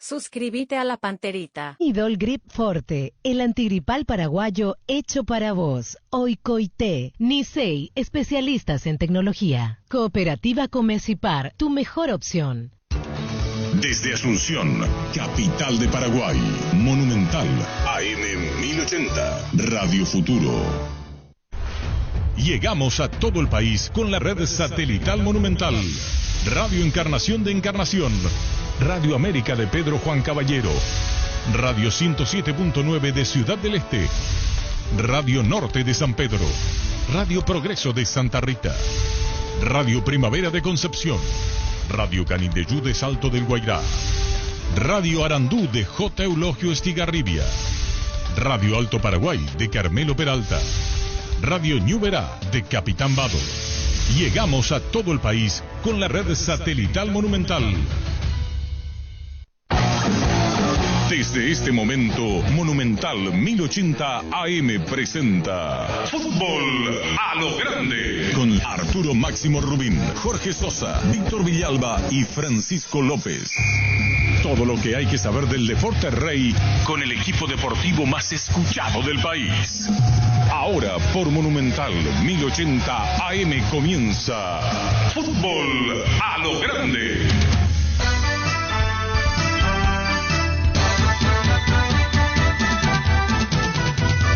Suscríbete a la Panterita. Idol Grip Forte, el antigripal paraguayo hecho para vos. Oikoité, Nisei, especialistas en tecnología. Cooperativa Comecipar, tu mejor opción. Desde Asunción, capital de Paraguay, Monumental, AM 1080, Radio Futuro. Llegamos a todo el país con la red satelital Monumental. Radio Encarnación de Encarnación, Radio América de Pedro Juan Caballero, Radio 107.9 de Ciudad del Este, Radio Norte de San Pedro, Radio Progreso de Santa Rita, Radio Primavera de Concepción, Radio Canindeyú de Salto del Guairá, Radio Arandú de J. Eulogio Estigarribia, Radio Alto Paraguay de Carmelo Peralta, Radio Ñuberá de Capitán Vado. Llegamos a todo el país con la red satelital Monumental. Desde este momento, Monumental 1080 AM presenta Fútbol a lo Grande, con Arturo Máximo Rubín, Jorge Sosa, Víctor Villalba y Francisco López. Todo lo que hay que saber del deporte rey con el equipo deportivo más escuchado del país. Ahora por Monumental 1080 AM comienza Fútbol a lo Grande.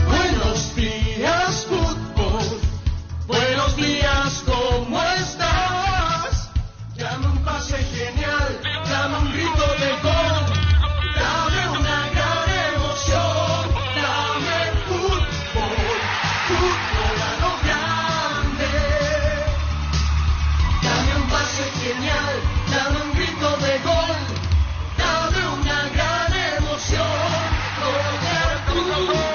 Buenos días, fútbol. Buenos días, ¿cómo estás? Dame un pase genial, dame un grito de gol, dame una gran emoción, dame fútbol, fútbol a lo grande. Dame un pase genial, dame un grito de gol, dame una gran emoción, gol de Arturo.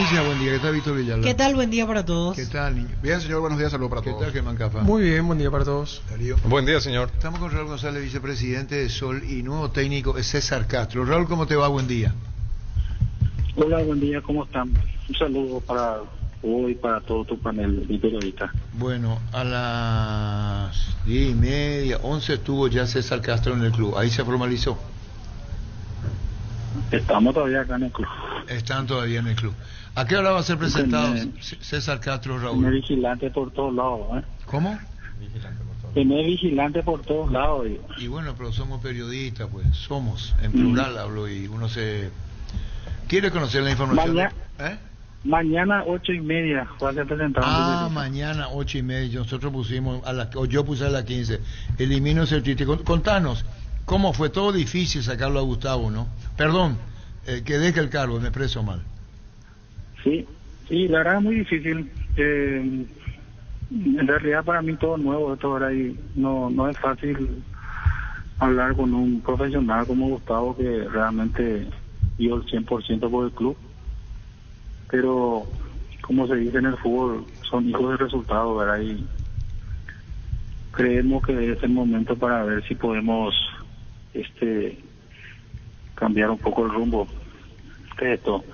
Buen día, ¿qué tal, Víctor Villalba? ¿Qué tal? Buen día para todos. ¿Qué tal, niño? Bien, señor, buenos días, saludos para todos. ¿Qué tal, Germán Cafa? Muy bien, buen día para todos. Darío. Buen día, señor. Estamos con Raúl González, vicepresidente de Sol, y nuevo técnico es César Castro. Raúl, ¿cómo te va? Buen día. Hola, buen día, ¿cómo están? Un saludo para hoy, para todo tu panel de periodistas. Bueno, a las 10:30, 11 estuvo ya César Castro en el club. Ahí se formalizó. Estamos todavía acá en el club. Están todavía en el club. ¿A qué hora va a ser presentado César Castro, Tener Raúl? vigilante por todos lados, ¿eh? ¿Cómo? Tener vigilante por todos lados, digo. Y bueno, pero somos periodistas, pues. Somos, en plural hablo, y uno se... ¿Quiere conocer la información? Mañana 8:30 va a ser presentado. Mañana 8:30. Nosotros pusimos, yo puse a las 15. Elimino ese título. Contanos, ¿cómo fue? Todo difícil sacarlo a Gustavo, ¿no? Perdón, que deje el cargo, me expreso mal. Sí, la verdad es muy difícil. En realidad para mí todo nuevo esto ahora, y no es fácil hablar con un profesional como Gustavo, que realmente dio el 100% por el club. Pero, como se dice en el fútbol, son hijos del resultado, ¿verdad? Y creemos que es el momento para ver si podemos cambiar un poco el rumbo de esto.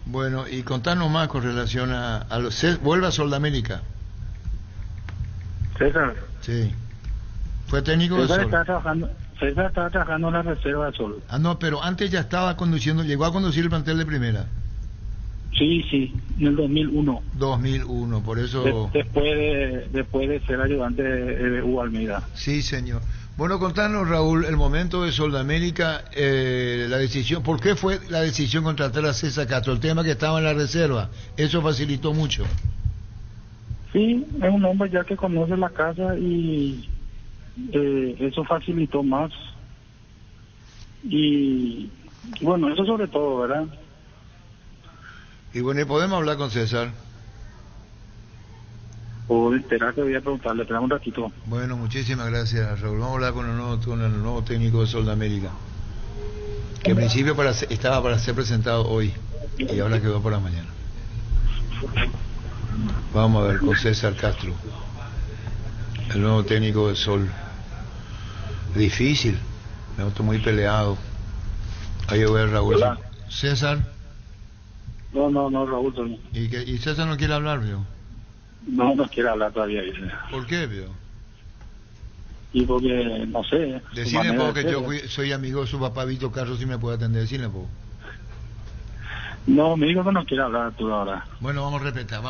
Bueno, y contanos más con relación a los... ¿Vuelve a Sol de América? César. Sí. ¿Fue técnico de Sol? César está trabajando en la reserva de Sol. No, pero antes ya estaba conduciendo, llegó a conducir el plantel de primera. Sí, en el 2001. 2001, por eso... Después de ser ayudante de Hugo Almeida. Sí, señor. Bueno, contanos, Raúl, el momento de Sol de América, la decisión, ¿por qué fue la decisión contratar a César Castro? El tema que estaba en la reserva, eso facilitó mucho. Sí, es un hombre ya que conoce la casa y eso facilitó más. Y bueno, eso sobre todo, ¿verdad? Y bueno, ¿y podemos hablar con César? O esperar que voy a preguntarle, espera un ratito. Bueno, muchísimas gracias, Raúl. Vamos a hablar con el nuevo técnico de Sol de América, que en principio estaba para ser presentado hoy y ahora quedó para mañana. Vamos a ver con César Castro, el nuevo técnico de Sol. Difícil, me noto muy peleado. Ahí voy a ver, Raúl. Hola. César. No, Raúl también. ¿Y César no quiere hablar, vio? No quiere hablar todavía, dice. ¿Por qué, vio? Y porque, no sé. su Decirle manera poco de que ser. yo soy amigo de su papá Vito Carlos y me puede atender, decirle poco. No, me dijo que no quiere hablar tú ahora. Bueno, vamos a respetar,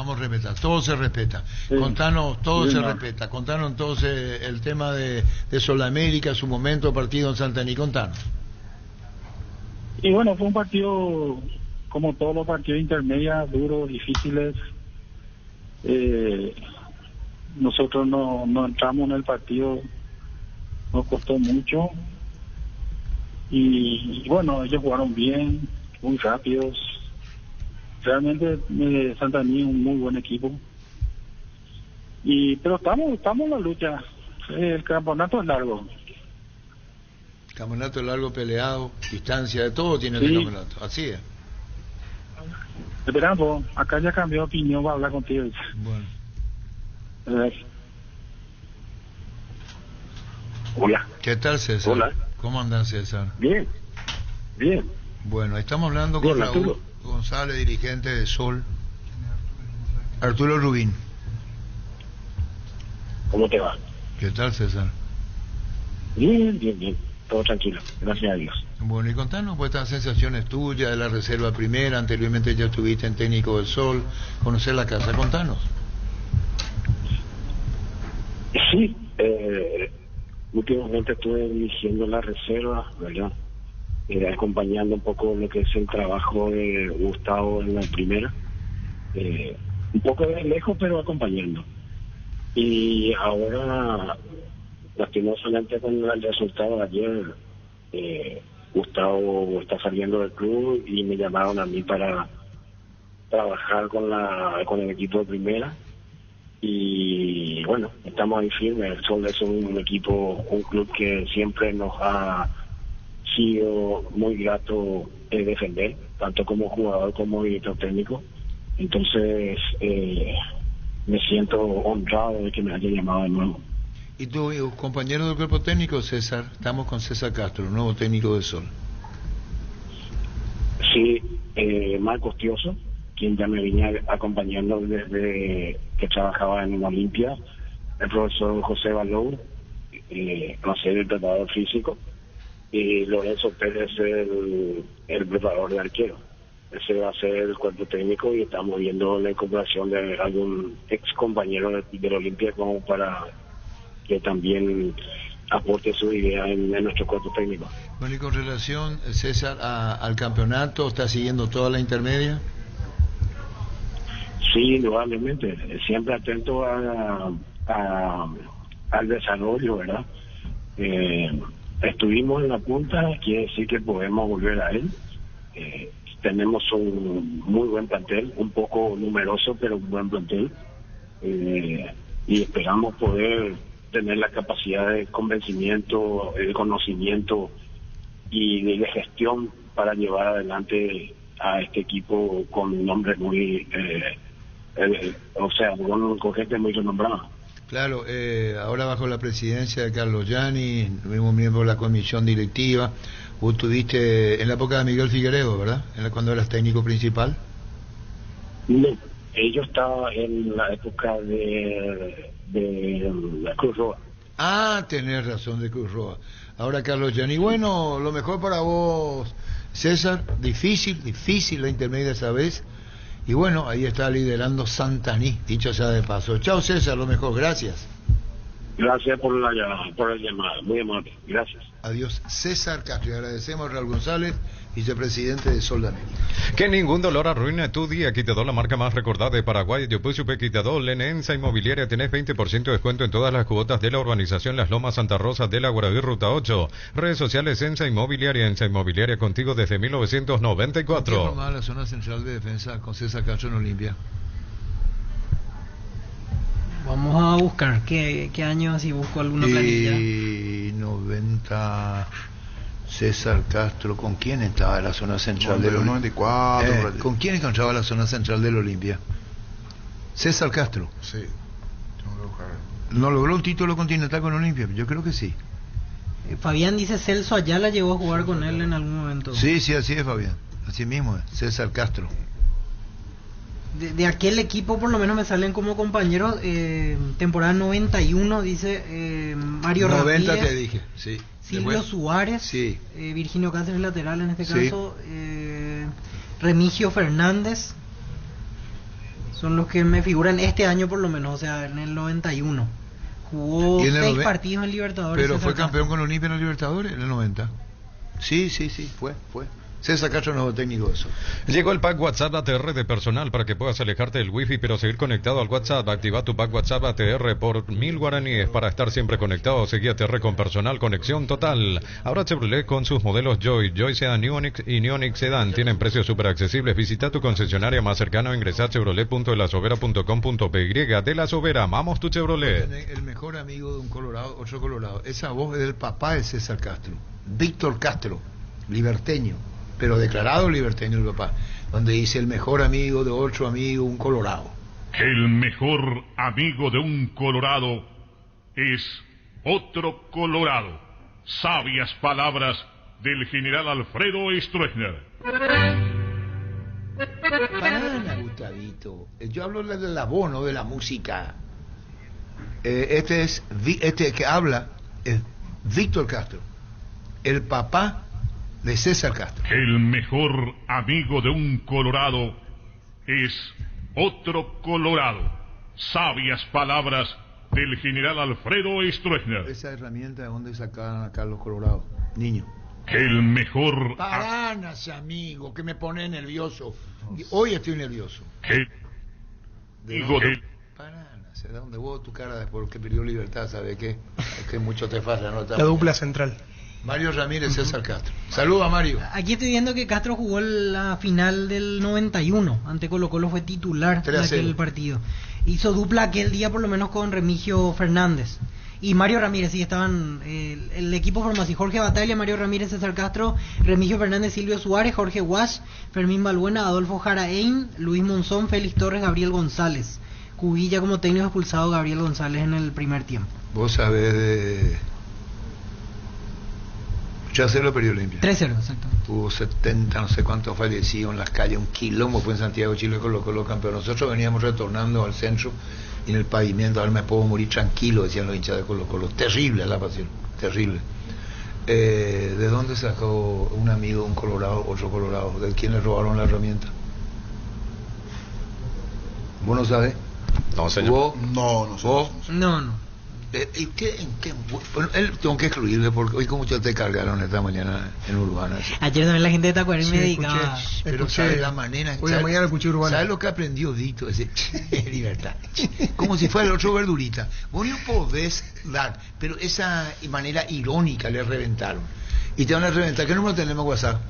todo se respeta. Sí. Contanos, todo Sí, se no. respeta. Contanos entonces el tema de Sudamérica, su momento partido en Santaní, contanos. Y bueno, fue un partido, como todos los partidos intermedios, duros, difíciles. Nosotros no entramos en el partido, nos costó mucho. Y bueno, ellos jugaron bien, muy rápidos. Realmente Santaní es un muy buen equipo. Pero estamos en la lucha. El campeonato es largo. Campeonato largo, peleado, distancia, de todo tiene Sí. el campeonato. Así es. Esperando, acá ya cambió de opinión, va a hablar contigo. Bueno. Hola. ¿Qué tal, César? Hola. ¿Cómo andan, César? Bien. Bueno, estamos hablando con Bien, Raúl Arturo. González, dirigente de Sol. Arturo Rubín. ¿Cómo te va? ¿Qué tal, César? Bien. Todo tranquilo. Gracias a Dios. Bueno, y contanos pues estas sensaciones tuyas de la reserva primera, anteriormente ya estuviste en técnico del Sol, conocer la casa, contanos. Sí, últimamente estuve dirigiendo la reserva, ¿verdad? Acompañando un poco lo que es el trabajo de Gustavo en la primera. Un poco de lejos, pero acompañando. Y ahora, lastimosamente con el resultado de ayer, Gustavo está saliendo del club y me llamaron a mí para trabajar con el equipo de primera. Y bueno, estamos ahí firmes. El Sol es un club que siempre nos ha sido muy grato defender, tanto como jugador como director técnico. Entonces me siento honrado de que me haya llamado de nuevo. Y tu compañero del cuerpo técnico, César, estamos con César Castro, nuevo técnico del Sol. Sí, Marcos Tioso, quien ya me venía acompañando desde que trabajaba en Olimpia, el profesor José Balou, el preparador físico, y Lorenzo Pérez, el preparador de arquero. Ese va a ser el cuerpo técnico y estamos viendo la incorporación de algún ex compañero del Olimpia como para que también aporte su idea en nuestro cuerpo técnico. Bueno, y con relación, César, al campeonato, ¿está siguiendo toda la intermedia? Sí, indudablemente, siempre atento al desarrollo, ¿verdad? Estuvimos en la punta, quiere decir que podemos volver a él. Tenemos un muy buen plantel, un poco numeroso, pero un buen plantel. Y esperamos poder tener la capacidad de convencimiento, de conocimiento y de gestión para llevar adelante a este equipo con nombres muy... con gente muy renombrada. Claro, ahora bajo la presidencia de Carlos Gianni, mismo miembro de la comisión directiva, vos estuviste en la época de Miguel Figueredo, ¿verdad? Cuando eras técnico principal. No, yo estaba en la época de la Cruz Roja. Ah, tenés razón, de Cruz Roja. Ahora Carlos Gianni. Bueno, lo mejor para vos, César, difícil la intermedia esa vez. Y bueno, ahí está liderando Santaní, dicho sea de paso. Chao, César, lo mejor, gracias. Gracias por la llamada, muy amable, gracias. Adiós, César Castro. Y agradecemos a Raúl González, vicepresidente de Sol de América. Que ningún dolor arruine tu día. Quitador, la marca más recordada de Paraguay. Yo puse Quitador. En ENSA Inmobiliaria tenés 20% de descuento en todas las cuotas de la urbanización Las Lomas Santa Rosa de la Guaraví, Ruta 8. Redes sociales ENSA Inmobiliaria contigo desde 1994. ¿Qué formaba la zona central de defensa con César Castro en Olimpia? Vamos a buscar qué año, si busco alguna planilla. Y 90... César Castro, ¿con quién estaba en la zona central del Olimpia? 94. ¿Con quién encontraba la zona central del Olimpia? César Castro. Sí. Tengo que buscar. ¿No logró un título continental con Olimpia? Yo creo que sí. Fabián dice Celso Ayala llegó a jugar con él en algún momento. Sí, así es, Fabián. Así mismo es, César Castro. de aquel equipo por lo menos me salen como compañeros. Temporada 91, dice Mario 90 Ramírez. te dije, sí. Silvio Después, Suárez, sí. Virginio Cáceres lateral en este Sí. caso, Remigio Fernández, son los que me figuran este año por lo menos, o sea, en el 91. Jugó Y en el 6 nove- partidos en Libertadores. Pero César fue Castro. campeón con Olimpia en el Libertadores en el 90. Sí, fue. César Castro, nuevo técnico de eso. Llegó el pack WhatsApp ATR de personal para que puedas alejarte del wifi pero seguir conectado al WhatsApp. Activa tu pack WhatsApp ATR por 1000 guaraníes para estar siempre conectado. Seguí ATR con personal, conexión total. Ahora Chevrolet con sus modelos Joy Sedan Neonix y Neonix Sedan tienen precios súper accesibles. Visita tu concesionaria más cercana o ingresa a chevrolet.delasovera.com.py. De La Sobera, amamos tu Chevrolet. El mejor amigo de un colorado, otro colorado. Esa voz es del papá de César Castro, Víctor Castro, liberteño, pero declarado liberteño el papá, donde dice el mejor amigo de otro amigo, un colorado. El mejor amigo de un colorado es otro colorado. Sabias palabras del general Alfredo Stroessner. Para Gustavito, yo hablo del abono de la música. Este que habla es Víctor Castro, el papá de César Castro. El mejor amigo de un colorado es otro colorado. Sabias palabras del general Alfredo Stroessner. Esa herramienta de donde sacaban acá los colorados, niño. El mejor Paranas, amigo, que me pone nervioso. Y hoy estoy nervioso. amigo de... Paranas, ¿de dónde vos tu cara después que perdió libertad? ¿Sabe qué? Es que mucho te falta, ¿no? La dupla central. Mario Ramírez, César Castro. Saluda, Mario. Aquí estoy viendo que Castro jugó la final del 91. Ante Colo Colo fue titular en 3-0. aquel partido. Hizo dupla aquel día por lo menos con Remigio Fernández. Y Mario Ramírez, sí, estaban el equipo forma así: Jorge Batalla, Mario Ramírez, César Castro, Remigio Fernández, Silvio Suárez, Jorge Guas, Fermín Balbuena, Adolfo Jaraín, Luis Monzón, Félix Torres, Gabriel González. Cubilla como técnico, expulsado Gabriel González en el primer tiempo. Vos sabés de... Ya se lo perdió Olimpia. 3-0, exactamente. Hubo 70, no sé cuántos fallecidos en las calles, un quilombo fue en Santiago, Chile, Colo Colo campeón. Nosotros veníamos retornando al centro y en el pavimento, ahora me puedo morir tranquilo, decían los hinchas de Colo Colo. Terrible la pasión, terrible. ¿De dónde sacó un amigo, un colorado, otro colorado? ¿De quién le robaron la herramienta? ¿Vos no sabés? No, señor. ¿Vos? No, no sé. ¿Vos? No. ¿En qué? Bueno, él tengo que excluirle porque hoy como te cargaron esta mañana en Urbana. Ayer también la gente de Tacuarí Sí, me dedicaba. Pero sabe la manera. Hoy a la mañana escuché Urbana. ¿Sabes lo que aprendió Dito? Ese libertad. Como si fuera el otro verdurita. Vos no podés dar, pero esa manera irónica le reventaron. Y te van a reventar. ¿Qué número tenemos WhatsApp?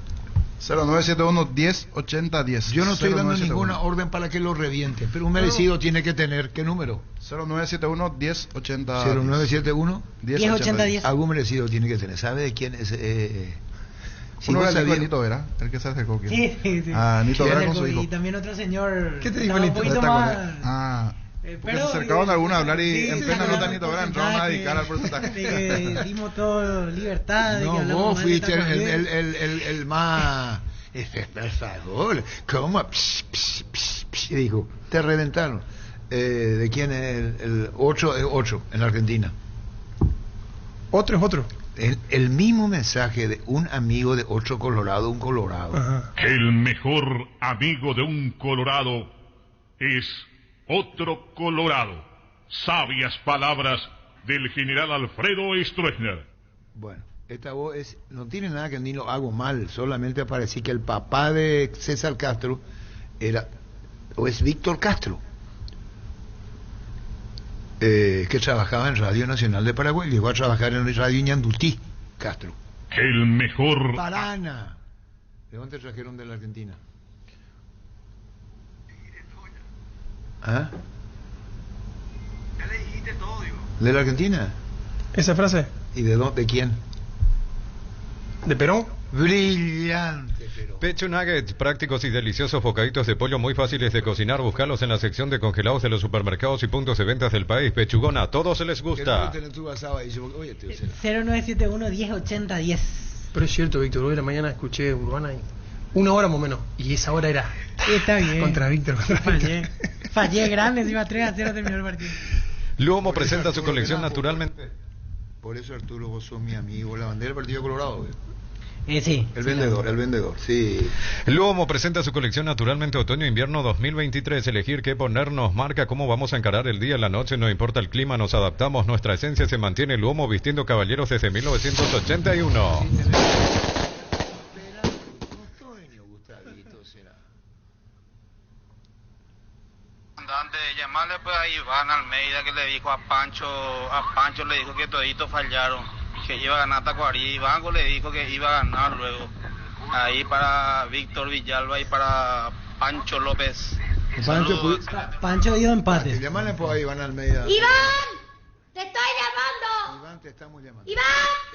0971 10 80 10. Yo no estoy dando ninguna orden para que lo reviente, pero un merecido tiene que tener. ¿Qué número? 0971 10 80 0971 10 80 10. Algún merecido tiene que tener. ¿Sabe de quién es? Si Uno vos era el hijo de sabías- Nito Vera, el que se acercó. ¿Quién? Sí. Ah, Nito ¿Quién? Vera con su hijo. Y también otro señor. ¿Qué te dijo estaba Nito? un poquito ¿Te más. acordás? Ah. Porque Pero, se acercaban algunos a hablar y sí, en sí, plena hablaban nota del Nito Vera entraron a porcentaje, dedicar al porcentaje. de que dimos todo libertad. de que No, hablamos vos mal de fuiste Tacuarí. el más... Por favor, ¿cómo? Dijo, te reventaron. ¿De quién es el 8 en Argentina? Otro es otro. El mismo mensaje de un amigo de otro colorado, un colorado. Ajá. El mejor amigo de un colorado es otro colorado. Sabias palabras del general Alfredo Stroessner. Bueno, esta voz no tiene nada que ni lo hago mal, solamente aparecí que el papá de César Castro es Víctor Castro, que trabajaba en Radio Nacional de Paraguay, llegó a trabajar en Radio Ñandutí, Castro. El mejor... Parana. ¿De dónde trajeron de la Argentina? ¿Ah? Ya le dijiste todo, digo. ¿De la Argentina? Esa frase, ¿Y de dónde? ¿De quién? de Perón. Brillante, pero... Pecho nuggets, prácticos y deliciosos bocaditos de pollo muy fáciles de cocinar. Buscalos en la sección de congelados de los supermercados y puntos de ventas del país. Pechugona, a todos se les gusta. ¿Qué no tu basado ahí? Oye, tío, 0971 10 80 10. Pero es cierto, Víctor, hoy en la mañana escuché Urbana y 1 hora más o menos. Y esa hora era Está bien. contra Víctor. Fallé grande, encima 3-0 terminó el partido. Luomo presenta su colección naturalmente. Por eso, Arturo, vos sos mi amigo. La bandera del Partido Colorado, güey. Sí. El vendedor, sí. Luomo presenta su colección naturalmente otoño-invierno 2023. Elegir qué ponernos marca cómo vamos a encarar el día, la noche, no importa el clima, nos adaptamos, nuestra esencia se mantiene. Luomo vistiendo caballeros desde 1981. Llamarle pues a Iván Almeida, que le dijo a Pancho le dijo que toditos fallaron, que iba a ganar Tacuarí. Iván le dijo que iba a ganar luego. Ahí para Víctor Villalba y para Pancho López. Pancho dio empate. Llamarle pues a Iván Almeida. ¡Iván! ¡Te estoy llamando! Iván, te estamos llamando. ¡Iván!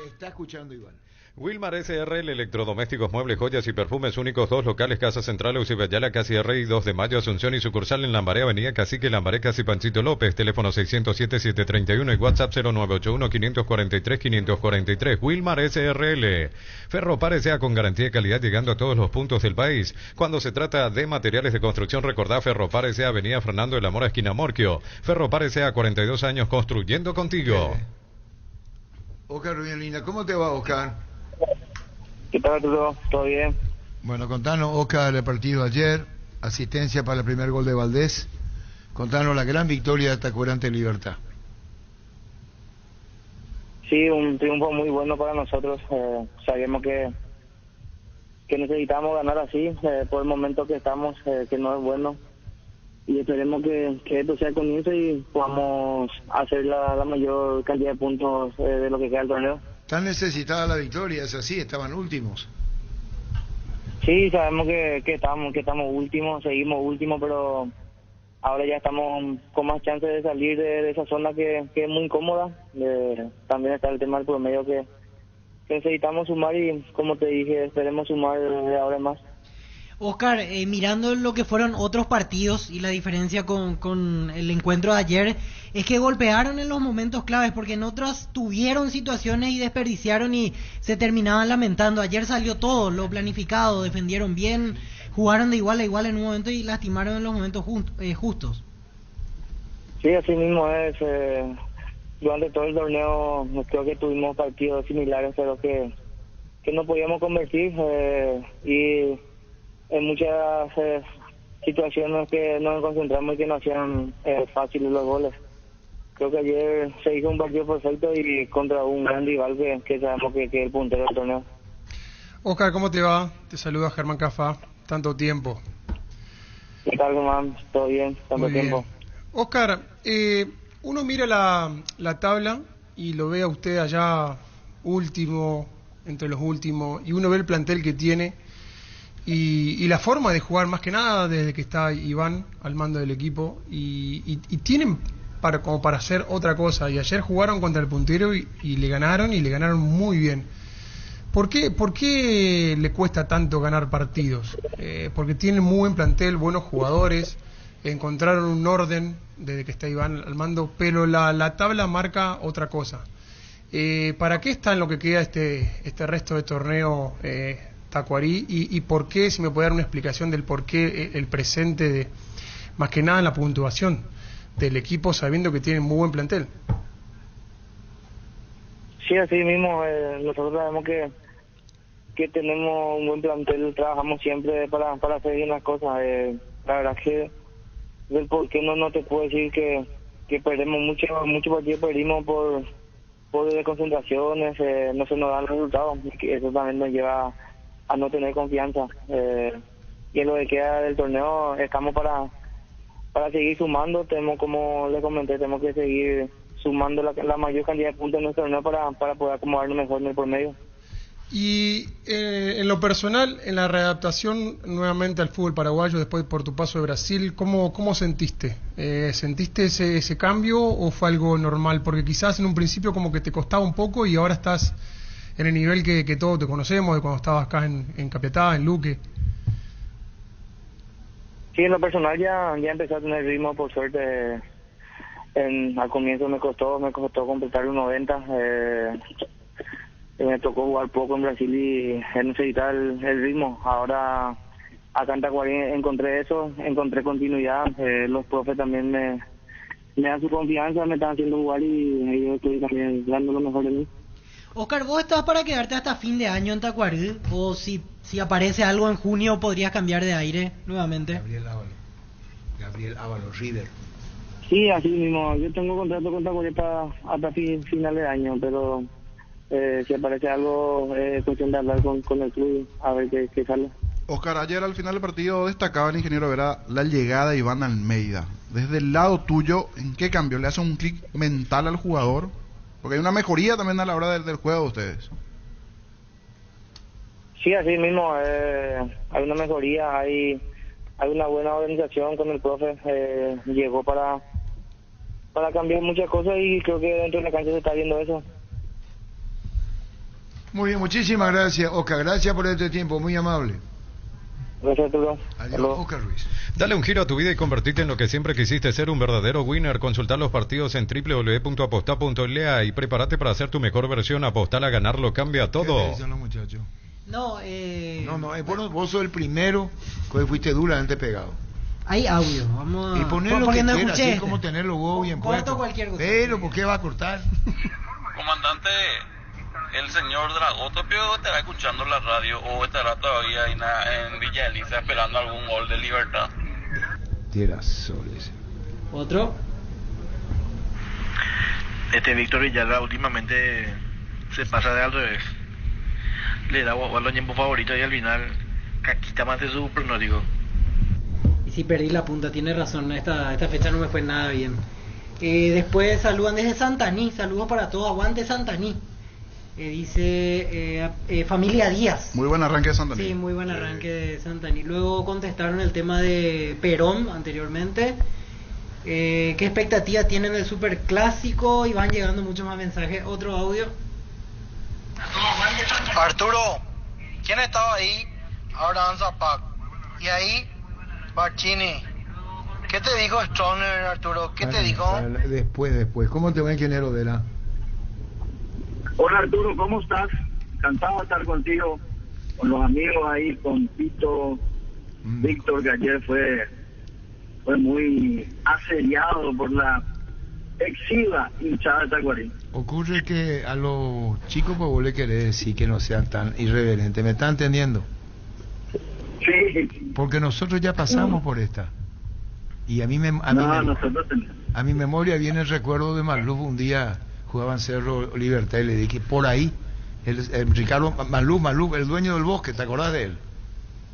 Está escuchando Iván. Wilmar SRL, electrodomésticos, muebles, joyas y perfumes únicos, 2 locales, Casa Central, Eusebio Casi Rey, 2 de Mayo, Asunción y sucursal en Lambaré, Avenida Cacique, Lambaré, Casi Panchito López, teléfono 607-731 y WhatsApp 0981-543-543. Wilmar SRL. Ferropar S.A. con garantía de calidad llegando a todos los puntos del país. Cuando se trata de materiales de construcción, recordá Ferropar S.A. Avenida Fernando de la Mora, esquina Morquio. Ferropar S.A. 42 años construyendo contigo. Oscar Rubialina, ¿cómo te va, Oscar? ¿Qué tal, Arturo? ¿Todo bien? Bueno, contanos, Oscar, el partido ayer, asistencia para el primer gol de Valdés. Contanos la gran victoria de Tacuarembó ante Libertad. Sí, un triunfo muy bueno para nosotros. Sabemos que necesitamos ganar así, por el momento que estamos, que no es bueno. Y esperemos que esto sea el comienzo y podamos hacer la mayor cantidad de puntos de lo que queda del torneo. Tan necesitada la victoria, es así, estaban últimos. Sí, sabemos que estamos últimos, seguimos últimos, pero ahora ya estamos con más chances de salir de esa zona que es muy incómoda. También está el tema del promedio que necesitamos sumar y, como te dije, esperemos sumar de ahora en más. Oscar, mirando lo que fueron otros partidos y la diferencia con el encuentro de ayer, es que golpearon en los momentos claves, porque en otros tuvieron situaciones y desperdiciaron y se terminaban lamentando. Ayer salió todo, lo planificado, defendieron bien, jugaron de igual a igual en un momento y lastimaron en los momentos justos. Sí, así mismo es. Durante todo el torneo creo que tuvimos partidos similares, pero que no podíamos convertir y en muchas situaciones que nos concentramos y que no hacían fáciles los goles. Creo que ayer se hizo un partido perfecto y contra un gran rival que sabemos que es el puntero del torneo. Oscar, ¿cómo te va? Te saluda Germán Cafá. Tanto tiempo. ¿Qué tal, Germán? ¿Todo bien? Tanto tiempo. Oscar, uno mira la tabla y lo ve a usted allá último, entre los últimos, y uno ve el plantel que tiene y la forma de jugar, más que nada desde que está Iván al mando del equipo, y tienen como para hacer otra cosa, y ayer jugaron contra el puntero y le ganaron muy bien. ¿Por qué le cuesta tanto ganar partidos? Porque tienen muy buen plantel, buenos jugadores, encontraron un orden desde que está Iván al mando, pero la tabla marca otra cosa. ¿Para qué está en lo que queda este resto de torneo Tacuarí? Y por qué, si me puede dar una explicación del por qué el presente, más que nada en la puntuación del equipo, sabiendo que tienen muy buen plantel. Sí, así mismo, nosotros sabemos que tenemos un buen plantel, trabajamos siempre para hacer bien las cosas. La verdad que del por qué no te puedo decir que perdemos mucho partido, perdimos por desconcentraciones, no se nos dan los resultados, y eso también nos lleva a no tener confianza. Y en lo que queda del torneo estamos para seguir sumando. Tenemos, como le comenté, tenemos que seguir sumando la mayor cantidad de puntos en nuestro torneo para poder acomodarnos mejor en el promedio. Y en lo personal, en la readaptación nuevamente al fútbol paraguayo después por tu paso de Brasil, ¿cómo sentiste? ¿Sentiste ese cambio o fue algo normal? Porque quizás en un principio como que te costaba un poco y ahora estás en el nivel que todos te conocemos de cuando estabas acá en Capiatá, en Luque. Sí, en lo personal ya empecé a tener ritmo, por suerte. Al comienzo me costó completar los 90. me tocó jugar poco en Brasil y necesitar el ritmo. Ahora acá en Tacuarí encontré eso, encontré continuidad. Los profes también me dan su confianza, me están haciendo jugar y yo estoy también dando lo mejor de mí. Oscar, ¿vos estás para quedarte hasta fin de año en Tacuarí? ¿O si aparece algo en junio podrías cambiar de aire nuevamente? Gabriel Ábalos, River. Sí, así mismo. Yo tengo contrato con Tacuarí hasta final de año, pero si aparece algo es cuestión de hablar con el club a ver qué sale. Oscar, ayer al final del partido destacaba el ingeniero Vera la llegada de Iván Almeida. Desde el lado tuyo, ¿en qué cambio? ¿Le hace un clic mental al jugador? Porque hay una mejoría también a la hora del juego de ustedes. Sí, así mismo. Hay una mejoría, hay una buena organización con el profe. Llegó para cambiar muchas cosas y creo que dentro de la cancha se está viendo eso. Muy bien, muchísimas gracias, Oscar. Gracias por este tiempo, muy amable. Gracias, Arturo. Adiós, Oscar Ruiz. Dale un giro a tu vida y convertirte en lo que siempre quisiste ser, un verdadero winner. Consultar los partidos en www.aposta.lea y prepárate para hacer tu mejor versión. Apostar a ganar lo cambia todo. ¿Qué dicen los muchachos? No, vos sos el primero que fuiste duramente pegado. Hay audio, vamos a... Y poner lo que porque no quieras, escuché así como tener los huevos bien puestos. Corto cualquier cosa. Pero, ¿por qué va a cortar? Comandante, el señor Dragotopio estará escuchando la radio o estará todavía en Villa Elisa esperando algún gol de Libertad. Tirasoles. ¿Otro? Víctor Villalba últimamente se pasa de al revés. Le da a los tiempos favoritos y al final quita más de su pronóstico. Y si perdí la punta, tiene razón, esta fecha no me fue nada bien. Después saludan desde Santaní, saludos para todos, aguante Santaní. Dice familia Díaz. Muy buen arranque de Santaní. Sí, muy buen arranque de Santaní. Luego contestaron el tema de Perón anteriormente. ¿Qué expectativa tienen del superclásico? Y van llegando muchos más mensajes. Otro audio. Arturo, ¿quién estaba ahí? Abraham Zapac. Y ahí, Barcini. ¿Qué te dijo Stroner, Arturo? ¿Qué te dijo? Después. ¿Cómo te va, ingeniero Vera? Hola Arturo, ¿cómo estás? Encantado de estar contigo, con los amigos ahí, con Tito, Víctor, que ayer fue muy asediado por la exhiba hinchada de Tacuarí. Ocurre que a los chicos pues vos le querés decir que no sean tan irreverentes, ¿me están entendiendo? Sí. Porque nosotros ya pasamos por esta. Y a mi memoria viene el recuerdo de Maluf. Un día jugaban Cerro Libertad y le dije por ahí, Ricardo Maluf, el dueño del bosque, ¿te acordás de él?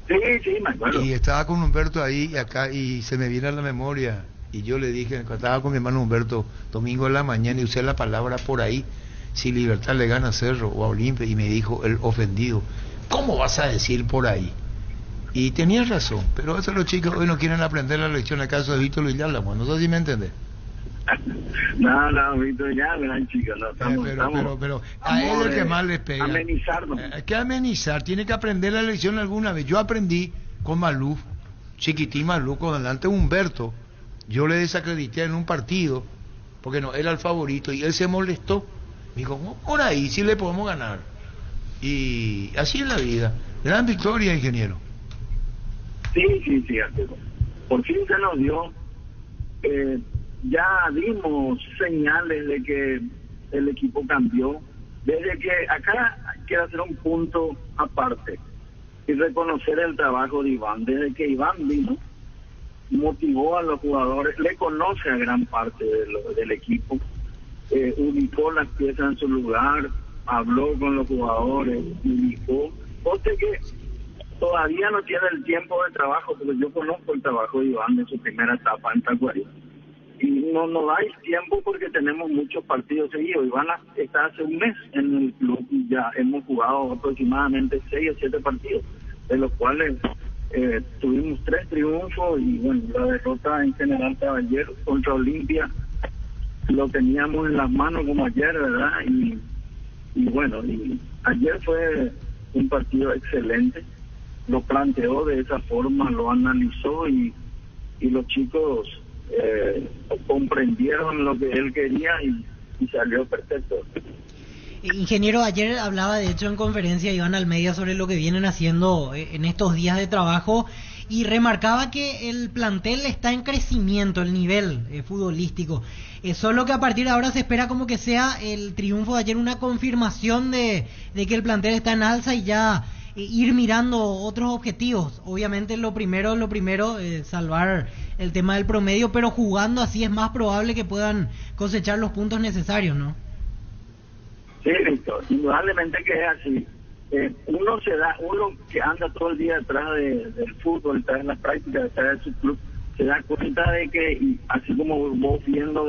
Sí, me acuerdo. Y estaba con Humberto ahí y acá y se me viene a la memoria. Y yo le dije, estaba con mi hermano Humberto, domingo en la mañana, y usé la palabra por ahí, si Libertad le gana a Cerro o a Olimpia, y me dijo el ofendido, ¿cómo vas a decir por ahí? Y tenía razón, pero eso los chicos hoy no quieren aprender la lección, el caso de Víctor Villalba, no sé si me entiendes. No, Víctor Villalba, chicos, no, pero a él es el que más les pega. Amenizarnos. Hay que amenizar, tiene que aprender la lección alguna vez. Yo aprendí con Maluf, chiquitín Maluf, con delante Humberto. Yo le desacredité en un partido, porque no era el favorito, y él se molestó. Me dijo, por ahí sí le podemos ganar. Y así es la vida. Gran victoria, ingeniero. Sí, Arturo. Por fin se nos dio. Ya dimos señales de que el equipo cambió. Desde que acá quiero hacer un punto aparte y reconocer el trabajo de Iván. Desde que Iván vino, motivó a los jugadores, le conoce a gran parte del equipo, ubicó las piezas en su lugar, habló con los jugadores, ubicó, cosa que todavía no tiene el tiempo de trabajo, porque yo conozco el trabajo de Iván en su primera etapa en Tacuarí, y no dais tiempo porque tenemos muchos partidos seguidos. Iván está hace un mes en el club y ya hemos jugado aproximadamente 6 o 7 partidos, de los cuales tuvimos 3 triunfos y bueno, la derrota en General Caballero contra Olimpia lo teníamos en las manos como ayer, ¿verdad? Y bueno, y ayer fue un partido excelente, lo planteó de esa forma, lo analizó y los chicos comprendieron lo que él quería y salió perfecto. Ingeniero, ayer hablaba de hecho en conferencia Iván Almeida sobre lo que vienen haciendo en estos días de trabajo y remarcaba que el plantel está en crecimiento, el nivel futbolístico. Solo que a partir de ahora se espera como que sea el triunfo de ayer una confirmación de que el plantel está en alza y ya ir mirando otros objetivos. Obviamente lo primero, salvar el tema del promedio, pero jugando así es más probable que puedan cosechar los puntos necesarios, ¿no? Sí, Víctor, indudablemente que es así. Uno que anda todo el día detrás del fútbol, detrás de la práctica, detrás de su club, se da cuenta de que, y así como vos viendo,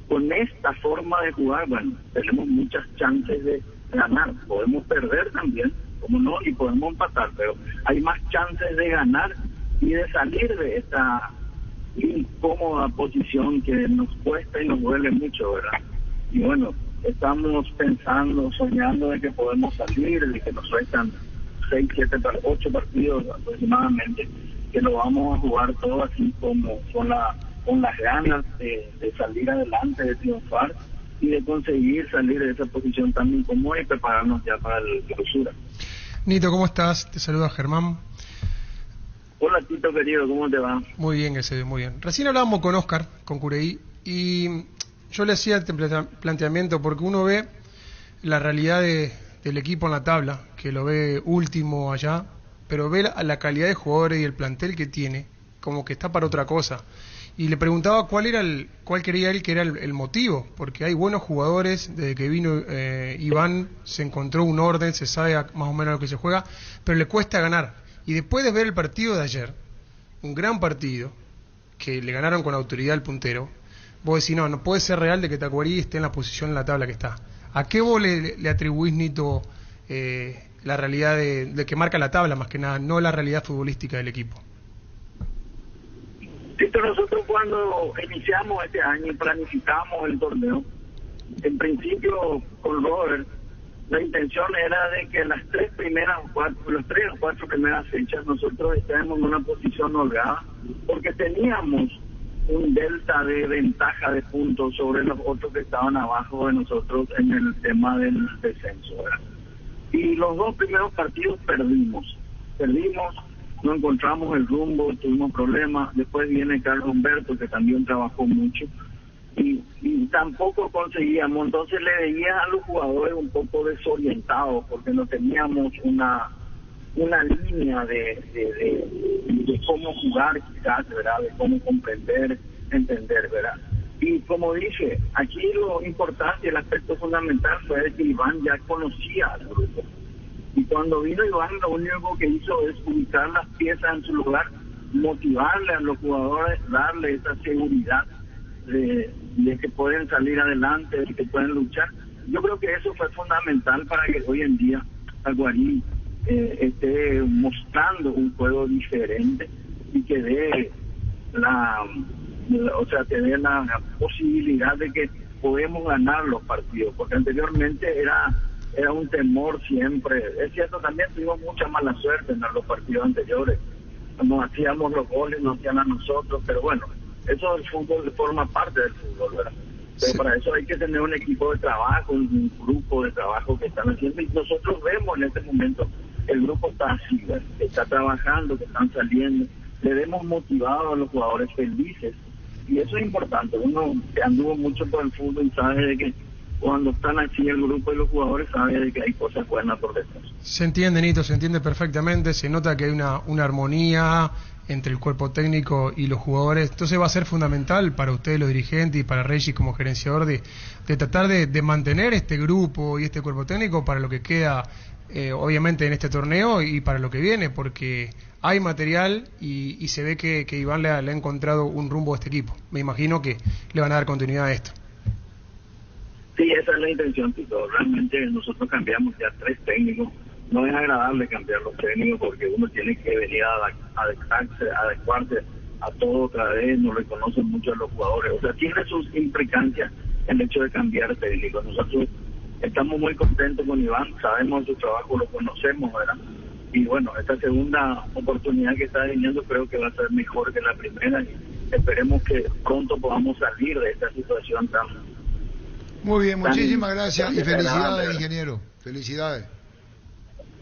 con esta forma de jugar, bueno, tenemos muchas chances de ganar. Podemos perder también, como no, y podemos empatar, pero hay más chances de ganar y de salir de esta incómoda posición que nos cuesta y nos duele mucho, ¿verdad? Y bueno, estamos pensando, soñando de que podemos salir, de que nos restan 6, 7, 8 partidos aproximadamente, que lo vamos a jugar todo así como con las ganas de salir adelante, de triunfar y de conseguir salir de esa posición tan incómoda y prepararnos ya para el clausura. Nito, ¿cómo estás? Te saluda Germán. Hola Tito querido, ¿cómo te va? Muy bien, muy bien. Recién hablábamos con Oscar, con Cureí, y yo le hacía este planteamiento porque uno ve la realidad del equipo en la tabla, que lo ve último allá, pero ve la calidad de jugadores y el plantel que tiene, como que está para otra cosa. Y le preguntaba cuál creía él que era el motivo, porque hay buenos jugadores, desde que vino Iván se encontró un orden, se sabe más o menos lo que se juega, pero le cuesta ganar. Y después de ver el partido de ayer, un gran partido, que le ganaron con autoridad al puntero, vos decís, no puede ser real de que Tacuarí esté en la posición en la tabla que está. ¿A qué vos le atribuís, Nito, la realidad de que marca la tabla, más que nada, no la realidad futbolística del equipo? Tito, nosotros cuando iniciamos este año y planificamos el torneo, en principio con Robert, la intención era de que las 3 o 4 primeras fechas nosotros estábamos en una posición holgada, porque teníamos un delta de ventaja de puntos sobre los otros que estaban abajo de nosotros en el tema del descenso, ¿verdad? Y los 2 primeros partidos perdimos, no encontramos el rumbo, tuvimos problemas. Después viene Carlos Humberto, que también trabajó mucho, y tampoco conseguíamos. Entonces le veía a los jugadores un poco desorientados, porque no teníamos una línea de cómo jugar, quizás, ¿verdad? De cómo comprender, entender, ¿verdad? Y como dije, aquí lo importante, el aspecto fundamental fue que Iván ya conocía al grupo. Y cuando vino Iván, lo único que hizo es ubicar las piezas en su lugar, motivarle a los jugadores, darle esa seguridad de que pueden salir adelante, de que pueden luchar. Yo creo que eso fue fundamental para que hoy en día Tacuarí esté mostrando un juego diferente y que dé te dé la posibilidad de que podemos ganar los partidos, porque anteriormente era un temor siempre. Es cierto, también tuvimos mucha mala suerte en los partidos anteriores, nos hacíamos los goles, nos hacían a nosotros, pero bueno, eso del fútbol forma parte del fútbol, ¿verdad? Pero sí, para eso hay que tener un equipo de trabajo, un grupo de trabajo que están haciendo, y nosotros vemos en este momento el grupo está así, ¿verdad? Está trabajando, que están saliendo, le hemos motivado a los jugadores felices, y eso es importante. Uno que anduvo mucho por el fútbol sabe de que cuando están así el grupo de los jugadores sabe de que hay cosas buenas por detrás. Se entiende, Nito, se entiende perfectamente, se nota que hay una armonía entre el cuerpo técnico y los jugadores. Entonces va a ser fundamental para ustedes los dirigentes y para Regis como gerenciador de tratar de mantener este grupo y este cuerpo técnico para lo que queda obviamente en este torneo y para lo que viene, porque hay material y se ve que Iván le ha encontrado un rumbo a este equipo. Me imagino que le van a dar continuidad a esto. Sí, esa es la intención, Tito. Realmente nosotros cambiamos ya 3 técnicos. No es agradable cambiar los técnicos porque uno tiene que venir a adecuarse a todo otra vez. No reconocen mucho a los jugadores. O sea, tiene sus implicancias el hecho de cambiar técnicos. Nosotros estamos muy contentos con Iván, sabemos su trabajo, lo conocemos, ¿verdad? Y bueno, esta segunda oportunidad que está viniendo creo que va a ser mejor que la primera y esperemos que pronto podamos salir de esta situación Muy bien, Tan- muchísimas gracias y tan felicidades, desagradable. ingeniero. Felicidades.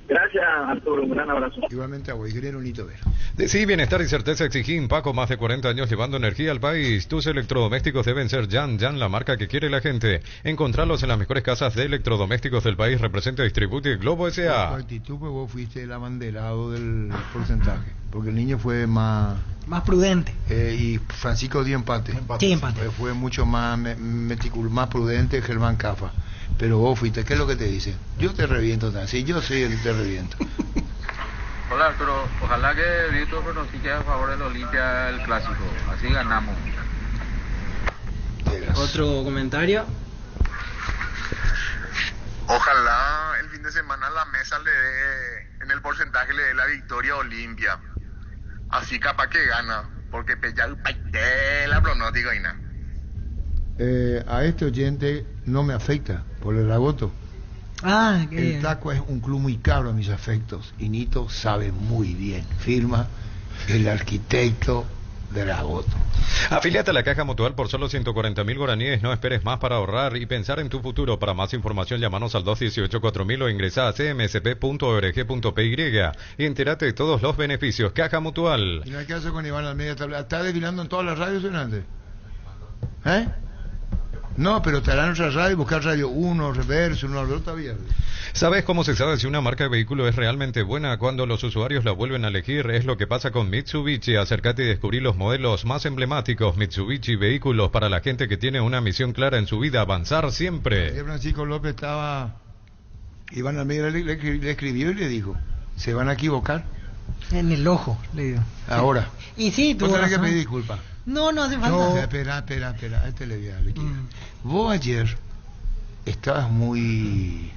Gracias, Arturo. Un gran abrazo. Igualmente a vos, ingeniero Nito Vera. De sí, bienestar y certeza Exigín, Paco, más de 40 años llevando energía al país. Tus electrodomésticos deben ser Jan, la marca que quiere la gente. Encontrarlos en las mejores casas de electrodomésticos del país. Representa Distribuye Globo Tu S.A. actitud, pues vos fuiste el abanderado del porcentaje, porque el niño fue más prudente. Y Francisco dio empate. Sí, empate. Fue mucho más más prudente Germán Cafa. Pero vos fuiste, ¿qué es lo que te dice? Yo te reviento, sí, yo soy el que te reviento. Hola Arturo, ojalá que Víctor pronostique a favor del Olimpia el clásico, así ganamos. Otro comentario. Ojalá el fin de semana la mesa le dé, en el porcentaje le dé la victoria a Olimpia. Así capaz que gana, porque ya la pronóstico y nada. A este oyente no me afecta por el Dragoto. El Taco es un club muy caro a mis afectos y Nito sabe muy bien. Firma el arquitecto Dragoto. Afíliate a la Caja Mutual por solo 140.000 guaraníes. No esperes más para ahorrar y pensar en tu futuro. Para más información, llámanos al 218-4000 o ingresa a cmsp.org.py y entérate de todos los beneficios. Caja Mutual. ¿Y qué hace con Iván Almeida? ¿Está desfilando en todas las radios, Hernández? ¿Eh? No, pero estará en nuestra radio, buscar Radio 1, Reverso, 1 Alberto Abierto. ¿Sabes cómo se sabe si una marca de vehículo es realmente buena? Cuando los usuarios la vuelven a elegir. Es lo que pasa con Mitsubishi. Acércate y descubrí los modelos más emblemáticos. Mitsubishi, vehículos para la gente que tiene una misión clara en su vida, avanzar siempre. Ayer Francisco López estaba... Iván Almeida le escribió y le dijo, ¿se van a equivocar? En el ojo, le digo. Ahora. Y sí, tú tenés que pedir disculpas. No hace falta. No, espera, a este le voy a liquidar. Vos ayer estabas muy...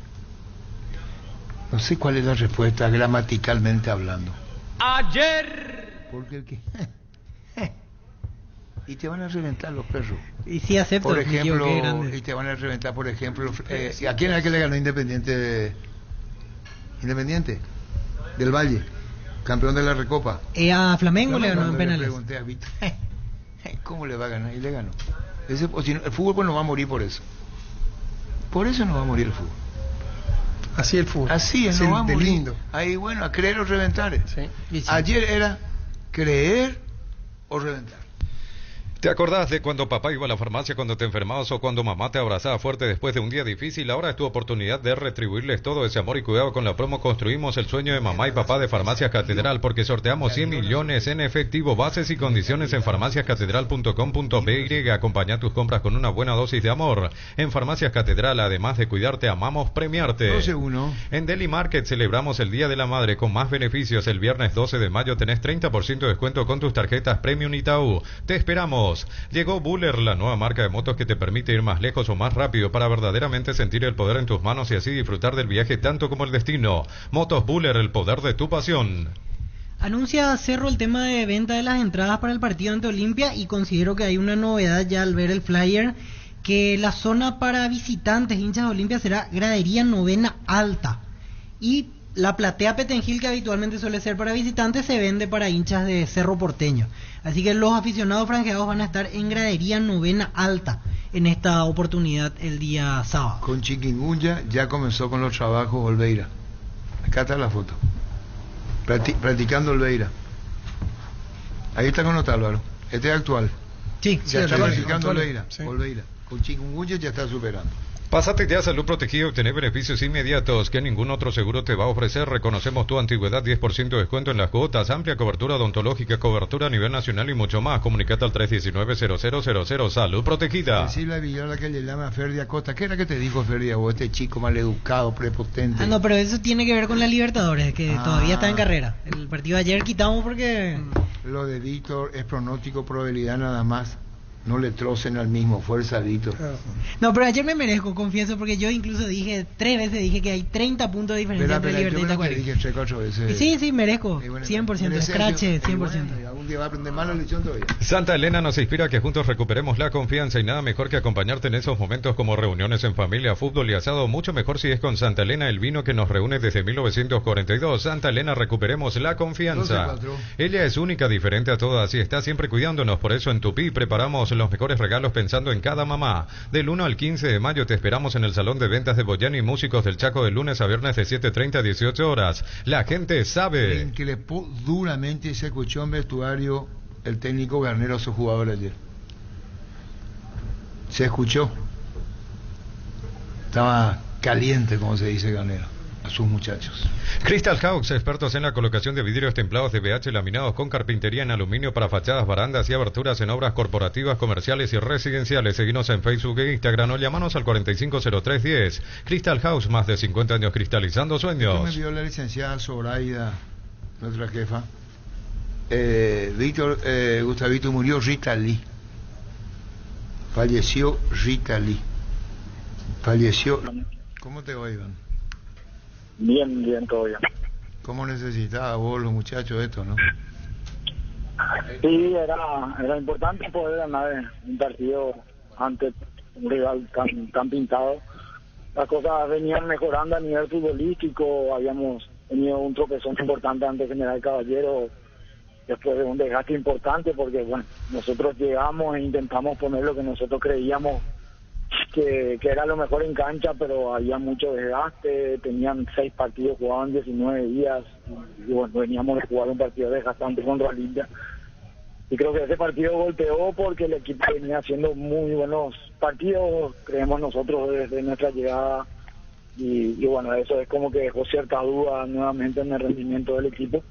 No sé cuál es la respuesta gramaticalmente hablando. Ayer. Porque el que... y te van a reventar los perros. Y sí acepto. Por ejemplo, y te van a reventar, por ejemplo... ¿a quién es que le ganó Independiente? Independiente del Valle, campeón de la Recopa. A Flamengo le ganó en penales. Le pregunté a Víctor, ¿cómo le va a ganar? Y le ganó. O si no, el fútbol pues no va a morir por eso. Por eso no va a morir el fútbol. Así el fútbol. Así es, no va a morir. Lindo. Ahí bueno, a creer o reventar. Sí. Ayer era creer o reventar. ¿Te acordás de cuando papá iba a la farmacia cuando te enfermabas o cuando mamá te abrazaba fuerte después de un día difícil? Ahora es tu oportunidad de retribuirles todo ese amor y cuidado. Con la promo construimos el sueño de mamá y papá de Farmacias Catedral, porque sorteamos 100 millones en efectivo. Bases y condiciones en farmaciascatedral.com.py. Acompaña tus compras con una buena dosis de amor. En Farmacias Catedral, además de cuidarte, amamos premiarte. 12-1. En Deli Market celebramos el Día de la Madre con más beneficios. El viernes 12 de mayo tenés 30% de descuento con tus tarjetas Premium Itaú. Te esperamos. Llegó Buller, la nueva marca de motos que te permite ir más lejos o más rápido para verdaderamente sentir el poder en tus manos y así disfrutar del viaje tanto como el destino. Motos Buller, el poder de tu pasión. Anuncia Cerro el tema de venta de las entradas para el partido ante Olimpia y considero que hay una novedad ya al ver el flyer, que la zona para visitantes hinchas de Olimpia será gradería novena alta y la platea Petengil, que habitualmente suele ser para visitantes, se vende para hinchas de Cerro Porteño. Así que los aficionados franjeados van a estar en gradería novena alta en esta oportunidad el día sábado. Con Chiquingunya ya comenzó con los trabajos Olveira. Acá está la foto. Practicando Olveira. Ahí está con Álvaro. Este es actual. Sí, ya está practicando actual. Olveira. Sí. Olveira. Con Chiquingunya ya está superando. Pásate ya a Salud Protegida y obtener beneficios inmediatos que ningún otro seguro te va a ofrecer. Reconocemos tu antigüedad, 10% de descuento en las cuotas, amplia cobertura odontológica, cobertura a nivel nacional y mucho más. Comunicate al 319-0000. Salud Protegida. Decirle a Villar que le llama a Ferdi Acosta. ¿Qué era que te dijo Ferdi? O este chico maleducado, prepotente. No, pero eso tiene que ver con la Libertadores, que todavía está en carrera. El partido de ayer quitamos porque... Lo de Víctor es pronóstico, probabilidad nada más. No le trocen al mismo, fuerza Víctor. No, pero ayer me merezco, confieso, porque yo incluso dije 3 veces, dije que hay 30 puntos de diferencia entre Libertad y Tacuary. Dije 3-4 veces. Sí, merezco, 100%, escrache, 100%. que va a aprender más la lección todavía. Santa Elena nos inspira a que juntos recuperemos la confianza y nada mejor que acompañarte en esos momentos como reuniones en familia, fútbol y asado. Mucho mejor si es con Santa Elena, el vino que nos reúne desde 1942. Santa Elena, recuperemos la confianza. 12-4. Ella es única, diferente a todas y está siempre cuidándonos. Por eso en Tupí preparamos los mejores regalos pensando en cada mamá. Del 1 al 15 de mayo te esperamos en el Salón de Ventas de Boyani, Músicos del Chaco, de lunes a viernes de 7:30 a 18 horas. La gente sabe. En que le duramente se escuchó en vestuario el técnico Garnero a su jugador ayer. Se escuchó. Estaba caliente, como se dice Garnero, a sus muchachos. Crystal House, expertos en la colocación de vidrios templados de BH laminados con carpintería en aluminio para fachadas, barandas y aberturas en obras corporativas, comerciales y residenciales. Seguinos en Facebook e Instagram o llamanos al 450310. Crystal House, más de 50 años cristalizando sueños. Me vio la licenciada Zoraida, nuestra jefa. Gustavito, murió Rita Lee. Falleció Rita Lee. Falleció. ¿Cómo te va, Iván? Bien, bien, todo bien. ¿Cómo necesitaba vos los muchachos esto, no? Sí, era importante poder ganar un partido ante un rival tan pintado. Las cosas venían mejorando a nivel futbolístico, habíamos tenido un tropezón importante ante General Caballero después de un desgaste importante, porque bueno, nosotros llegamos e intentamos poner lo que nosotros creíamos que era lo mejor en cancha, pero había mucho desgaste, tenían 6 partidos jugados en 19 días, y bueno, veníamos de jugar un partido desgastante contra Olimpia, y creo que ese partido golpeó porque el equipo venía haciendo muy buenos partidos, creemos nosotros desde nuestra llegada, y bueno, eso es como que dejó cierta duda nuevamente en el rendimiento del equipo,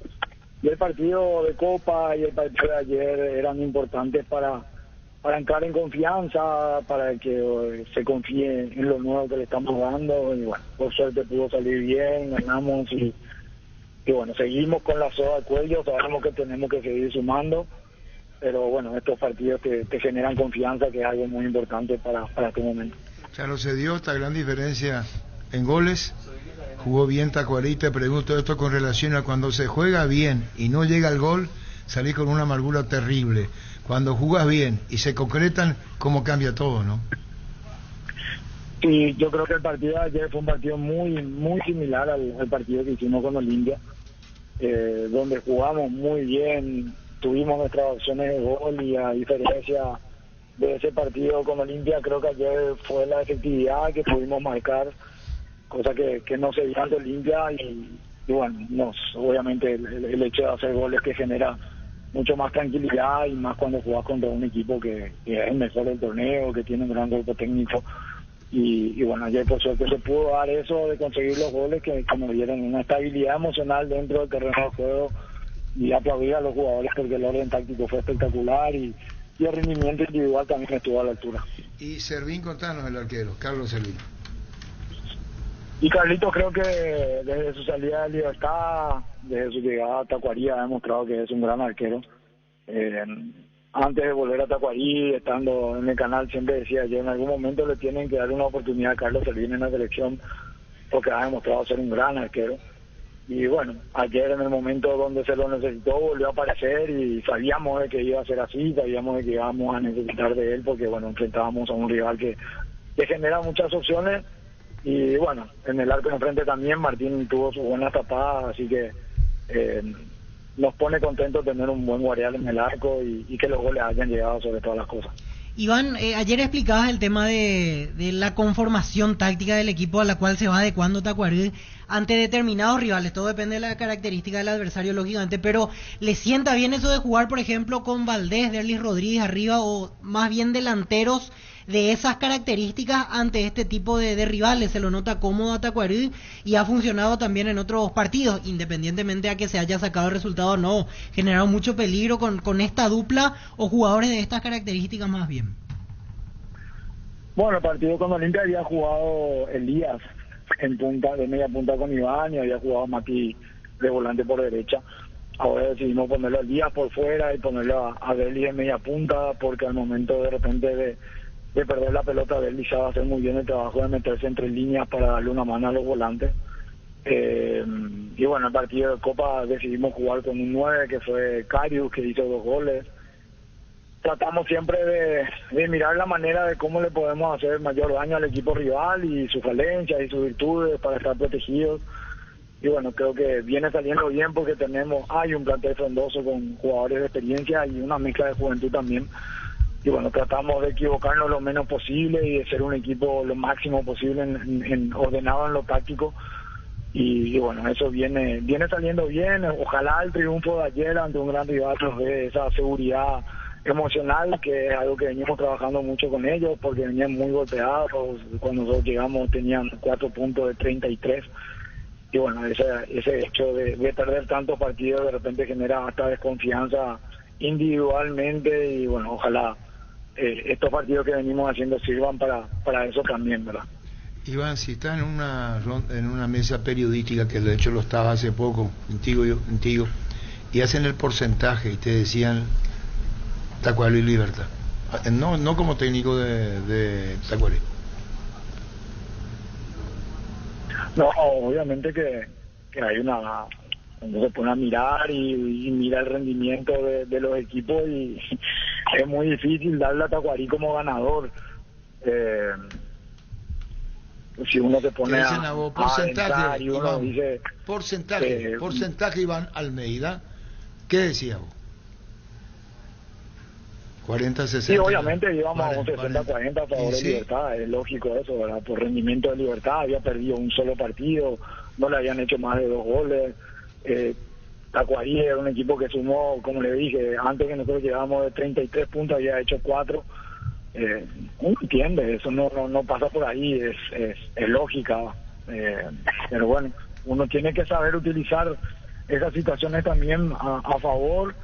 y el partido de Copa y el partido de ayer eran importantes para entrar en confianza, para que se confíe en lo nuevo que le estamos dando, y bueno, por suerte pudo salir bien, ganamos y bueno, seguimos con la soga al cuello, sabemos que tenemos que seguir sumando, pero bueno, estos partidos te generan confianza, que es algo muy importante para este momento. Claro, se dio esta gran diferencia en goles, jugó bien Tacuarí. Te pregunto esto con relación a cuando se juega bien y no llega el gol, salís con una amargura terrible. Cuando jugás bien y se concretan, ¿cómo cambia todo, no? Sí, yo creo que el partido de ayer fue un partido muy similar al partido que hicimos con Olimpia, donde jugamos muy bien, tuvimos nuestras opciones de gol, y a diferencia de ese partido con Olimpia, creo que ayer fue la efectividad que pudimos marcar, cosa que no se dio ante Olimpia, y bueno, obviamente el hecho de hacer goles que genera mucho más tranquilidad, y más cuando jugás contra un equipo que es el mejor del torneo, que tiene un gran cuerpo técnico, y bueno, ayer por suerte se pudo dar eso de conseguir los goles que nos dieron una estabilidad emocional dentro del terreno de juego, y aplaudir a los jugadores porque el orden táctico fue espectacular, y el rendimiento individual también estuvo a la altura. Y Servín, contanos, el arquero, Carlos Servín. Y Carlitos, creo que desde su salida de Libertad, desde su llegada a Tacuarí, ha demostrado que es un gran arquero. Antes de volver a Tacuarí, estando en el canal, siempre decía yo, en algún momento le tienen que dar una oportunidad a Carlos Servín en la selección, porque ha demostrado ser un gran arquero. Y bueno, ayer en el momento donde se lo necesitó, volvió a aparecer, y sabíamos de que iba a ser así, sabíamos de que íbamos a necesitar de él, porque bueno, enfrentábamos a un rival que genera muchas opciones. Y bueno, en el arco de enfrente también Martín tuvo sus buenas tapadas, así que nos pone contentos tener un buen guardián en el arco, y que los goles hayan llegado sobre todas las cosas. Iván, ayer explicabas el tema de la conformación táctica del equipo a la cual se va adecuando Tacuarí ante determinados rivales. Todo depende de la característica del adversario, lógicamente, pero ¿le sienta bien eso de jugar, por ejemplo, con Valdés, Derlis Rodríguez arriba, o más bien delanteros de esas características ante este tipo de rivales? Se lo nota cómodo a Tacuarí y ha funcionado también en otros partidos, independientemente a que se haya sacado el resultado o no. Generado mucho peligro con esta dupla o jugadores de estas características más bien. Bueno, el partido con Olimpia había jugado Elías en punta, de media punta con Iván, y había jugado Mati de volante por derecha. Ahora decidimos ponerlo a Elías por fuera y ponerlo a Derlis en media punta, porque al momento de repente de perder la pelota, Derlis ya va a hacer muy bien el trabajo de meterse entre líneas para darle una mano a los volantes. Y bueno, el partido de Copa decidimos jugar con un 9 que fue Karius, que hizo 2 goles. Tratamos siempre de mirar la manera de cómo le podemos hacer mayor daño al equipo rival y sus falencias y sus virtudes para estar protegidos. Y bueno, creo que viene saliendo bien porque hay un plantel frondoso con jugadores de experiencia y una mezcla de juventud también. Y bueno, tratamos de equivocarnos lo menos posible y de ser un equipo lo máximo posible ordenado en lo táctico. Y bueno, eso viene saliendo bien. Ojalá el triunfo de ayer ante un gran rival nos dé esa seguridad emocional, que es algo que venimos trabajando mucho con ellos, porque venían muy golpeados. Cuando nosotros llegamos tenían 4 puntos de 33. Y bueno, ese hecho de perder tantos partidos de repente genera hasta desconfianza individualmente. Y bueno, ojalá estos partidos que venimos haciendo sirvan para eso también, ¿verdad? Iván, si está en una mesa periodística, que de hecho lo estaba hace poco contigo, y hacen el porcentaje y te decían Tacuary y Libertad, no como técnico de Tacuary. No, obviamente que hay cuando se pone a mirar y mira el rendimiento de los equipos, y es muy difícil darle a Tacuary como ganador. Si uno se pone a vos, porcentaje, y uno dice porcentaje Iván Almeida, ¿qué decía vos? 40-60. Sí, obviamente íbamos a un 60-40 a favor de Libertad, es lógico eso, ¿verdad? Por rendimiento de Libertad, había perdido un solo partido, no le habían hecho más de 2 goles. Tacuary era un equipo que sumó, como le dije, antes que nosotros llegábamos de 33 puntos, había hecho 4. Uno entiende, eso no pasa por ahí, es lógica, pero bueno, uno tiene que saber utilizar esas situaciones también a favor,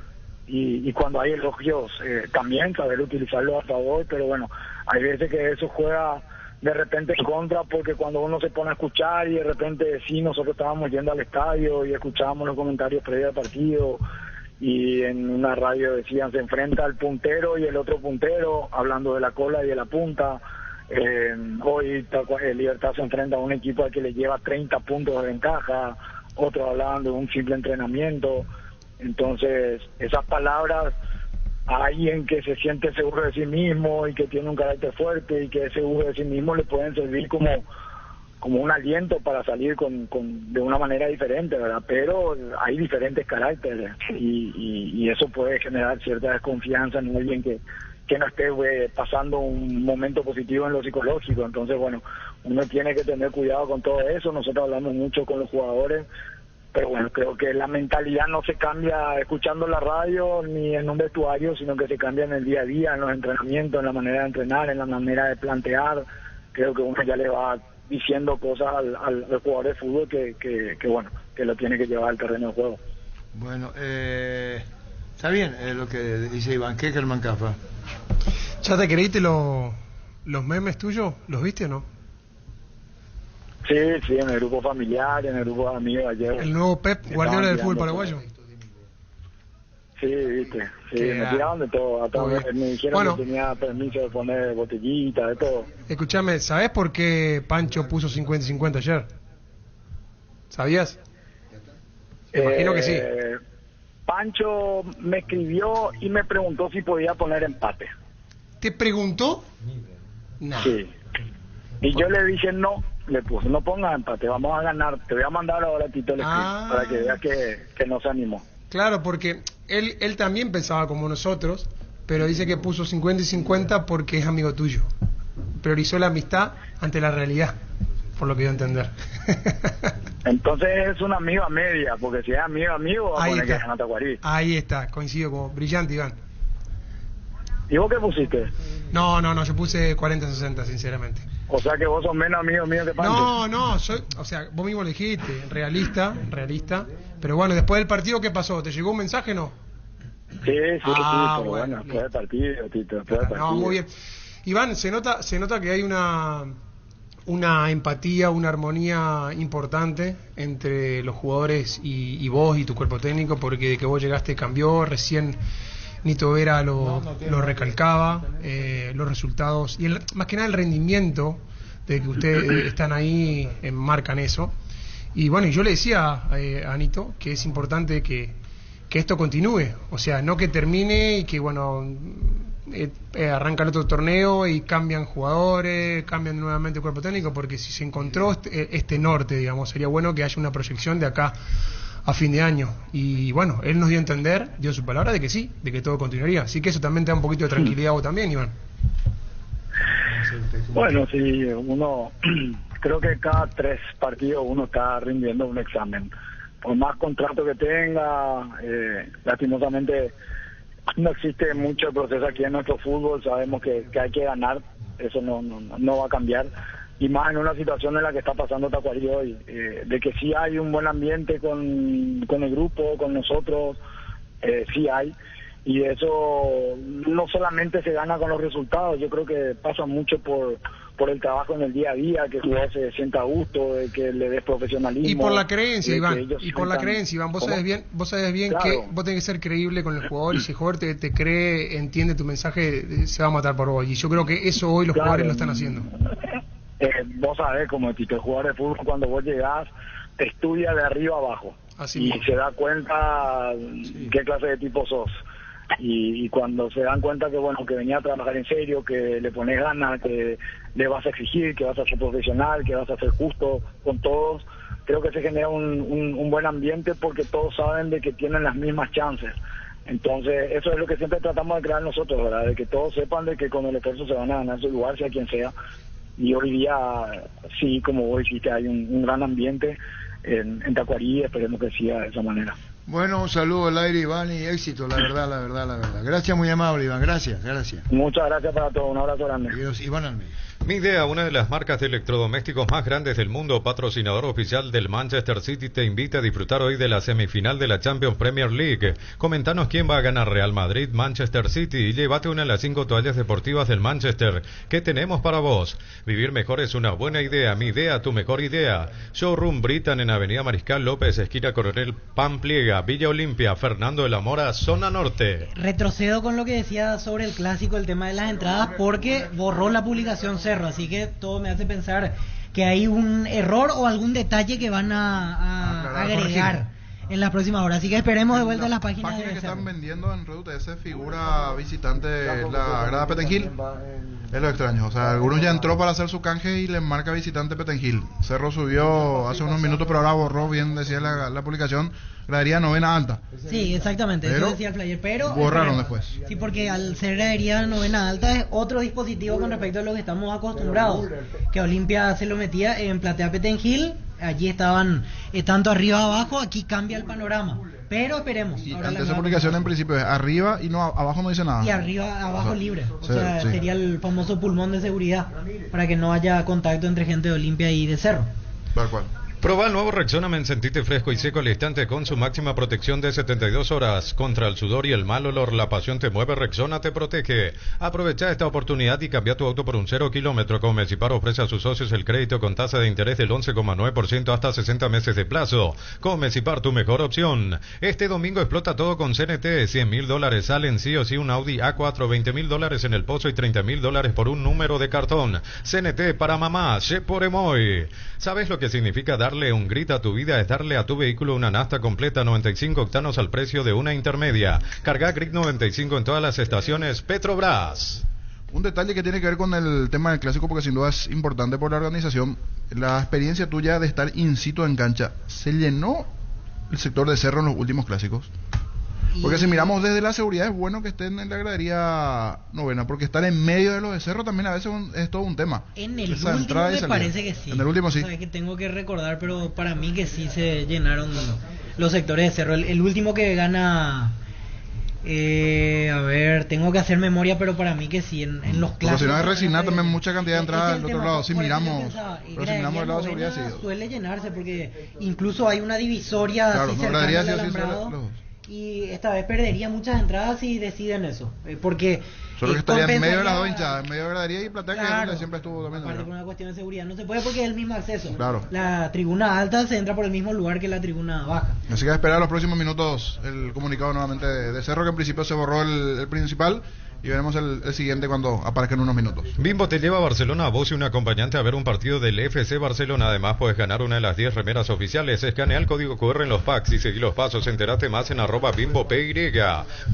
y cuando hay elogios también saber utilizarlo a favor. Pero bueno, hay veces que eso juega de repente en contra, porque cuando uno se pone a escuchar y de repente sí, nosotros estábamos yendo al estadio y escuchábamos los comentarios previos al partido, y en una radio decían se enfrenta al puntero y el otro puntero, hablando de la cola y de la punta. Hoy Libertad se enfrenta a un equipo al que le lleva 30 puntos de ventaja, otros hablaban de un simple entrenamiento. Entonces esas palabras a alguien que se siente seguro de sí mismo y que tiene un carácter fuerte y que es seguro de sí mismo le pueden servir como un aliento para salir de una manera diferente, ¿verdad? Pero hay diferentes caracteres y eso puede generar cierta desconfianza en alguien que no esté pasando un momento positivo en lo psicológico. Entonces, bueno, uno tiene que tener cuidado con todo eso. Nosotros hablamos mucho con los jugadores, pero bueno, creo que la mentalidad no se cambia escuchando la radio ni en un vestuario, sino que se cambia en el día a día, en los entrenamientos, en la manera de entrenar, en la manera de plantear. Creo que uno ya le va diciendo cosas al jugador de fútbol que bueno, que lo tiene que llevar al terreno de juego. Bueno, está bien lo que dice Iván. ¿Qué, Germán Cafa? ¿Ya te creíste los memes tuyos? ¿Los viste o no? Sí, en el grupo familiar, en el grupo de amigos ayer. ¿El nuevo Pep Guardiola del fútbol paraguayo? Sí, viste, me tiraron de todo, me dijeron que tenía permiso de poner botellitas, de todo. Escuchame, ¿sabés por qué Pancho puso 50-50 ayer? ¿Sabías? Imagino que sí. Pancho me escribió y me preguntó si podía poner empate. ¿Te preguntó? No. Sí. Y yo le dije no. Le puse, no pongas empate, vamos a ganar. Te voy a mandar ahora a Tito para que veas que no se animó. Claro, porque él también pensaba como nosotros, pero dice que puso 50-50 porque es amigo tuyo. Priorizó la amistad ante la realidad, por lo que dio a entender. Entonces es un amigo a media, porque si es amigo, va a poner que gana Tacuary. Ahí está, coincido con brillante, Iván. ¿Y vos qué pusiste? No, yo puse 40-60, sinceramente. O sea que vos sos menos amigo mío que Pancho. No, vos mismo lo dijiste, realista, pero bueno, después del partido, ¿qué pasó? ¿Te llegó un mensaje, no? Sí, pero bueno, después del partido, Tito, después del partido. No, muy bien. Iván, se nota que hay una empatía, una armonía importante entre los jugadores y vos y tu cuerpo técnico, porque de que vos llegaste cambió, recién Nito Vera lo recalcaba, los resultados y más que nada el rendimiento de que ustedes están ahí marcan eso. Y bueno, yo le decía a Anito que es importante que esto continúe, o sea, no que termine y que bueno, arranca el otro torneo y cambian jugadores, cambian nuevamente el cuerpo técnico, porque si se encontró este norte, digamos, sería bueno que haya una proyección de acá a fin de año. Y bueno, él nos dio a entender, dio su palabra de que sí, de que todo continuaría, así que eso también te da un poquito de tranquilidad a vos también, Iván. Bueno, sí, uno creo que cada 3 partidos uno está rindiendo un examen. Por más contrato que tenga, lastimosamente no existe mucho proceso aquí en nuestro fútbol. Sabemos que hay que ganar, eso no va a cambiar. Y más en una situación en la que está pasando Tacuarí hoy, de que sí hay un buen ambiente con el grupo, con nosotros, sí hay. Y eso no solamente se gana con los resultados, yo creo que pasa mucho por el trabajo en el día a día, que el jugador se sienta a gusto, de que le des profesionalismo. Y por la creencia, Iván, vos ¿Cómo? sabés bien Claro. que vos tenés que ser creíble con el jugador, y si el jugador te cree, entiende tu mensaje, se va a matar por vos. Y yo creo que eso hoy los jugadores lo están haciendo. Vos sabés, como el jugador de fútbol, cuando vos llegás, te estudia de arriba abajo. Así y mismo. se da cuenta qué clase de tipo sos. Y cuando se dan cuenta que bueno, que venía a trabajar en serio, que le pones ganas, que le vas a exigir, que vas a ser profesional, que vas a ser justo con todos, creo que se genera un buen ambiente, porque todos saben de que tienen las mismas chances. Entonces eso es lo que siempre tratamos de crear nosotros, ¿verdad? De que todos sepan de que con el esfuerzo se van a ganar su lugar, sea quien sea. Y hoy día sí, como vos dijiste, hay un gran ambiente en Tacuarí, esperemos que siga de esa manera. Bueno, un saludo al aire, Iván, y éxito, la verdad. Gracias, muy amable, Iván, gracias. Muchas gracias para todos, un abrazo grande. Adiós, Iván Almeida. Midea, una de las marcas de electrodomésticos más grandes del mundo, patrocinador oficial del Manchester City, te invita a disfrutar hoy de la semifinal de la Champions Premier League. Comentanos quién va a ganar, Real Madrid, Manchester City, y llévate una de las 5 toallas deportivas del Manchester. ¿Qué tenemos para vos? Vivir mejor es una buena idea. Midea, tu mejor idea. Showroom Britan en Avenida Mariscal López, esquina Coronel Pampliega, Villa Olimpia, Fernando de la Mora, zona norte. Retrocedo con lo que decía sobre el clásico, el tema de las entradas, porque borró la publicación Cerro, así que todo me hace pensar que hay un error o algún detalle que van a agregar en las próximas horas, así que esperemos de vuelta en las páginas página de que Cerro. están vendiendo en Red UTS figura visitante la grada Petengil. Es lo extraño, o sea, algunos ya entró para hacer su canje y le marca visitante Petengil. Cerro subió hace unos minutos, pero ahora borró, bien decía la publicación, gradería novena alta. Sí, exactamente, Pero eso decía el flyer, pero borraron después. Sí, porque al ser gradería novena alta es otro dispositivo con respecto a lo que estamos acostumbrados, que Olimpia se lo metía en platea Petengil, allí estaban tanto arriba abajo, aquí cambia el panorama, pero esperemos. Y Ahora ante la esa nueva publicación en principio es arriba y no abajo no dice nada. y arriba, abajo O sea, libre, o sí, sea, sí. sería el famoso pulmón de seguridad, para que no haya contacto entre gente de Olimpia y de Cerro. Tal cual. Proba el nuevo Rexona Men, sentite fresco y seco al instante con su máxima protección de 72 horas. Contra el sudor y el mal olor, la pasión te mueve, Rexona te protege. Aprovecha esta oportunidad y cambia tu auto por un 0 kilómetro. Comecipar ofrece a sus socios el crédito con tasa de interés del 11,9% hasta 60 meses de plazo. Comecipar, tu mejor opción. Este domingo explota todo con CNT. $100,000 salen sí o sí un Audi A4, $20,000 en el pozo y $30,000 por un número de cartón. CNT para mamá, Che por Emoy. ¿Sabes lo que significa darle un grito a tu vida? Es darle a tu vehículo una nafta completa 95 octanos al precio de una intermedia. Carga Grid 95 en todas las estaciones Petrobras. Un detalle que tiene que ver con el tema del clásico, porque sin duda es importante por la organización, la experiencia tuya de estar in situ en cancha. ¿Se llenó el sector de Cerro en los últimos clásicos? Porque si miramos desde la seguridad, es bueno que estén en la gradería novena, porque estar en medio de los de Cerro también a veces es todo un tema. En el Esa último entrada y me salida. parece que sí. En el último sí. O sea, que tengo que recordar, pero para mí que sí se llenaron los sectores de Cerro. El último que gana, a ver, tengo que hacer memoria, pero para mí que sí, en los Porque clásicos. si no es resignar también mucha cantidad de entradas Ese es del el otro tema, lado. Si por eso yo miramos, pensaba, pero si miramos del lado de seguridad, novena sí. suele llenarse, porque incluso hay una divisoria Claro, así no, cercana gradería al sí o sí alambrado. son los dos. Y esta vez perdería muchas entradas si deciden eso, porque Solo que estaría en medio de las dos compensaría- hinchadas, en medio de gradería y platea, que es Claro. donde siempre estuvo también. Aparte ¿no? por una cuestión de seguridad no se puede, porque es el mismo acceso. Claro. La tribuna alta se entra por el mismo lugar que la tribuna baja. Así que a esperar los próximos minutos el comunicado nuevamente de Cerro, que en principio se borró el principal, y veremos el siguiente cuando aparezca en unos minutos. Bimbo te lleva a Barcelona a vos y un acompañante a ver un partido del FC Barcelona. Además puedes ganar una de las 10 remeras oficiales. Escanea el código QR en los packs y seguí los pasos. Entérate más en @BimboPY.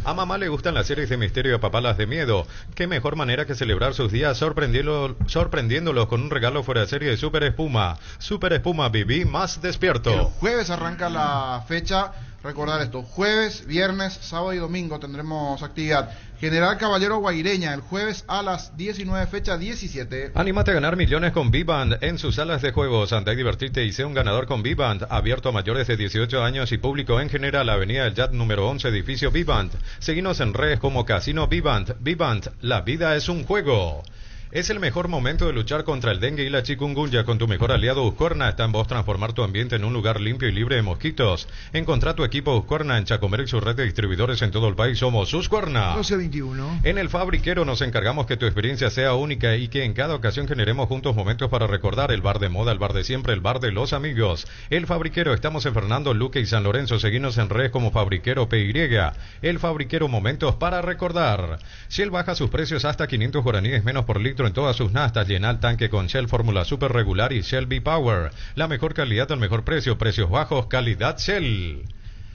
A mamá le gustan las series de misterio y a papá las de miedo. Qué mejor manera que celebrar sus días sorprendiéndolos con un regalo fuera de serie de Super Espuma. Super Espuma, viví más despierto. El jueves arranca la fecha. Recordar esto, jueves, viernes, sábado y domingo tendremos actividad. General Caballero Guaireña, el jueves a las 19, fecha 17. Anímate a ganar millones con Vivant en sus salas de juegos. Anda y divertirte y sé un ganador con Vivant. Abierto a mayores de 18 años y público en general. Avenida del Yat número 11, edificio Vivant. Seguinos en redes como Casino Vivant. Vivant, la vida es un juego. Es el mejor momento de luchar contra el dengue y la chikungunya. Con tu mejor aliado Husqvarna está en vos transformar tu ambiente en un lugar limpio y libre de mosquitos. Encontrá tu equipo Husqvarna en Chacomer y su red de distribuidores en todo el país. Somos Husqvarna. 1221. En el Fabriquero nos encargamos que tu experiencia sea única y que en cada ocasión generemos juntos momentos para recordar el bar de moda, el bar de siempre, el bar de los amigos. El Fabriquero, estamos en Fernando, Luque y San Lorenzo. Seguinos en redes como Fabriquero PY. El Fabriquero, momentos para recordar. Shell baja sus precios hasta 500 guaraníes menos por litro en todas sus nastas. Llena el tanque con Shell Fórmula Super Regular y Shell V-Power. La mejor calidad al mejor precio. Precios bajos, calidad Shell.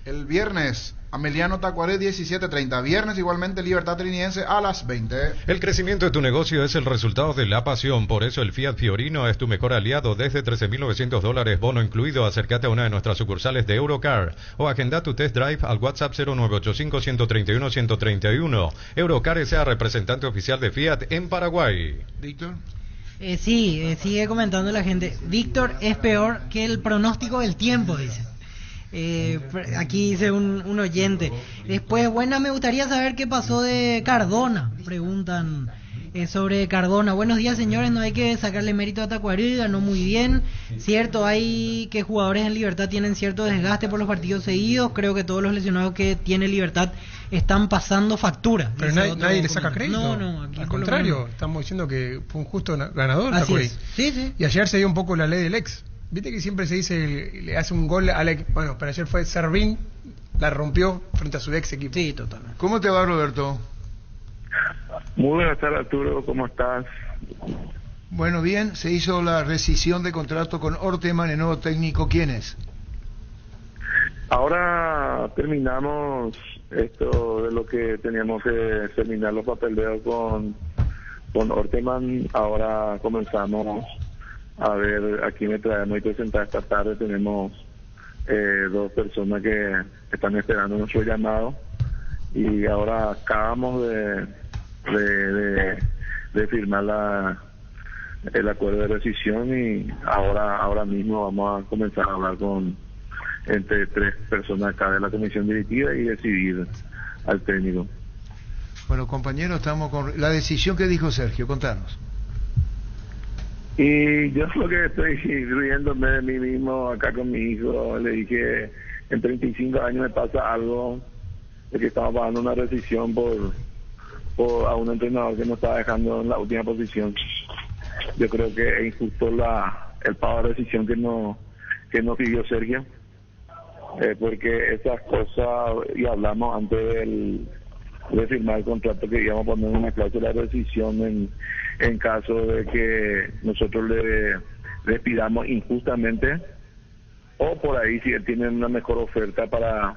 El viernes, Ameliano Tacuaré 17:30. Viernes igualmente Libertad Trinidense a las 20. El crecimiento de tu negocio es el resultado de la pasión. Por eso el Fiat Fiorino es tu mejor aliado. Desde $13,900, bono incluido. Acércate a una de nuestras sucursales de Eurocar o agenda tu test drive al WhatsApp 0985-131-131. Eurocar sea representante oficial de Fiat en Paraguay. Víctor. Sigue comentando la gente. Víctor es peor que el pronóstico del tiempo, dice. Aquí dice un oyente. Después, me gustaría saber qué pasó de Cardona. Preguntan sobre Cardona. Buenos días, señores. No hay que sacarle mérito a Tacuarí, ganó muy bien. Cierto, hay que jugadores en Libertad tienen cierto desgaste por los partidos seguidos. Creo que todos los lesionados que tiene Libertad están pasando factura. Pero nadie le saca crédito. No, aquí al contrario, estamos diciendo que fue un justo ganador. Así es. Sí. Y ayer se dio un poco la ley del ex. Viste que siempre se dice, le hace un gol al ex. Bueno, pero ayer fue Servín, la rompió frente a su ex equipo. Sí, totalmente. ¿Cómo te va, Roberto? Muy buenas tardes, Arturo, ¿cómo estás? Bueno, bien, se hizo la rescisión de contrato con Orteman, el nuevo técnico. ¿Quién es? Ahora terminamos esto de lo que teníamos que terminar los papeleos con Orteman. Ahora comenzamos a ver a quién me traemos y presentar esta tarde. Tenemos 2 personas que están esperando nuestro llamado y ahora acabamos de firmar el acuerdo de rescisión y ahora mismo vamos a comenzar a hablar entre 3 personas acá de la comisión directiva y decidir al técnico. Bueno, compañeros, estamos con la decisión que dijo Sergio. Contanos. Y yo lo que estoy riéndome de mí mismo acá con mi hijo, le dije, en 35 años me pasa algo de que estamos pagando una rescisión por a un entrenador que nos estaba dejando en la última posición. Yo creo que es injusto el pago de rescisión que nos pidió Sergio, porque esas cosas, y hablamos antes de firmar el contrato, que íbamos a poner una cláusula de rescisión en caso de que nosotros le pidamos injustamente, o por ahí si él tiene una mejor oferta para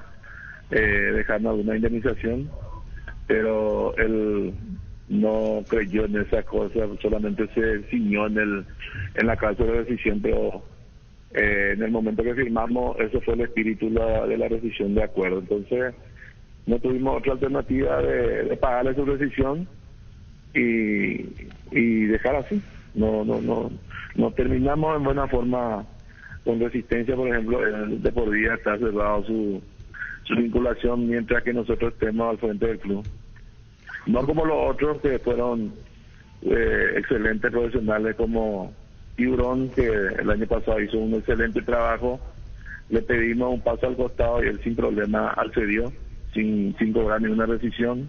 dejarnos alguna indemnización, pero él no creyó en esas cosas, solamente se ciñó en la cláusula de rescisión, pero en el momento que firmamos, eso fue el espíritu de la rescisión de acuerdo. Entonces no tuvimos otra alternativa de pagarle su rescisión y dejar así. No terminamos en buena forma con Resistencia. Por ejemplo, el de por vida está cerrado su vinculación mientras que nosotros estemos al frente del club, no como los otros que fueron excelentes profesionales, como Tiburón, que el año pasado hizo un excelente trabajo. Le pedimos un paso al costado y él sin problema accedió, sin cobrar ninguna rescisión.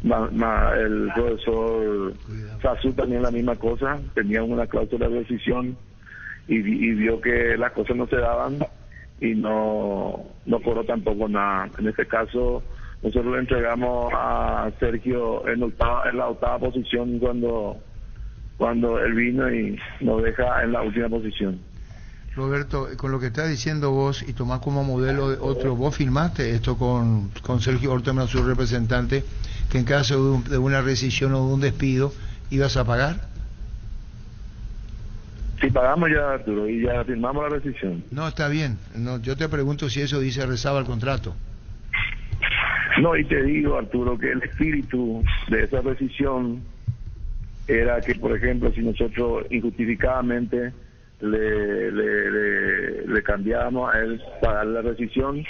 El profesor Sasú también la misma cosa, tenía una cláusula de rescisión y vio que las cosas no se daban y no cobró tampoco nada. En este caso, Sergio, nosotros le entregamos a Sergio en la octava posición cuando él vino y nos deja en la última posición. Roberto, con lo que estás diciendo vos y tomás como modelo de otro, vos firmaste esto con Sergio Orteman, su representante, que en caso de una rescisión o de un despido, ¿ibas a pagar? Sí, pagamos ya, Arturo, y ya firmamos la rescisión. No, está bien. No, yo te pregunto si eso rezaba el contrato. No, y te digo, Arturo, que el espíritu de esa rescisión era que, por ejemplo, si nosotros injustificadamente le cambiábamos a él pagar la rescisión,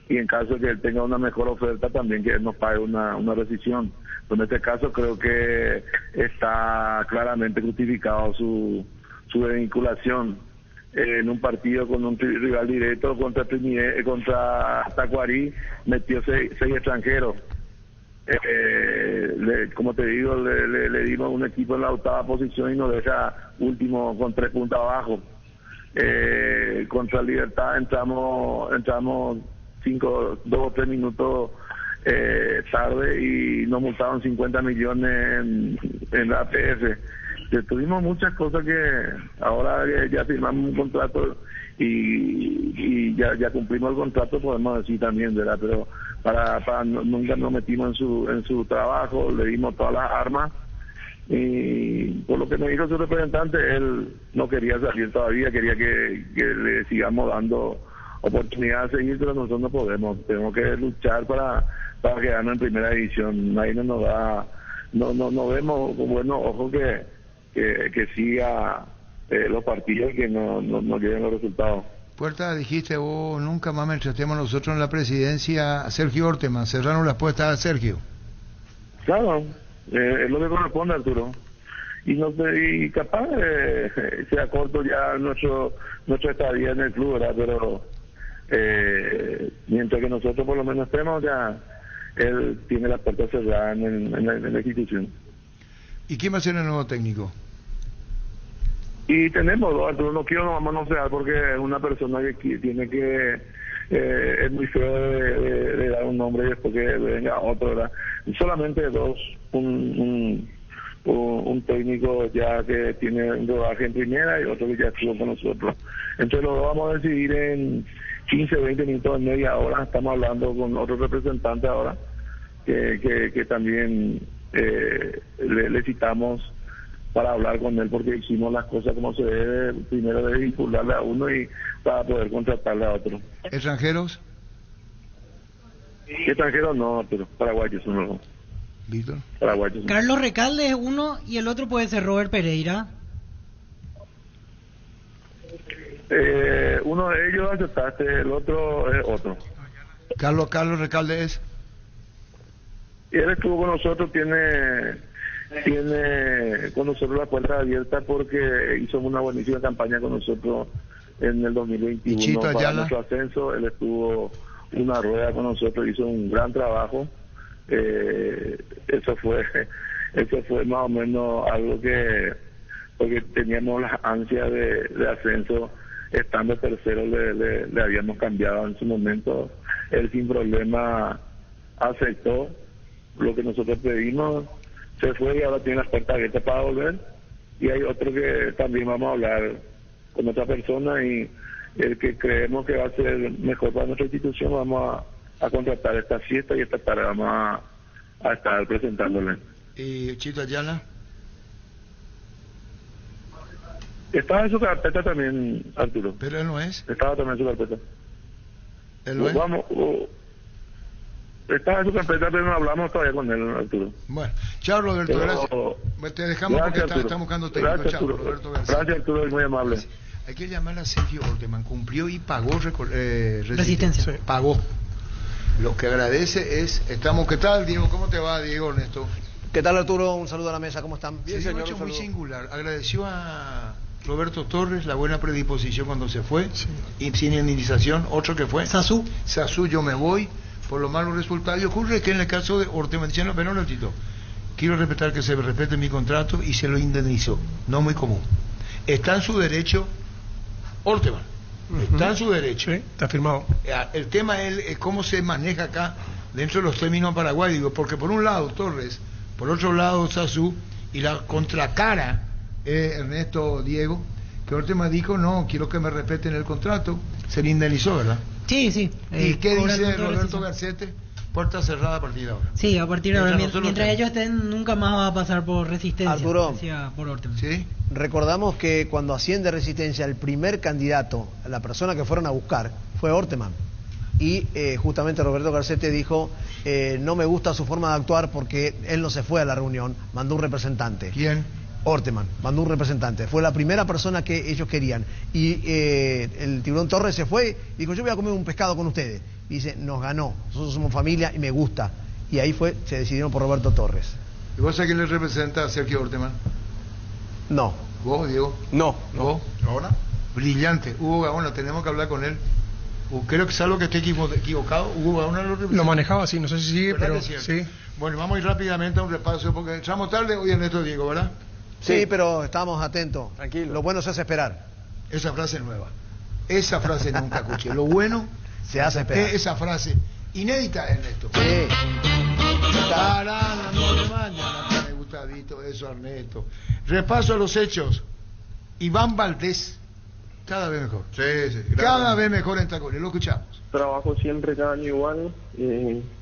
y en caso de que él tenga una mejor oferta también que él nos pague una rescisión. En este caso creo que está claramente justificado su desvinculación en un partido con un rival directo contra Tacuarí, metió seis extranjeros. Como te digo, le dimos un equipo en la octava posición y nos deja último con 3 puntos abajo. Contra Libertad entramos 2 o 3 minutos tarde y nos multaron 50 millones en la APF. Tuvimos muchas cosas que ahora ya firmamos un contrato y ya cumplimos el contrato, podemos decir también, ¿verdad? Pero nunca nos metimos en su trabajo, le dimos todas las armas, y por lo que me dijo su representante, él no quería salir todavía, quería que le sigamos dando oportunidad de seguir, pero nosotros no podemos, tenemos que luchar para quedarnos en primera división. Nadie nos da, no vemos con buenos ojos que siga los partidos y que no lleguen los resultados. Puerta, dijiste vos, nunca más maltratemos nosotros en la presidencia a Sergio Orteman, cerraron las puertas a Sergio. Claro, es lo que corresponde, Arturo. Y capaz sea corto ya nuestra estadía en el club, ¿verdad? Pero mientras que nosotros por lo menos estemos, ya él tiene las puertas cerradas en la institución. ¿Y quién va a ser el nuevo técnico? Y tenemos dos, Arturo, no quiero manosear porque es una persona que tiene que... es muy feo de dar un nombre y después que venga otro, ¿verdad? Solamente dos, un técnico ya que tiene un rodaje en primera y otro que ya estuvo con nosotros. Entonces lo vamos a decidir en 15, 20 minutos, en media hora. Estamos hablando con otro representante ahora que también le citamos para hablar con él, porque hicimos las cosas como se debe. Primero debe vincularle a uno y para poder contratarle a otro. ¿Extranjeros? Extranjeros no, pero paraguayos uno. ¿Víctor? Paraguayos. Carlos Recalde es uno y el otro puede ser Robert Pereira. Uno de ellos aceptaste, el otro es otro. Carlos Recalde es. Y él estuvo con nosotros, tiene con nosotros la puerta abierta porque hizo una buenísima campaña con nosotros en el 2021 para nuestro ascenso. Él estuvo una rueda con nosotros, hizo un gran trabajo. Eso fue más o menos algo que, porque teníamos las ansias de ascenso, estando tercero le habíamos cambiado en su momento. Él sin problema aceptó lo que nosotros pedimos, se fue y ahora tiene las puertas abiertas para volver. Y hay otro que también vamos a hablar con otra persona, y el que creemos que va a ser mejor para nuestra institución, vamos a contratar esta fiesta y esta tarde vamos a estar presentándole. ¿Y Chito Ayala? Estaba en su carpeta también, Arturo. ¿Pero él no es? Estaba también en su carpeta. ¿Él no es? Estaba en su carpeta, pero no hablamos todavía con él, Arturo. Bueno, chao Roberto, gracias. Te dejamos porque estamos buscando técnico. Gracias, chao, Arturo. Roberto García. Gracias, Arturo, es muy amable. Hay que llamar a Sergio Orteman, cumplió y pagó Resistencia. Sí. Pagó. Lo que agradece es, ¿qué tal, Diego? ¿Cómo te va, Diego, Ernesto? ¿Qué tal, Arturo? Un saludo a la mesa, ¿cómo están? Bien, señor, hecho muy singular. Agradeció a Roberto Torres la buena predisposición cuando se fue, y sin indemnización. Otro que fue Sasú, yo me voy por los malos resultados. Y ocurre que en el caso de Orteman, diciendo, pero no, Tito, quiero respetar que se respete mi contrato, y se lo indemnizó. No muy común. Está en su derecho Orteman. Está en su derecho. Sí, está firmado. El tema es cómo se maneja acá dentro de los términos Paraguay, digo, porque por un lado Torres, por otro lado Sazú, y la contracara Ernesto Diego, que Orteman dijo, no, quiero que me respeten el contrato, se le indemnizó, ¿verdad? Sí, sí. ¿Y qué dice Roberto Roberto Garcete? Puerta cerrada a partir de ahora. Sí, a partir de ahora, mientras tenemos. ellos estén, nunca más va a pasar por Resistencia. Arturo, decía por Orteman. ¿Sí? Recordamos que cuando asciende Resistencia, el primer candidato, la persona que fueron a buscar, fue Orteman. Y justamente Roberto Garcete dijo, no me gusta su forma de actuar porque él no se fue a la reunión, mandó un representante. ¿Quién? Orteman, mandó un representante. Fue la primera persona que ellos querían. Y el Tiburón Torres se fue y dijo, yo voy a comer un pescado con ustedes. Y dice, nos ganó, nosotros somos familia y me gusta. Y ahí se decidieron por Roberto Torres. ¿Y vos a quién le representa a Sergio Orteman? No. ¿Vos, Diego? No. ¿Vos? ¿Ahora? Brillante. Hugo Gaona, tenemos que hablar con él. Creo que salvo que esté equivocado, Hugo Gaona lo representa. Lo manejaba así, no sé si sigue, pero sí. Bueno, vamos a ir rápidamente a un repaso porque entramos tarde hoy Ernesto Diego, ¿verdad? Sí, pero estamos atentos. Tranquilo. Lo bueno se hace esperar. Esa frase nueva. Esa frase nunca escuché. Lo bueno se hace esperar. Esa frase inédita, Ernesto. Sí. Mañana, me gustadito eso, Ernesto. Repaso a los hechos. Iván Valdés, cada vez mejor. Sí. Cada vez mejor en Tacuarí. Lo escuchamos. Trabajo siempre cada año igual.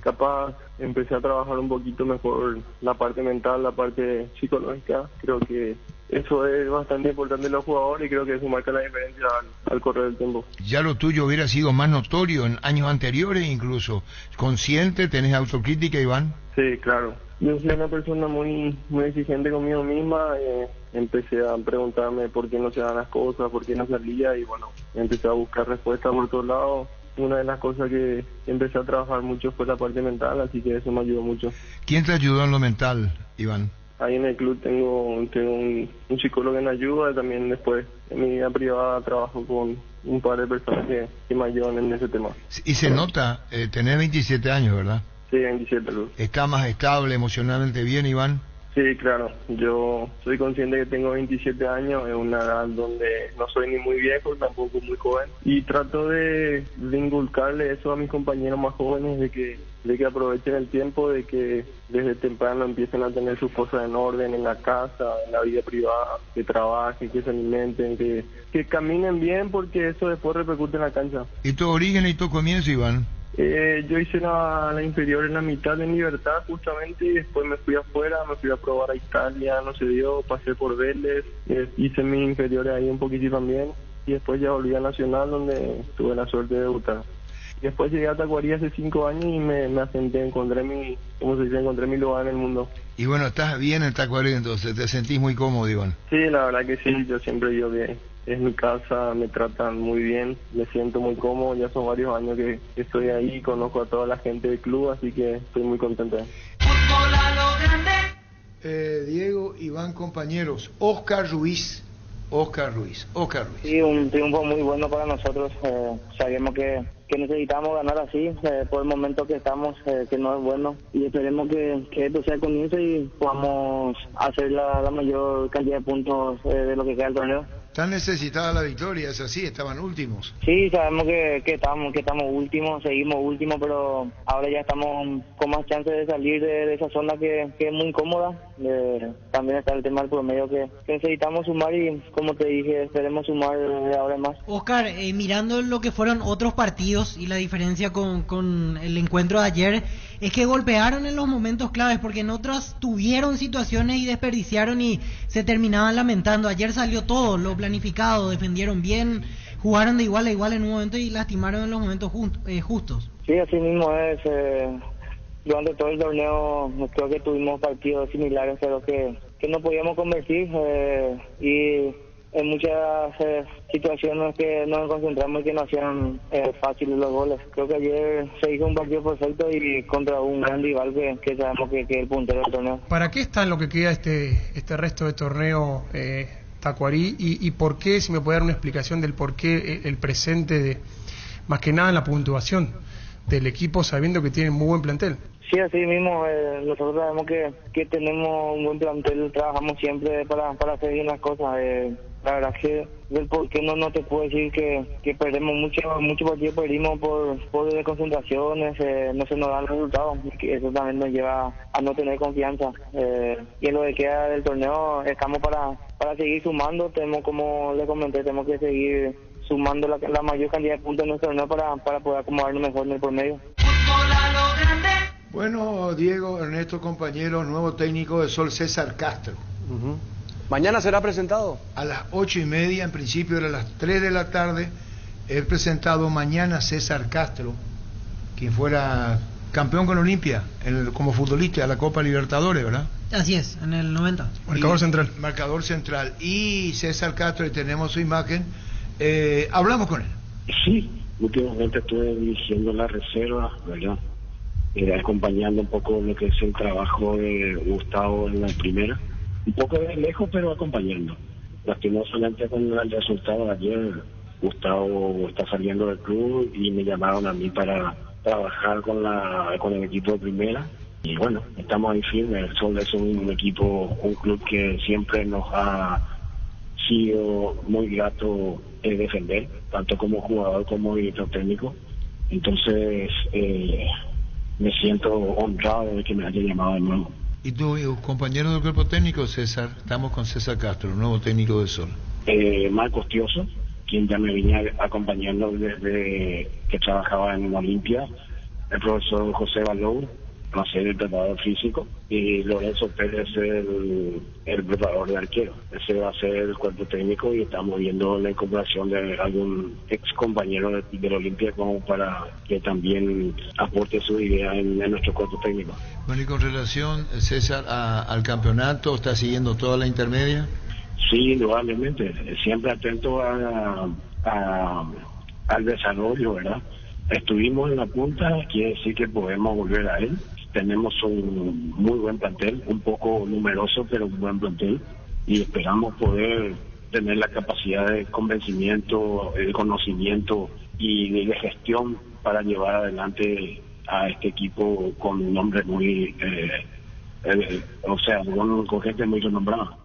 Capaz empecé a trabajar un poquito mejor la parte mental, la parte psicológica. Creo que eso es bastante importante en los jugadores y creo que eso marca la diferencia al correr del tiempo. Ya lo tuyo hubiera sido más notorio en años anteriores, incluso. ¿Consciente? ¿Tenés autocrítica, Iván? Sí, claro. Yo soy una persona muy exigente conmigo misma. Empecé a preguntarme por qué no se dan las cosas, por qué no salía y bueno, empecé a buscar respuestas por todos lados. Una de las cosas que empecé a trabajar mucho fue la parte mental, así que eso me ayudó mucho. ¿Quién te ayudó en lo mental, Iván? Ahí en el club tengo un psicólogo que me ayuda y también después en mi vida privada trabajo con un par de personas que me ayudan en ese tema. Y se nota, tenés 27 años, ¿verdad? Sí, 27. Luz. ¿Estás más estable emocionalmente bien, Iván? Sí, claro. Yo soy consciente que tengo 27 años, es una edad donde no soy ni muy viejo, tampoco muy joven. Y trato de inculcarle eso a mis compañeros más jóvenes, de que aprovechen el tiempo, de que desde temprano empiecen a tener sus cosas en orden en la casa, en la vida privada, que trabajen, que se alimenten, que caminen bien, porque eso después repercute en la cancha. ¿Y tu origen y tu comienzo, Iván? Yo hice la inferior en la mitad en Libertad justamente y después me fui afuera, me fui a probar a Italia, no se dio, pasé por Vélez, hice mis inferiores ahí un poquitito también y después ya volví a Nacional donde tuve la suerte de debutar. Y después llegué a Tacuarí hace 5 años y me asenté, encontré mi lugar en el mundo. Y bueno, estás bien en Tacuarí entonces, ¿te sentís muy cómodo, Iván? Sí, la verdad que sí, yo siempre digo que es mi casa, me tratan muy bien, me siento muy cómodo, ya son varios años que estoy ahí, conozco a toda la gente del club, así que estoy muy contento. Diego, Iván, compañeros, Oscar Ruiz. Sí, un triunfo muy bueno para nosotros, sabemos que necesitamos ganar así, por el momento que estamos, que no es bueno, y esperemos que esto sea el comienzo y podamos hacer la mayor cantidad de puntos de lo que queda del torneo. Tan necesitada la victoria, es así, estaban últimos. Sí, sabemos que estamos últimos, seguimos últimos, pero ahora ya estamos con más chances de salir de esa zona que es muy incómoda. También está el tema del promedio que necesitamos sumar y, como te dije, esperemos sumar de ahora en más. Oscar, mirando lo que fueron otros partidos y la diferencia con el encuentro de ayer, es que golpearon en los momentos claves, porque en otros tuvieron situaciones y desperdiciaron y se terminaban lamentando. Ayer salió todo lo planificado, defendieron bien, jugaron de igual a igual en un momento y lastimaron en los momentos justos. Sí, así mismo es. Durante todo el torneo creo que tuvimos partidos similares, pero que no podíamos convertir y en muchas situaciones que nos concentramos y que no hacían fáciles los goles. Creo que ayer se hizo un partido perfecto y contra un gran rival que sabemos que es el puntero del torneo. ¿Para qué está en lo que queda este resto de torneo Tacuarí y por qué, si me puede dar una explicación del por qué el presente de, más que nada en la puntuación del equipo, sabiendo que tiene muy buen plantel? Sí, así mismo, nosotros sabemos que tenemos un buen plantel, trabajamos siempre para hacer bien las cosas. la verdad que del por qué no te puedo decir que perdemos mucho partido, perdimos por desconcentraciones, no se nos dan los resultados, que eso también nos lleva a no tener confianza. Y en lo que queda del torneo estamos para seguir sumando, tenemos, como les comenté, tenemos que seguir sumando la mayor cantidad de puntos en nuestro torneo para poder acomodarnos mejor en el promedio. Bueno, Diego, Ernesto, compañeros, nuevo técnico de Sol, César Castro. ¿Mañana será presentado? A las 8:30, en principio era a las 3 de la tarde, es presentado mañana César Castro, quien fuera campeón con Olimpia como futbolista de la Copa Libertadores, ¿verdad? Así es, en el 90. Marcador central. Y César Castro, y tenemos su imagen, hablamos con él. Sí, últimamente estuve dirigiendo la reserva, ¿verdad? Acompañando un poco lo que es el trabajo de Gustavo en la primera. Un poco de lejos, pero acompañando. Lastimosamente con el resultado de ayer, Gustavo está saliendo del club y me llamaron a mí para trabajar con el equipo de primera. Y bueno, estamos ahí firmes. El Sol es un club que siempre nos ha sido muy grato defender, tanto como jugador como director técnico. Entonces, me siento honrado de que me haya llamado de nuevo. ¿Y tú, compañero del cuerpo técnico, César? Estamos con César Castro, el nuevo técnico de Sol. Marcos Tioso, quien ya me venía acompañando desde que trabajaba en Olimpia, el profesor José Balou, va a ser el preparador físico, y Lorenzo Pérez, el preparador de arquero. Ese va a ser el cuerpo técnico, y estamos viendo la incorporación de algún ex compañero del Olimpia como para que también aporte su idea en nuestro cuerpo técnico. Bueno, y con relación, César, al campeonato, ¿está siguiendo toda la intermedia? Sí, indudablemente, siempre atento al desarrollo, ¿verdad? Estuvimos en la punta, quiere decir que podemos volver a él. Tenemos un muy buen plantel, un poco numeroso, pero un buen plantel, y esperamos poder tener la capacidad de convencimiento, el conocimiento y de gestión para llevar adelante a este equipo con un nombre muy, con gente muy renombrada.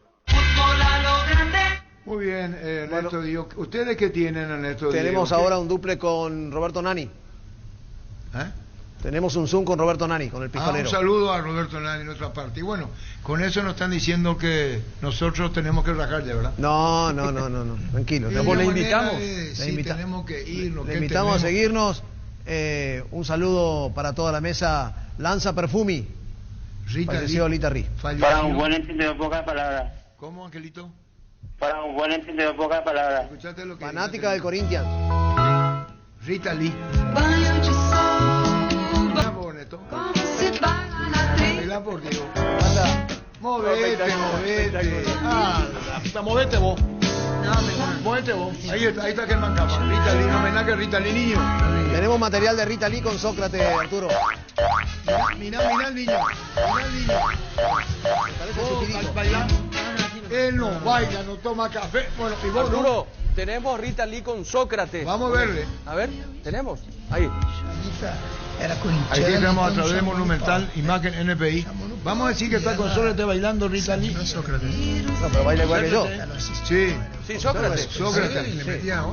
Muy bien, Ernesto, bueno, ¿ustedes qué tienen, Ernesto? Tenemos ahora un duple con Roberto Nani. Tenemos un Zoom con Roberto Nani, con el pistolero. Un saludo a Roberto Nani en nuestra parte. Y bueno, con eso nos están diciendo que nosotros tenemos que rajar ya, ¿verdad? No, tranquilo. Le invitamos. Tenemos que irnos. Le invitamos a seguirnos. Un saludo para toda la mesa. Lanza Perfumi. Falleció Lita Ri. Para un buen entendedor, pocas palabras. ¿Cómo, Angelito? Para un buen entendedor, pocas palabras. Fanática del Corinthians. Rita Lee. Por Diego. Movete. Movete vos. Movete vos. Ahí está Germán Capa. Rita Lee, homenaje a Rita Lee, niño. Tenemos material de Rita Lee con Sócrates, Arturo. Mirá el niño. ¿Baila? Él no baila, no toma café. Bueno, y vos, Arturo, tenemos Rita Lee con Sócrates. Vamos a verle. A ver, tenemos. Ahí. Ahí tenemos a través de Monumental, imagen NPI. Vamos a decir que está con Sócrates bailando Rita Lee. No, pero baila igual que yo. Sí, Sócrates. Sí.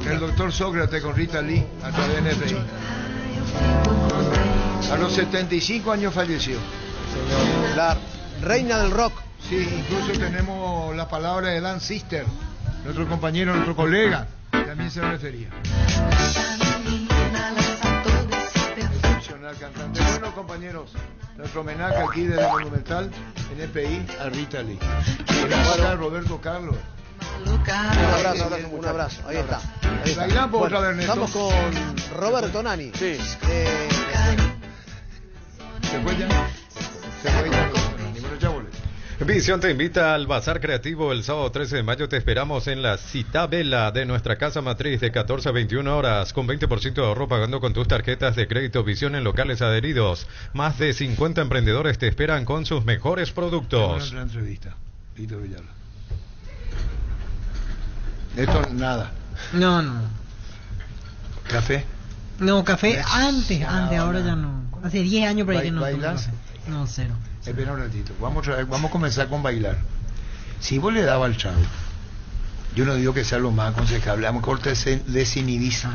El doctor Sócrates con Rita Lee a través de NPI. A los 75 años falleció. Señor, la reina del rock. Sí, incluso tenemos la palabra de Dan Sister, nuestro compañero, nuestro colega, también se refería. Cantante. Bueno, compañeros, nuestro homenaje aquí desde Monumental NPI a Rita Lee. Bueno, Roberto Carlos. Un abrazo. Ahí está. Bailamos otra vez, Ernesto. Estamos con Roberto Nani. Sí. ¿Se fue ya? Bueno, ya volvemos. Visión te invita al Bazar Creativo el sábado 13 de mayo. Te esperamos en la Citabela de nuestra casa matriz de 14 a 21 horas con 20% de ahorro pagando con tus tarjetas de crédito Visión en locales adheridos. Más de 50 emprendedores te esperan con sus mejores productos. Una entrevista, Tito Villalba. Esto nada. No. ¿Café? No, café antes, ahora ya no. Hace 10 años por ahí que no. ¿Bailas? No, cero. Espera un ratito, vamos a comenzar con bailar. Si vos le dabas al chavo Yo no digo que sea lo más aconsejable, a lo mejor te desinhibís.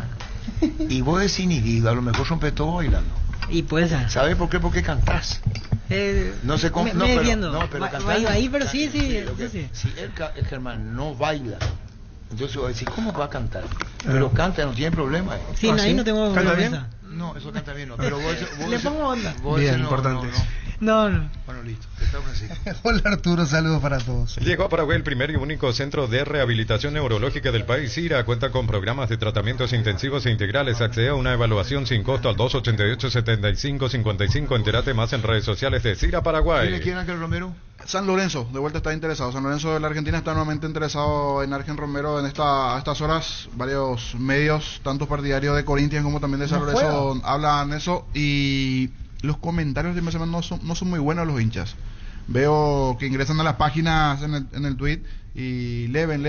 Y vos desinhibido, a lo mejor rompes todo bailando. Y puede ser. ¿Sabes por qué? Porque cantás. No sé cómo. Me defiendo. Pero Va ahí, pero sí. Si el Germán no baila, entonces vos decís, ¿cómo va a cantar? Pero canta, no tiene problema. Sí, ahí no tengo ¿Canta problema. bien? No, eso canta bien, no. Pero vos Le pongo onda. Bien, importante. No. Bueno, listo. Está Francisco. Hola Arturo, saludos para todos. Llegó a Paraguay el primer y único centro de rehabilitación neurológica del país. CIRA cuenta con programas de tratamientos intensivos e integrales. Accede a una evaluación sin costo al 288-7555. Entérate más en redes sociales de CIRA Paraguay. ¿Quién es Ángel Romero? San Lorenzo, de vuelta está interesado. San Lorenzo de la Argentina está nuevamente interesado en Ángel Romero en a estas horas. Varios medios, tanto partidarios de Corinthians como también de San Lorenzo, hablan eso. Y los comentarios de MSM no son muy buenos los hinchas. Veo que ingresan a las páginas en el tweet y leven.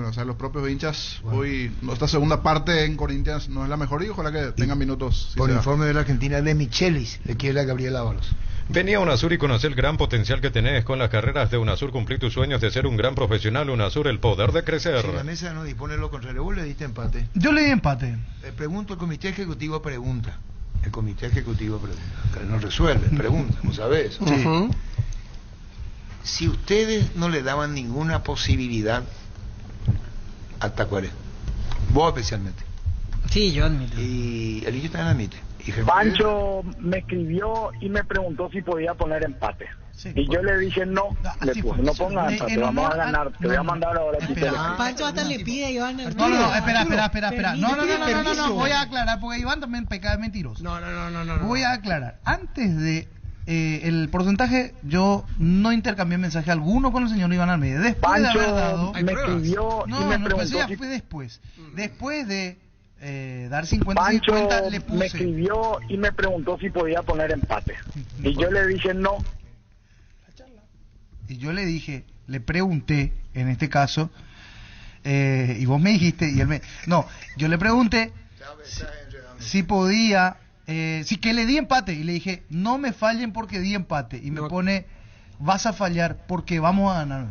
O sea, los propios hinchas, hoy esta segunda parte en Corinthians no es la mejor y ojalá que tengan minutos. Por informe de la Argentina de Michelis, le quiere a Gabriel Ábalos. Vení a UNASUR y conocer el gran potencial que tenés con las carreras de UNASUR. Cumplir tus sueños de ser un gran profesional. UNASUR, el poder de crecer. Si la mesa no dispone lo contrario, vos le diste empate. Yo le di empate. Pregunto, el comité ejecutivo pregunta. El comité ejecutivo pregunta. Que no resuelve, pregunta, ¿vos sabés? Sí. Si ustedes no le daban ninguna posibilidad a Tacuaré, vos especialmente. Sí, yo admito. Y el Illo también admite. Pancho me escribió y me preguntó si podía poner empate. Sí, y yo le dije no, no ponga empate, vamos a ganar, te voy a mandar ahora. Pancho hasta le pide a Iván. No, espera. No, voy a aclarar, porque Iván también peca de mentiroso. No. Voy a aclarar. Antes de el porcentaje, yo no intercambié mensaje alguno con el señor Iván Almeida. Después Pancho de haber dado... me escribió y me preguntó eso ya fue después. Después de dar 50-50 Pancho le puse... me escribió y me preguntó si podía poner empate. Y yo le dije no. Y yo le dije, le pregunté, en este caso, y vos me dijiste, y él me... No, yo le pregunté si podía, si que le di empate, y le dije, no me fallen porque di empate, y me pone, vas a fallar porque vamos a ganar.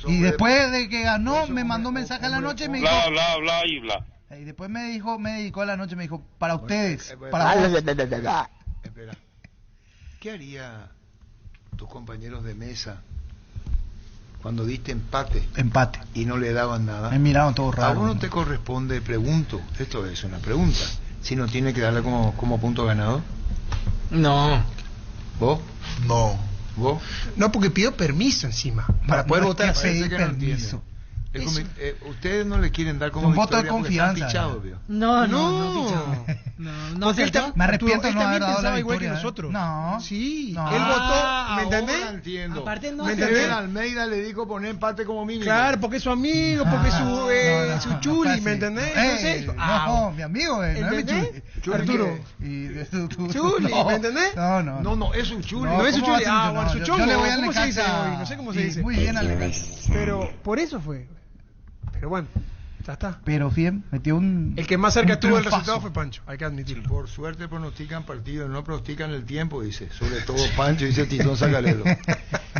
Y después de que ganó, me mandó un mensaje a la noche y me dijo... Bla. Y después me dedicó a la noche, me dijo, para ustedes, para vos. Espera. ¿Qué haría tus compañeros de mesa cuando diste empate y no le daban nada? Me miraban todos raros. A vos no te corresponde, pregunto, esto es una pregunta, si no tiene que darle como punto ganado. No. ¿Vos? No. ¿Vos? No, porque pido permiso encima para poder votar así. Parece que no permiso. Ustedes no le quieren dar como un voto de confianza. No. Me arrepiento de no haber dado la igual victoria. que nosotros. No. Sí. No. Él votó, ¿me entendés? Entiendo. Aparte no. ¿Me entendés? Almeida le dijo poner empate como mínimo. Claro, porque es su amigo, porque es su chuli, ¿me entendés? No, mi amigo, no es mi chuli. Arturo. Chuli, ¿me entendés? No, es un chuli. No es un chuli. Bueno, su chongo. Yo le voy al ¿Cómo se dice Necaxa. hoy? No sé cómo se dice. Muy bien al Necaxa. Pero por eso fue. Pero bueno, ya está. Pero Fiem metió un... El que más cerca tuvo el resultado fue Pancho, hay que admitirlo. Por suerte pronostican partidos, no pronostican el tiempo, dice. Sobre todo Pancho, dice Titón Sacalelo.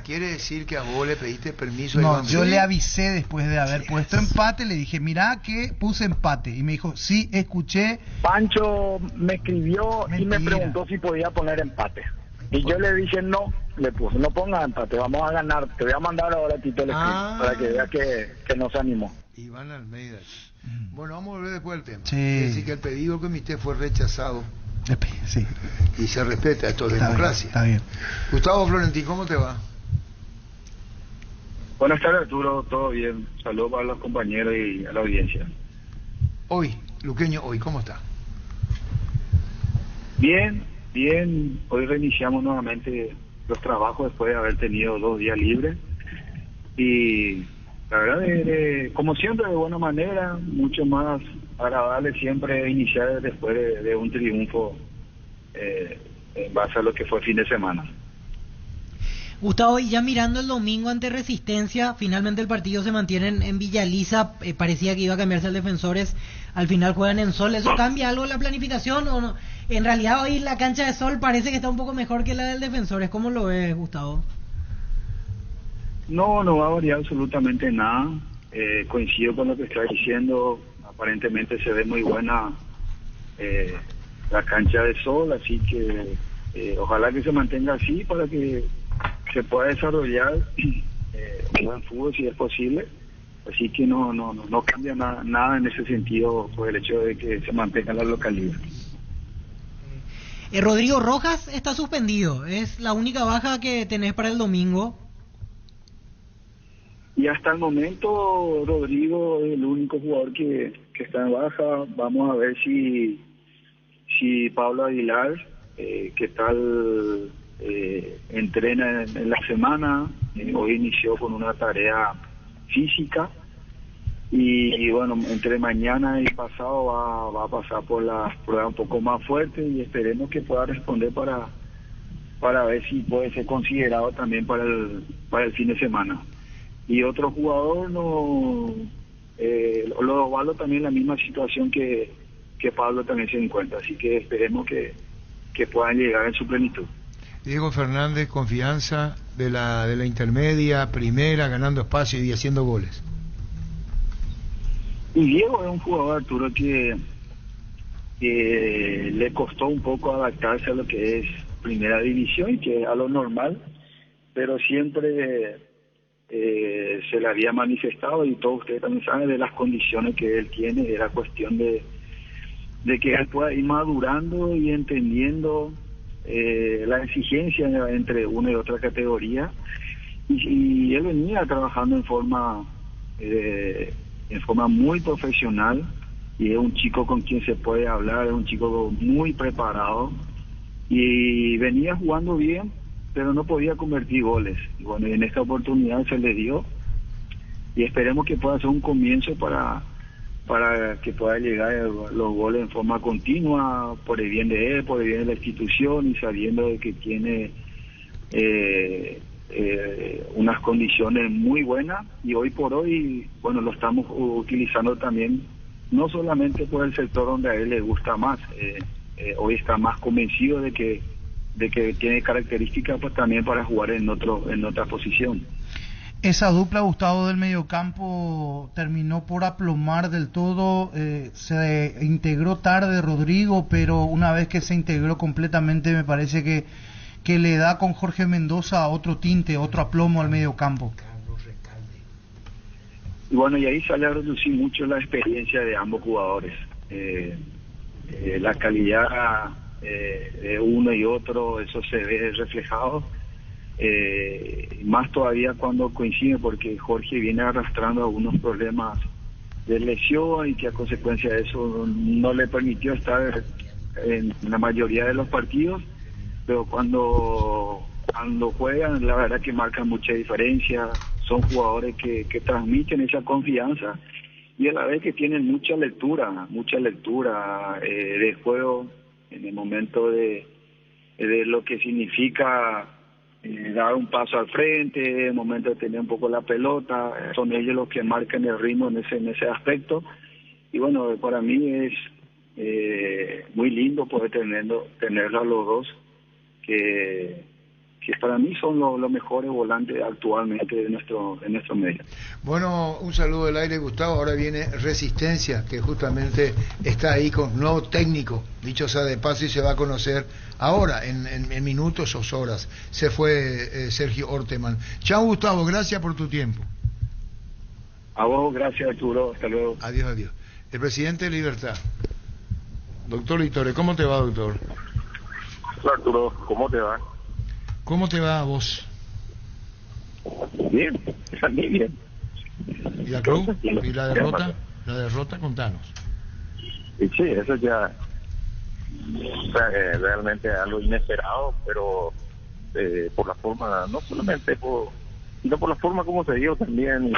¿Quiere decir que a vos le pediste permiso a Iván? Yo le avisé después de haber puesto empate, le dije, mirá que puse empate. Y me dijo, sí, escuché. Pancho me escribió y me preguntó si podía poner empate. Y yo le dije no, le puse, no ponga empate, vamos a ganar, te voy a mandar ahora a Tito el script para que veas que no se animó. Iván Almeida. Bueno, vamos a volver después del tema. Sí. Es decir, que el pedido del comité fue rechazado. Sí. Y se respeta, esto es democracia. Está bien. Gustavo Florentín, ¿cómo te va? Buenas tardes, Arturo, todo bien. Saludos para los compañeros y a la audiencia. Hoy, Luqueño, ¿cómo está? Bien. Hoy reiniciamos nuevamente los trabajos después de haber tenido 2 días libres. Y la verdad, como siempre, de buena manera, mucho más agradable siempre iniciar después de un triunfo en base a lo que fue el fin de semana. Gustavo, y ya mirando el domingo ante Resistencia, finalmente el partido se mantiene en Villa Elisa, parecía que iba a cambiarse al Defensores, al final juegan en Sol. ¿Eso cambia algo la planificación o no? En realidad hoy la cancha de Sol parece que está un poco mejor que la del Defensores. ¿Cómo lo ves, Gustavo? No va a variar absolutamente nada. coincido con lo que está diciendo, aparentemente se ve muy buena la cancha de sol, así que ojalá que se mantenga así para que se pueda desarrollar un buen fútbol si es posible. Así que no cambia nada en ese sentido por el hecho de que se mantenga la localidad. Rodrigo Rojas está suspendido, es la única baja que tenés para el domingo. Y hasta el momento Rodrigo es el único jugador que está en baja. Vamos a ver si Pablo Aguilar, que tal entrena en la semana, hoy inició con una tarea física y bueno, entre mañana y pasado va a pasar por las pruebas un poco más fuertes y esperemos que pueda responder para ver si puede ser considerado también para el fin de semana. Y otro jugador los Osvaldo también la misma situación que Pablo también se encuentra, así que esperemos que puedan llegar en su plenitud. Diego Fernández, confianza de la intermedia, primera, ganando espacio y haciendo goles. Y Diego es un jugador, Arturo, que le costó un poco adaptarse a lo que es primera división, que es a lo normal, pero siempre se le había manifestado, y todos ustedes también saben de las condiciones que él tiene. Era cuestión de que él pueda ir madurando y entendiendo la exigencia entre una y otra categoría, y él venía trabajando en forma muy profesional, y es un chico con quien se puede hablar, es un chico muy preparado y venía jugando bien, pero no podía convertir goles. Y bueno, en esta oportunidad se le dio y esperemos que pueda ser un comienzo para que pueda llegar los goles en forma continua, por el bien de él, por el bien de la institución, y sabiendo de que tiene unas condiciones muy buenas, y hoy por hoy, bueno, lo estamos utilizando también, no solamente por el sector donde a él le gusta más, hoy está más convencido de que tiene características pues también para jugar en otra posición. Esa dupla, Gustavo, del mediocampo terminó por aplomar del todo. Se integró tarde Rodrigo, pero una vez que se integró completamente me parece que le da con Jorge Mendoza otro tinte, otro aplomo al mediocampo. Y bueno, y ahí sale a reducir mucho la experiencia de ambos jugadores. La calidad de uno y otro, eso se ve reflejado. Más todavía cuando coincide, porque Jorge viene arrastrando algunos problemas de lesión y que a consecuencia de eso no le permitió estar en la mayoría de los partidos, pero cuando juegan, la verdad que marcan mucha diferencia. Son jugadores que transmiten esa confianza y a la vez que tienen mucha lectura de juego en el momento de lo que significa dar un paso al frente, en el momento de tener un poco la pelota. Son ellos los que marcan el ritmo en ese aspecto, y bueno, para mí es muy lindo poder tenerlo a los dos, que para mí son los mejores volantes actualmente en nuestro medio. Bueno, un saludo del aire, Gustavo. Ahora viene Resistencia, que justamente está ahí con nuevo técnico, dicho sea de paso, y se va a conocer ahora, en minutos o horas. Se fue Sergio Orteman. Chao, Gustavo, gracias por tu tiempo. A vos, gracias, Arturo, hasta luego. Adiós. El presidente de Libertad, doctor Litore. ¿Cómo te va, doctor? Hola, Arturo, ¿cómo te va? ¿Cómo te va a vos? Bien, a mí bien. ¿Y la Cruz? ¿Y la derrota? La derrota, contanos. Y sí, eso ya realmente algo inesperado, pero por la forma, no solamente sino por la forma como se dio también,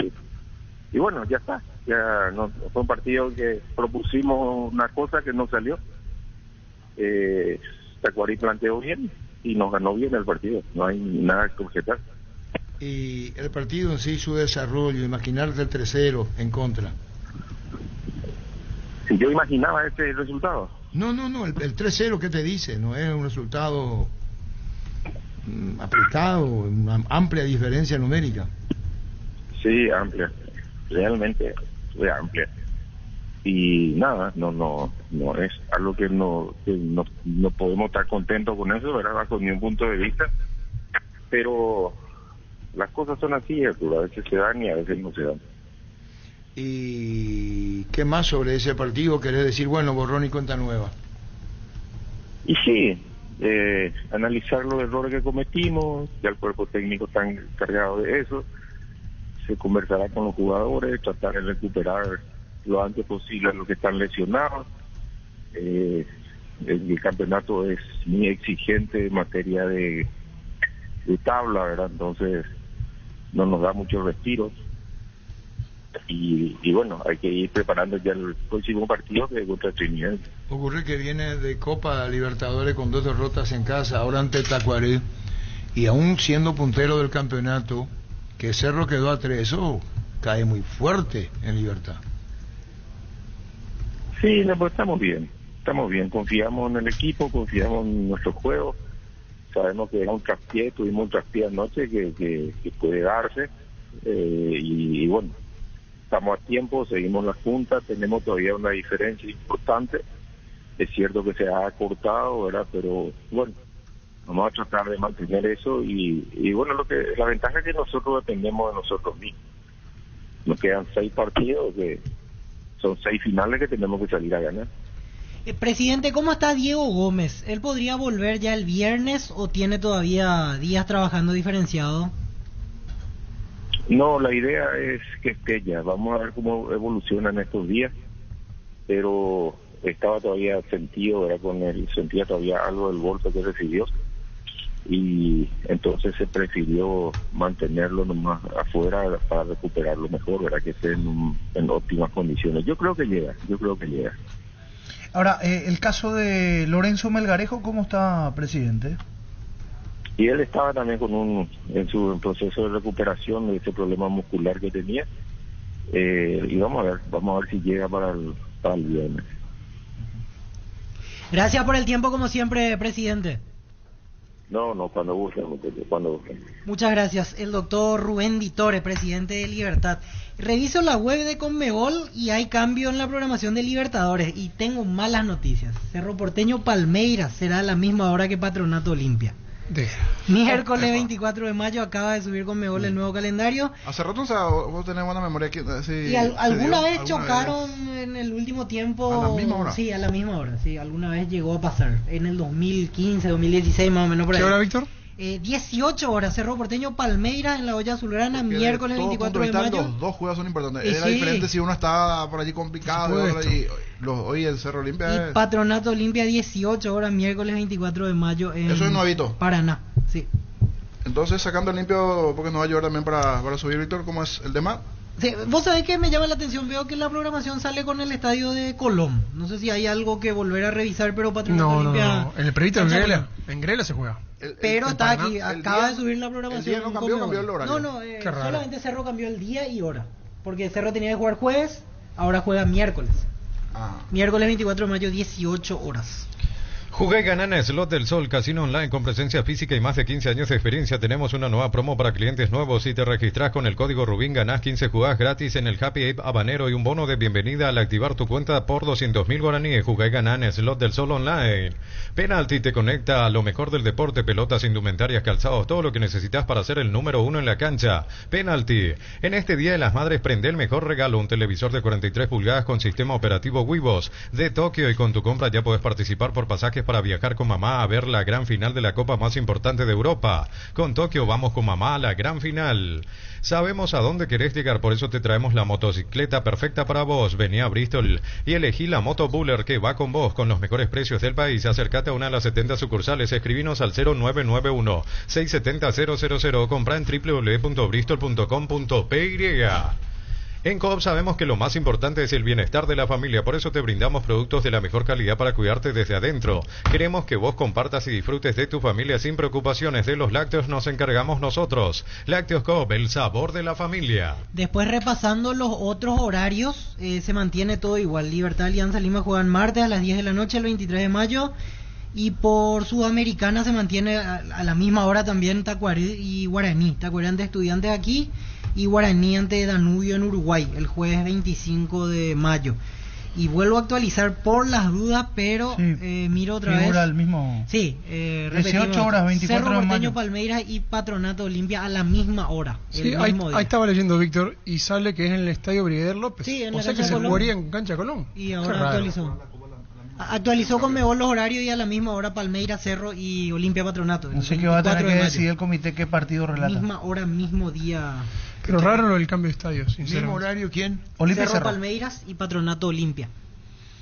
y bueno, ya está. Ya no fue un partido que propusimos una cosa que no salió. Tacuarí planteó bien y nos ganó bien el partido, no hay nada que objetar. Y el partido en sí, su desarrollo, imaginarte el 3-0 en contra. Si yo imaginaba ese resultado. No, el 3-0, ¿qué te dice? No es un resultado apretado, una amplia diferencia numérica. Sí, amplia. realmente fue amplia. Y nada, no es algo que no podemos estar contentos con eso, ¿verdad? Bajo ningún punto de vista. Pero las cosas son así, Arturo, a veces se dan y a veces no se dan. ¿Y qué más sobre ese partido querés decir? Bueno, borrón y cuenta nueva. Y sí, analizar los errores que cometimos, ya el cuerpo técnico está encargado de eso, se conversará con los jugadores, tratar de recuperar lo antes posible a los que están lesionados. El campeonato es muy exigente en materia de tabla, ¿verdad? Entonces no nos da muchos respiros y bueno, hay que ir preparando ya el próximo partido que es contra Trinidad. Ocurre que viene de Copa Libertadores con 2 derrotas en casa, ahora ante Tacuaré, y aún siendo puntero del campeonato, que Cerro quedó a 3, eso cae muy fuerte en Libertad. Sí, no, pues estamos bien, confiamos en el equipo, confiamos en nuestro juego, sabemos que era un traspié, tuvimos un traspié anoche que puede darse, y bueno, estamos a tiempo, seguimos la junta, tenemos todavía una diferencia importante, es cierto que se ha acortado, ¿verdad? Pero bueno, vamos a tratar de mantener eso y bueno, la ventaja es que nosotros dependemos de nosotros mismos. Nos quedan 6 partidos que son 6 finales que tenemos que salir a ganar. Presidente, ¿cómo está Diego Gómez? ¿Él podría volver ya el viernes o tiene todavía días trabajando diferenciado? No, la idea es que esté ya. Vamos a ver cómo evolucionan estos días, pero estaba todavía sentido, ¿verdad? Sentía todavía algo del golpe que recibió y entonces se prefirió mantenerlo nomás afuera para recuperarlo mejor, ¿verdad? Que esté en óptimas condiciones. Yo creo que llega. Ahora, el caso de Lorenzo Melgarejo, ¿cómo está, presidente? Y él estaba también en su proceso de recuperación de ese problema muscular que tenía, y vamos a ver si llega para el viernes. Gracias por el tiempo, como siempre, presidente. No, cuando gusten. Muchas gracias. El doctor Rubén Ditore, presidente de Libertad. Reviso la web de Conmebol y hay cambio en la programación de Libertadores. Y tengo malas noticias. Cerro Porteño Palmeiras será a la misma hora que Patronato Olimpia. Miércoles 24 de mayo acaba de subir Conmebol el nuevo calendario. Hace rato, o sea, vos tenés buena memoria aquí. Sí, y alguna vez chocaron en el último tiempo. ¿A la misma hora? Sí, a la misma hora. Sí, alguna vez llegó a pasar. En el 2015, 2016 más o menos por ahí. ¿Qué hora, Víctor? 18 horas, Cerro Porteño Palmeiras en la olla azulgrana, miércoles 24 de mayo. Los dos juegos son importantes. Era sí, diferente si uno está por allí complicado hoy el Cerro Olimpia. Y Patronato Olimpia 18 horas, miércoles 24 de mayo en eso es nuevito. Paraná, sí. Entonces, sacando limpio, porque nos va a ayudar también para subir, Víctor, ¿cómo es el tema? Sí, vos sabés que me llama la atención, veo que la programación sale con el estadio de Colón. No sé si hay algo que volver a revisar, pero Patronato Olimpia... No. En el previto en Grela se juega. Pero está aquí, acaba de subir la programación. El día no cambió el horario. No, solamente Cerro cambió el día y hora. Porque Cerro tenía que jugar jueves, ahora juega miércoles. Miércoles 24 de mayo, 18 horas. Jugué y ganá en Slot del Sol, casino online con presencia física y más de 15 años de experiencia. Tenemos una nueva promo para clientes nuevos. Si te registras con el código Rubín, ganás 15 jugadas gratis en el Happy Ape Habanero y un bono de bienvenida al activar tu cuenta por 200.000 guaraníes. Jugué y ganá en Slot del Sol online. Penalty te conecta a lo mejor del deporte, pelotas, indumentarias, calzados, todo lo que necesitas para ser el número 1 en la cancha. Penalty. En este Día de las Madres, prende el mejor regalo, un televisor de 43 pulgadas con sistema operativo Wivos de Tokio, y con tu compra ya puedes participar por pasajes para viajar con mamá a ver la gran final de la copa más importante de Europa. Con Tokio vamos con mamá a la gran final. Sabemos a dónde querés llegar, por eso te traemos la motocicleta perfecta para vos. Vení a Bristol y elegí la Moto Buller que va con vos, con los mejores precios del país. Acércate a una de las 70 sucursales, escribinos al 0991-670-000 o compra en www.bristol.com.py. En Coop sabemos que lo más importante es el bienestar de la familia, por eso te brindamos productos de la mejor calidad para cuidarte desde adentro. Queremos que vos compartas y disfrutes de tu familia sin preocupaciones. De los lácteos nos encargamos nosotros. Lácteos Coop, el sabor de la familia. Después, repasando los otros horarios, se mantiene todo igual. Libertad, Alianza Lima juegan martes a las 10 de la noche, el 23 de mayo. Y por Sudamericana se mantiene a la misma hora también Tacuaré y Guaraní. Tacuaré ante Estudiantes aquí. y Guaraní ante Danubio en Uruguay el jueves 25 de mayo. Y vuelvo a actualizar por las dudas, pero miro otra vez. El mismo. Sí, 18 horas, 24 Cerro de Porteño, mayo. Palmeiras y Patronato Olimpia a la misma hora. Sí, el ahí mismo día. estaba leyendo, Víctor, y sale que es en el estadio Brigadier López. Sí, en o la sea que cancha se Colón. jugaría en cancha Colón. Y Qué ahora raro. actualizó. Actualizó con Mebol los horarios y a la misma hora Palmeiras, Cerro y Olimpia Patronato. el Así que va a tener 24 que de mayo. decidir el comité qué partido relata. Misma hora, mismo día. Pero raro lo del cambio de estadio, sinceramente. ¿Mismo horario quién? Olimpia Cerro Cerro. Palmeiras y Patronato Olimpia.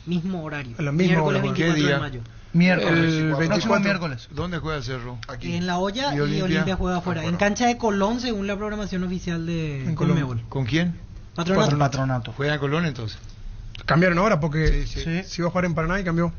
Mismo horario. A la misma Miércoles hora. 24 ¿Qué día? de mayo. Miércoles. El Próximo 24. miércoles. ¿Dónde juega el Cerro? Aquí. En La Hoya y Olimpia juega afuera. En cancha de Colón, según la programación oficial de En Colón. Conmebol. ¿Con quién? Patronato. Patronato. ¿Juega en Colón entonces? Cambiaron ahora porque Sí. se iba a jugar en Paraná y cambió.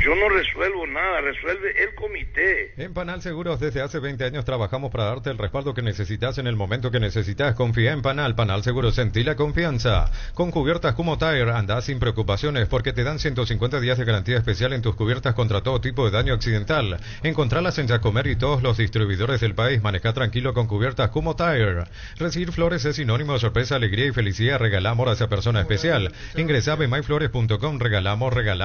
Yo no resuelvo nada, resuelve el comité. En Panal Seguros desde hace 20 años trabajamos para darte el respaldo que necesitas en el momento que necesitas. Confía en Panal. Panal Seguros, sentí la confianza. Con cubiertas como Tire, andás sin preocupaciones porque te dan 150 días de garantía especial en tus cubiertas contra todo tipo de daño accidental. Encontralas en Jacomer y todos los distribuidores del país. Maneja tranquilo con cubiertas como Tire. Recibir flores es sinónimo de sorpresa, alegría y felicidad. Regala amor a esa persona especial. Ingresa a bemyflores.com. Regala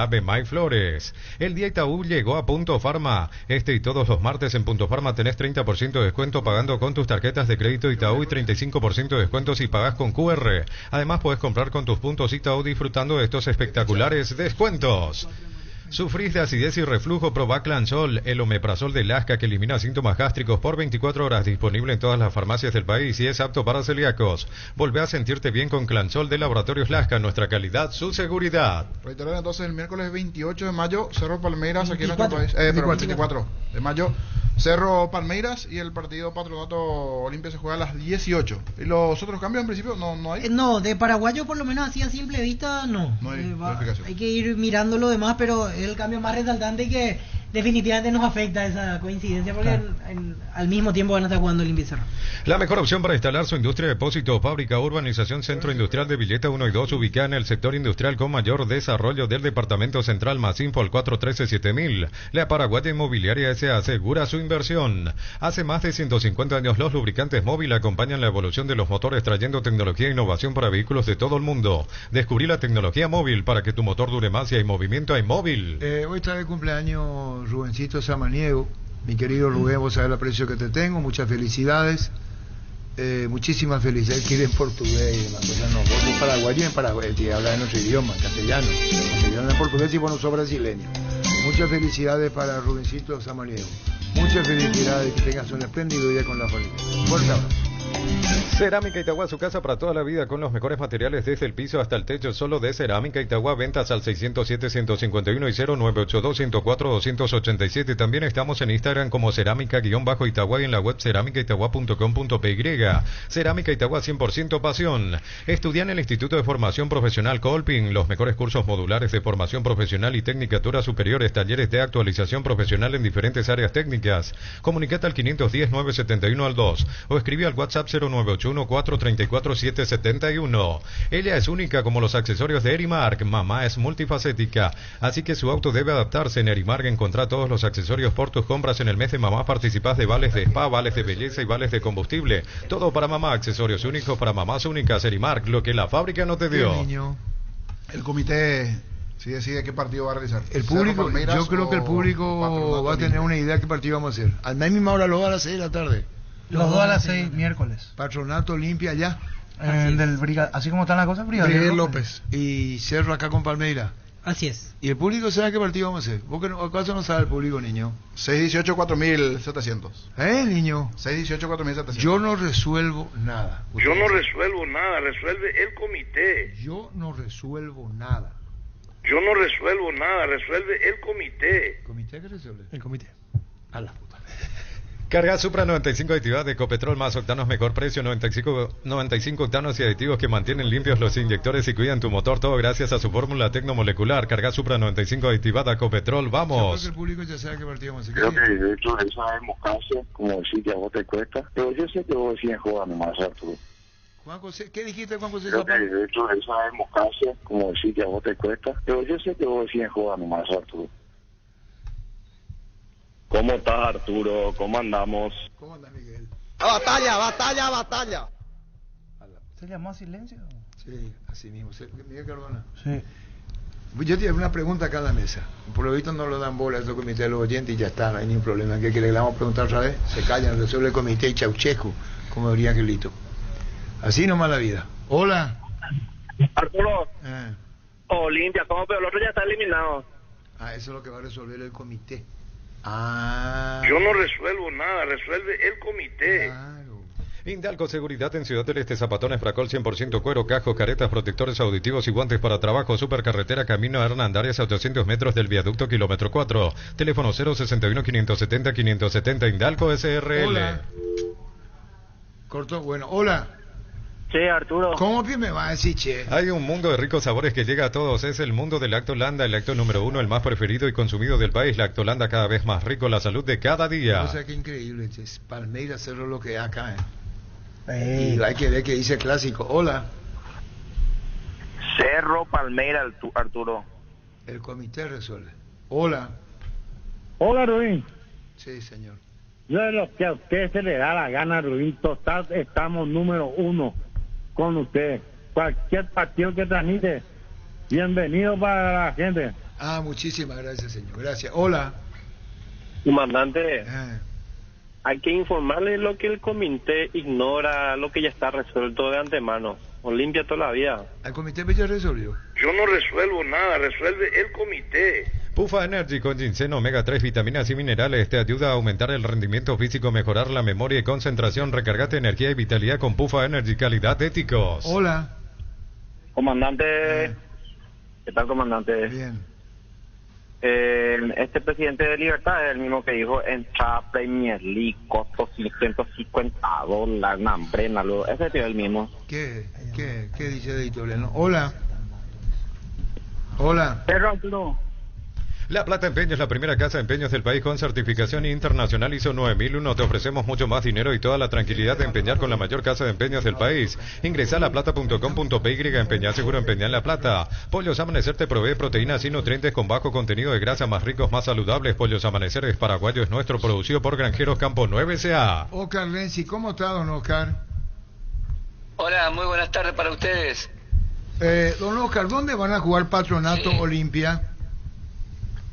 Bemyflores. El día Itaú llegó a Punto Farma. Este y todos los martes en Punto Farma tenés 30% de descuento pagando con tus tarjetas de crédito Itaú y 35% de descuento si pagás con QR. Además puedes comprar con tus puntos Itaú disfrutando de estos espectaculares descuentos. ¿Sufrís de acidez y reflujo? Probá Clansol, el omeprazol de Lasca que elimina síntomas gástricos por 24 horas, disponible en todas las farmacias del país y es apto para celíacos. Volvé a sentirte bien con Clansol de Laboratorios Lasca, nuestra calidad, su seguridad. Reiterar entonces el miércoles 28 de mayo, Cerro Palmeiras aquí en 24. nuestro país. Perdón, 24 de mayo, Cerro Palmeiras y el partido Patronato Olimpia se juega a las 18. ¿Y los otros cambios en principio no hay? No, de paraguayo por lo menos así a simple vista no. No hay explicación. Hay que ir mirando lo demás, pero es el cambio más resaltante y que definitivamente nos afecta esa coincidencia porque Claro. al mismo tiempo van a estar jugando Olimpia y Cerro. La mejor opción para instalar su industria de depósitos, fábrica, urbanización, centro industrial de Villeta 1 y 2, ubicada en el sector industrial con mayor desarrollo del departamento central. Más info al 413-7000. La Paraguaya Inmobiliaria S.A. asegura su inversión. Hace más de 150 años los lubricantes móvil acompañan la evolución de los motores trayendo tecnología e innovación para vehículos de todo el mundo. Descubrí la tecnología móvil para que tu motor dure más y hay movimiento, hay móvil. Hoy está de cumpleaños Rubencito Samaniego. Mi querido Rubén, vos sabés el aprecio que te tengo. Muchas felicidades. Muchísimas felicidades. Quiere en portugués y demás cosas. No, vos sos paraguayo en Paraguay, que habla en nuestro idioma, castellano. Castellano en portugués y vos no sos brasileño. Muchas felicidades para Rubencito Samaniego. Muchas felicidades, que tengas un espléndido día con la familia. Fuerte abrazo. Cerámica Itagua, su casa para toda la vida con los mejores materiales desde el piso hasta el techo, solo de Cerámica Itagua. Ventas al 607-151 y 0982-104-287. También estamos en Instagram como cerámica-itagua y en la web cerámicaitagua.com.py. Cerámica Itagua, 100% pasión. Estudia en el Instituto de Formación Profesional Colping, los mejores cursos modulares de formación profesional y tecnicaturas superiores, talleres de actualización profesional en diferentes áreas técnicas. Comunicate al 510-971-2 o escribe al WhatsApp 0981-434-771. Ella es única como los accesorios de Erimark. Mamá es multifacética, así que su auto debe adaptarse. En Erimark encontrá todos los accesorios por tus compras. En el mes de mamá participás de vales de spa, vales de belleza y vales de combustible. Todo para mamá, accesorios únicos para mamás únicas. Erimark, lo que la fábrica no te dio. El comité sí decide qué partido va a realizar. El Cerro público, Palmeiras yo creo que el o público Patronato va a tener una idea de qué partido vamos a hacer. A la misma hora, a las 6 de la tarde. Los dos a las 6, miércoles. Patronato Olimpia allá. Así como están las cosas, Brigadier López. Y Cerro acá con Palmeiras. Así es. ¿Y el público sabe qué partido vamos a hacer? ¿Vos acaso no sabe el público, niño? 618-4700. Niño? 618-4700. Yo no resuelvo nada. Yo no resuelvo nada, resuelve el comité. Yo no resuelvo nada. Yo no resuelvo nada, resuelve el comité. ¿El comité qué resuelve? El comité. A la puta. Carga Supra 95 aditivada de Ecopetrol más octanos, mejor precio, 95 octanos y aditivos que mantienen limpios los inyectores y cuidan tu motor, todo gracias a su fórmula tecnomolecular. Carga Supra 95 aditivada Ecopetrol, vamos. Yo creo que el público ya sabe qué partido vamos a hacer. Creo que de hecho esa democracia, como decir que a vos te cuesta, pero yo sé que vos decís jugar nomás, Arturo. Juan José, ¿qué dijiste, Juan José? Creo que de hecho esa democracia, como decir que a vos te cuesta, pero yo sé que vos decís jugar nomás, Arturo. ¿Cómo estás, Arturo? ¿Cómo andamos? ¿Cómo andas, Miguel? ¡A batalla, batalla, batalla! ¿Se llamó a silencio? Sí, así mismo. Miguel Cardona. Sí. Yo tengo una pregunta acá en la mesa. Por lo visto no lo dan bola a estos comités de los oyentes y ya está, no hay ningún problema. ¿Qué quiere? Le vamos a preguntar otra vez. Se callan, resuelve el comité y chauchejo, como diría Angelito. Así nomás la vida. Hola. Arturo. Olimpia, ¿cómo? Pero el otro ya está eliminado. Ah, eso es lo que va a resolver el comité. Yo no resuelvo nada, resuelve el comité. Indalco Seguridad en Ciudad del Este, zapatones Fracol 100% cuero, cajos, caretas, protectores auditivos y guantes para trabajo. Supercarretera Camino a Hernandarias a 800 metros del viaducto kilómetro 4. Teléfono 061-570-570. Indalco SRL. Hola. Corto, bueno, hola. Che, Arturo. ¿Cómo me va a decir, che? Hay un mundo de ricos sabores que llega a todos. Es el mundo del Lactolanda, el lácteo número 1, el más preferido y consumido del país. Lactolanda cada vez más rico, la salud de cada día. O sea, qué increíble, che. Palmeiras Cerro lo que hay acá, Y hay que ver que dice clásico. Hola. Cerro Palmeiras, Arturo. El comité resuelve. Hola. Hola, Rubín. Sí, señor. Yo de lo que a usted se le da la gana, Rubín, total, estamos número 1 con usted. Cualquier partido que transmite, bienvenido para la gente. Muchísimas gracias, señor. Gracias. Hola. Comandante, hay que informarle lo que el comité ignora, lo que ya está resuelto de antemano. Olimpia todavía. ¿El comité ya resolvió? Yo no resuelvo nada, resuelve el comité. Pufa Energy con ginseng, omega 3, vitaminas y minerales te ayuda a aumentar el rendimiento físico, mejorar la memoria y concentración. Recargate energía y vitalidad con Pufa Energy, calidad de éticos. Hola. Comandante, ¿qué tal, comandante? Bien. Este presidente de Libertad es el mismo que dijo entra Premier League, costo $150, nambrena, ese tío es el mismo. ¿Qué dice de Italiano? Hola. Hola. Pedro Arturo. La Plata Empeños, la primera casa de empeños del país con certificación internacional ISO 9001. Te ofrecemos mucho más dinero y toda la tranquilidad de empeñar con la mayor casa de empeños del país. Ingresa a laplata.com.py, empeñar seguro, empeñar La Plata. Pollos Amanecer te provee proteínas y nutrientes con bajo contenido de grasa, más ricos, más saludables. Pollos Amanecer es paraguayo, es nuestro, producido por Granjeros Campo 9 S.A. Oscar Lenzi, ¿cómo está, don Oscar? Hola, muy buenas tardes para ustedes. Don Oscar, ¿dónde van a jugar Patronato Olimpia?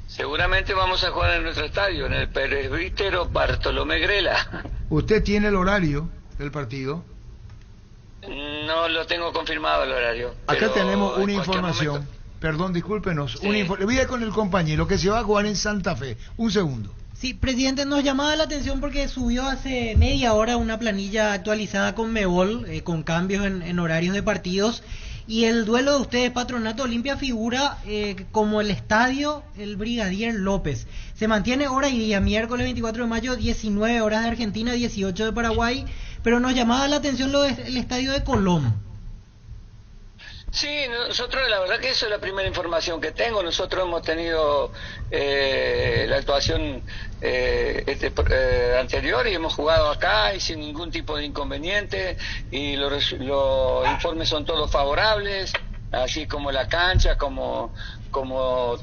Seguramente vamos a jugar en nuestro estadio, en el Presbítero Bartolomé Grela. ¿Usted tiene el horario del partido? No lo tengo confirmado el horario. Acá tenemos una información. Momento... Perdón, discúlpenos. Sí. Voy a ir con el compañero que se va a jugar en Santa Fe. Un segundo. Sí, presidente, nos llamaba la atención porque subió hace media hora una planilla actualizada con Mebol, con cambios en horarios de partidos. Y el duelo de ustedes, Patronato Olimpia, figura como el estadio El Brigadier López. Se mantiene hora y día, miércoles 24 de mayo, 19 horas de Argentina, 18 de Paraguay. Pero nos llamaba la atención lo del estadio de Colón. Sí, nosotros la verdad que eso es la primera información que tengo. Nosotros hemos tenido la actuación anterior y hemos jugado acá y sin ningún tipo de inconveniente, y los informes son todos favorables, así como la cancha, como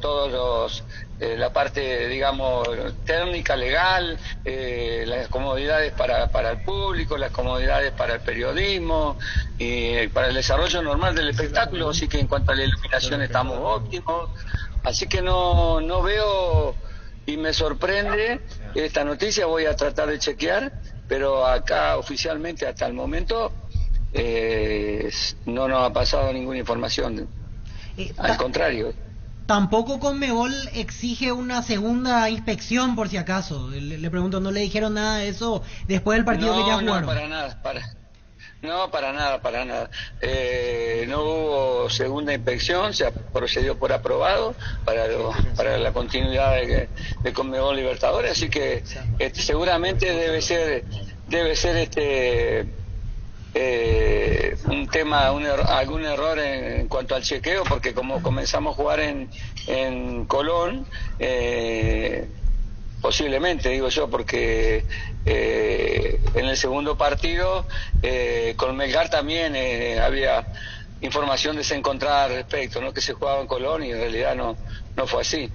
todos los la parte, digamos, técnica, legal, las comodidades para el público, las comodidades para el periodismo y para el desarrollo normal del espectáculo. Así que en cuanto a la iluminación estamos óptimos, así que no veo, y me sorprende esta noticia. Voy a tratar de chequear, pero acá oficialmente hasta el momento no nos ha pasado ninguna información, al contrario. Tampoco Conmebol exige una segunda inspección por si acaso. Le pregunto, ¿no le dijeron nada de eso después del partido que ya jugaron? No, para nada. No hubo segunda inspección, se procedió por aprobado para la continuidad de Conmebol Libertadores, así que seguramente debe ser un tema, algún error en cuanto al chequeo, porque como comenzamos a jugar en Colón, posiblemente, digo yo, porque en el segundo partido con Melgar también había información desencontrada al respecto, ¿no? Que se jugaba en Colón y en realidad no fue así.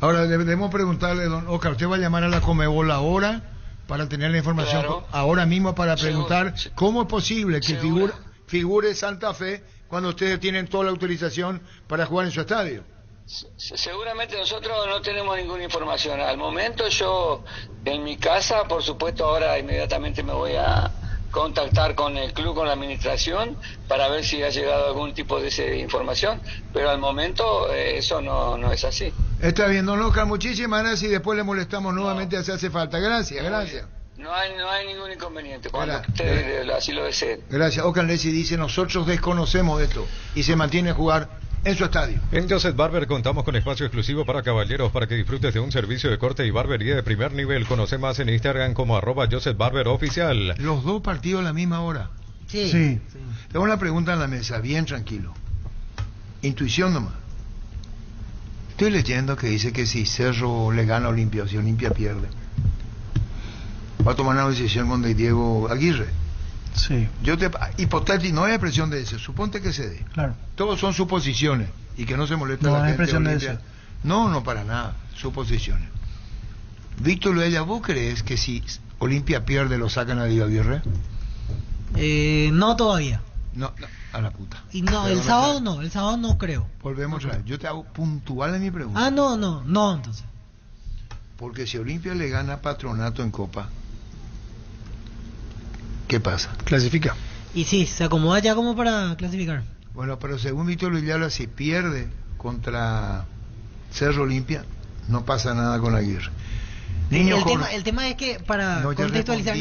Ahora debemos preguntarle, don Oscar, ¿usted va a llamar a la Conmebol ahora para tener la información ahora mismo, para preguntar cómo es posible figure Santa Fe cuando ustedes tienen toda la autorización para jugar en su estadio? Seguramente nosotros no tenemos ninguna información. Al momento yo, en mi casa, por supuesto, ahora inmediatamente me voy a contactar con el club, con la administración, para ver si ha llegado algún tipo de información, pero al momento eso no es así. Está bien, don Oscar, muchísimas gracias y después le molestamos nuevamente si hace falta. Gracias. No hay ningún inconveniente, cuando usted así lo desee. Gracias. Oscar Lessi dice, nosotros desconocemos esto y se mantiene a jugar en su estadio. En Joseph Barber contamos con espacio exclusivo para caballeros para que disfrutes de un servicio de corte y barbería de primer nivel. Conoce más en Instagram como @JosephBarberOficial. Los dos partidos a la misma hora. Sí. Tengo una pregunta en la mesa, bien tranquilo. Intuición nomás. Estoy leyendo que dice que si Cerro le gana a Olimpia o si Olimpia pierde, va a tomar una decisión con Diego Aguirre. Sí. Hipotético, no hay expresión de eso, suponte que se dé. Claro. Todos son suposiciones y que no se moleste no la hay gente expresión de de Olimpia. eso. No, para nada, suposiciones. Víctor Luella, ¿vos crees que si Olimpia pierde lo sacan a Diego Aguirre? No todavía. No, a la puta. Y no, el sábado no creo. Volvemos a ver, yo te hago puntual en mi pregunta. No, entonces. Porque si Olimpia le gana a Patronato en Copa, ¿qué pasa? Clasifica. Y sí, se acomoda ya como para clasificar. Bueno, pero según Víctor Luis, si pierde contra Cerro Olimpia, no pasa nada con Aguirre. El tema es que, para contextualizar,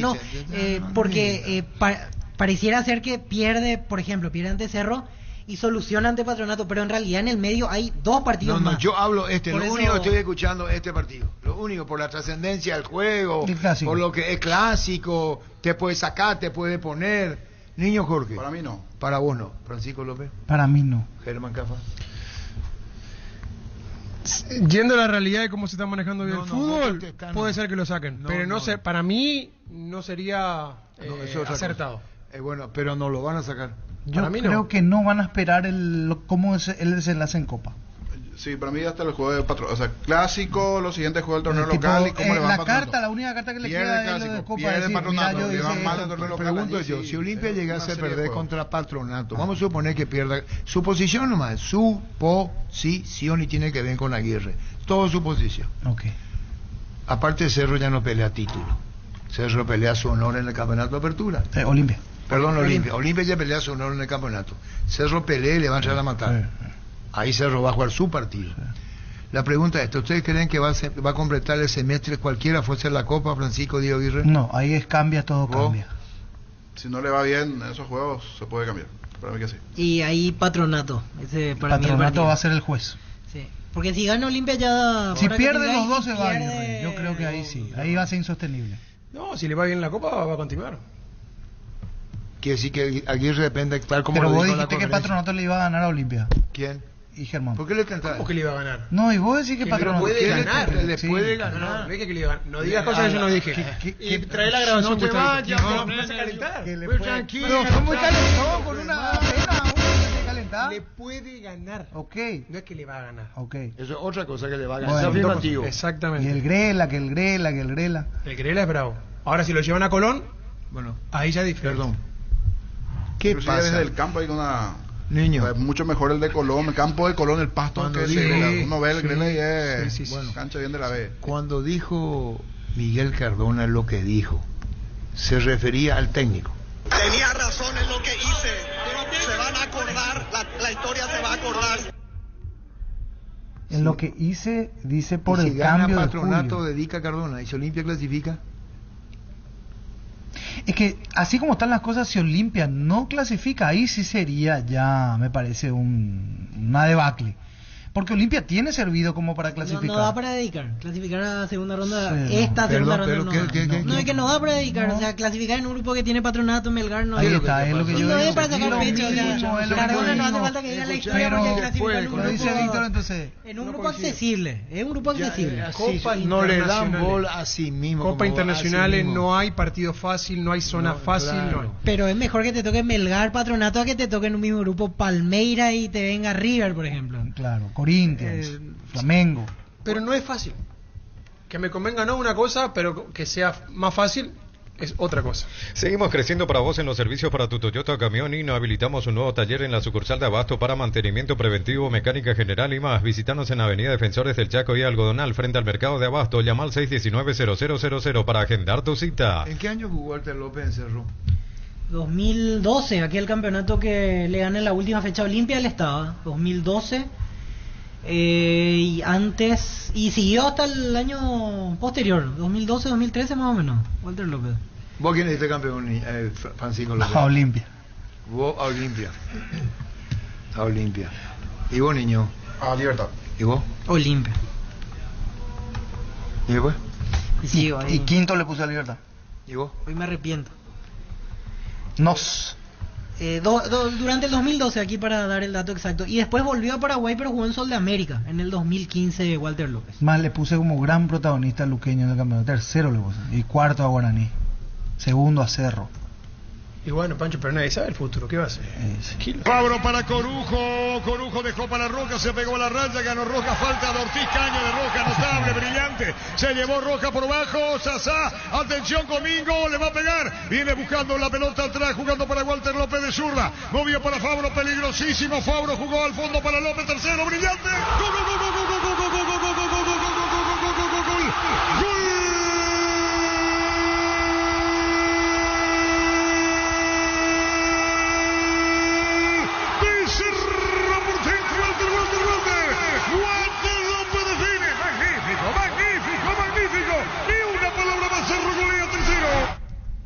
pareciera ser que pierde, por ejemplo, pierde ante Cerro y soluciona ante Patronato, pero en realidad en el medio hay dos partidos más. Yo hablo lo eso... único que estoy escuchando este partido, lo único, por la trascendencia del juego, por lo que es clásico, te puede sacar, te puede poner. Niño Jorge. Para mí no. Para vos no. Francisco López. Para mí no. Germán Cafa. Yendo a la realidad de cómo se está manejando el fútbol, puede ser que lo saquen, pero no sé, para mí no sería acertado. Bueno, pero no lo van a sacar. Yo creo que no van a esperar cómo es el desenlace en Copa. Sí, para mí hasta el juego de Patronato, o sea, clásico, los siguientes juegos del torneo local y cómo le va a Patronato. La única carta que le queda es lo de Copa. Pierde Patronato, le va mal el torneo local. Pregunto yo, si Olimpia llegase a perder contra Patronato, vamos a suponer que pierda, suposición nomás, suposición, y tiene que ver con Aguirre, todo suposición. Okay. Aparte Cerro ya no pelea título, Cerro pelea su honor en el campeonato de apertura. Olimpia. Perdón, Olimpia ya pelea su honor en el campeonato. Cerro pelea y le van a entrar a matar. Ahí Cerro va a jugar su partido. La pregunta es, ¿ustedes creen que va a completar el semestre cualquiera fuese la Copa, Francisco Diego Aguirre? No, ahí todo cambia. Si no le va bien en esos juegos, se puede cambiar. Para mí que sí. Y ahí Patronato. Patronato va a ser el juez. Sí. Porque si gana Olimpia ya... Si pierde los dos se va a ir. Yo creo que ahí sí. Ahí va a ser insostenible. No, si le va bien la Copa va a continuar. Quiere decir que Aguirre depende tal como pero lo vos dijo dijiste que Patronato le iba a ganar a Olimpia. ¿Quién? Y Germán. ¿Por qué le cantaste? ¿Cómo que le iba a ganar? No, y vos decís que Patronato puede ganar. Le puede ganar. No dije que le iba a ganar. No digas cosas que yo no dije. Y trae la grabación. No te vayas. No me vas a calentar. Tranquilo. Pero fue muy calentón con una calentada. Le puede ganar. Ok. No es que le va a ganar. Ok. Eso es otra cosa que le va a ganar. Bueno, es afirmativo. Exactamente. Y el Grela. El Grela es bravo. Ahora si lo llevan a Colón, bueno, ahí ya es diferente. Perdón. ¿Qué pasa? Desde el campo hay una... Niño. O sea, mucho mejor el de Colón, el campo de Colón, el pasto Cuando que dijo, uno ve el Grela y es bueno, cancha bien de la B. Cuando dijo Miguel Cardona lo que dijo, se refería al técnico. Tenía razón en lo que hice. Se van a acordar, la historia se va a acordar. En lo que hice, dice por y el si cambio gana de Patronato, Julio. dedica a Cardona y si Olimpia clasifica. Es que así como están las cosas, si Olimpia no clasifica, ahí sí sería ya, me parece, una debacle. Porque Olimpia tiene servido como para clasificar. No da para dedicar. Clasificar a la segunda ronda. Sí, Esta segunda ronda pero no. ¿qué? Es que no da para dedicar. O sea, clasificar en un grupo que tiene Patronato, Melgar no. Ahí está, es lo que yo no digo. es para sacar pecho. Cardona no hace falta que diga la historia porque clasificar en un Lo dice Víctor, grupo. entonces. En un grupo accesible. Es un grupo accesible. No le dan bola a sí mismo. Copa Internacionales no hay partido fácil, no hay zona fácil. Claro. No hay. Pero es mejor que te toque Melgar, Patronato, a que te toque en un mismo grupo Palmeira y te venga River, por ejemplo. Claro, Corinthians, Flamengo. Pero no es fácil. Que me convenga no una cosa, pero que sea más fácil, es otra cosa. Seguimos creciendo para vos en los servicios para tu Toyota Camión y nos habilitamos un nuevo taller en la sucursal de Abasto para mantenimiento preventivo, mecánica general y más. Visítanos en Avenida Defensores del Chaco y Algodonal frente al mercado de Abasto. Llama al 619-0000 para agendar tu cita. ¿En qué año jugó Walter López en Cerro? 2012, aquel campeonato que le gana en la última fecha Olimpia, él estaba. 2012. Y antes, y siguió hasta el año posterior, 2012, 2013 más o menos, Walter López. ¿Vos quién es este campeón, Francisco López? A Olimpia. Vos a Olimpia. A Olimpia. ¿Y vos, niño? A Libertad. ¿Y vos? Olimpia. ¿Y después? Y quinto le puse a Libertad. ¿Y vos? Hoy me arrepiento. Nos. Durante el 2012, aquí para dar el dato exacto. Y después volvió a Paraguay, pero jugó en Sol de América en el 2015 Walter López. Más le puse como gran protagonista al luqueño en el campeonato. Tercero le puse. Y cuarto a Guaraní. Segundo a Cerro. Y bueno, Pancho, pero nadie sabe el futuro, ¿qué va a hacer? Fabro para Corujo, Corujo dejó para Roca, se pegó a la raya, ganó Roca, falta de Ortiz, caño de Roca, notable, brillante, se llevó Roca por bajo, Sasá, atención Domingo, le va a pegar, viene buscando la pelota atrás, jugando para Walter López de zurda, movió para Fabro, peligrosísimo, Fabro jugó al fondo para López, tercero, brillante, gol, gol, gol, gol, gol, gol, gol, gol, gol, gol, gol, gol, gol, gol, gol.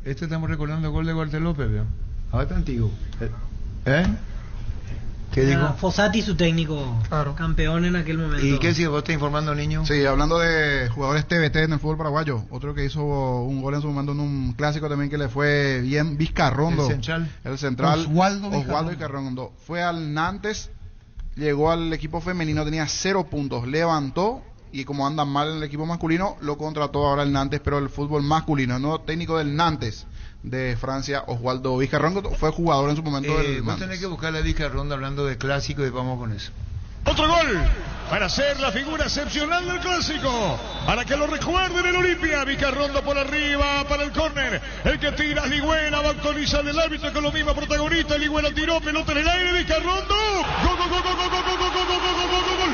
Este estamos recordando el gol de Walter López, veo. Ahora está antiguo. ¿Eh? ¿Qué dijo? Fossati, su técnico, campeón en aquel momento. ¿Y qué si vos estás informando, niño? Sí, hablando de jugadores TBT en el fútbol paraguayo, otro que hizo un gol en su momento en un clásico también que le fue bien, Vizcarrondo. El central. Oswaldo Vizcarrondo. Fue al Nantes, llegó al equipo femenino, tenía 0 puntos, levantó y como anda mal en el equipo masculino, lo contrató ahora el Nantes, pero el fútbol masculino, el nuevo técnico del Nantes de Francia, Oswaldo Vizcarrondo, fue jugador en su momento del vos Nantes. tenés que buscar la Vizcarrondo hablando de clásico y vamos con eso. Otro gol para ser la figura excepcional del clásico, para que lo recuerden en Olimpia. Vizcarrondo por arriba para el córner, el que tira es Ligüena, va a actualizar el árbitro con los mismos protagonistas. Ligüena tiró, pelota en el aire, Vizcarrondo, gol, gol, gol, gol, gol, gol, gol, gol, gol, gol, gol, gol, gol, gol.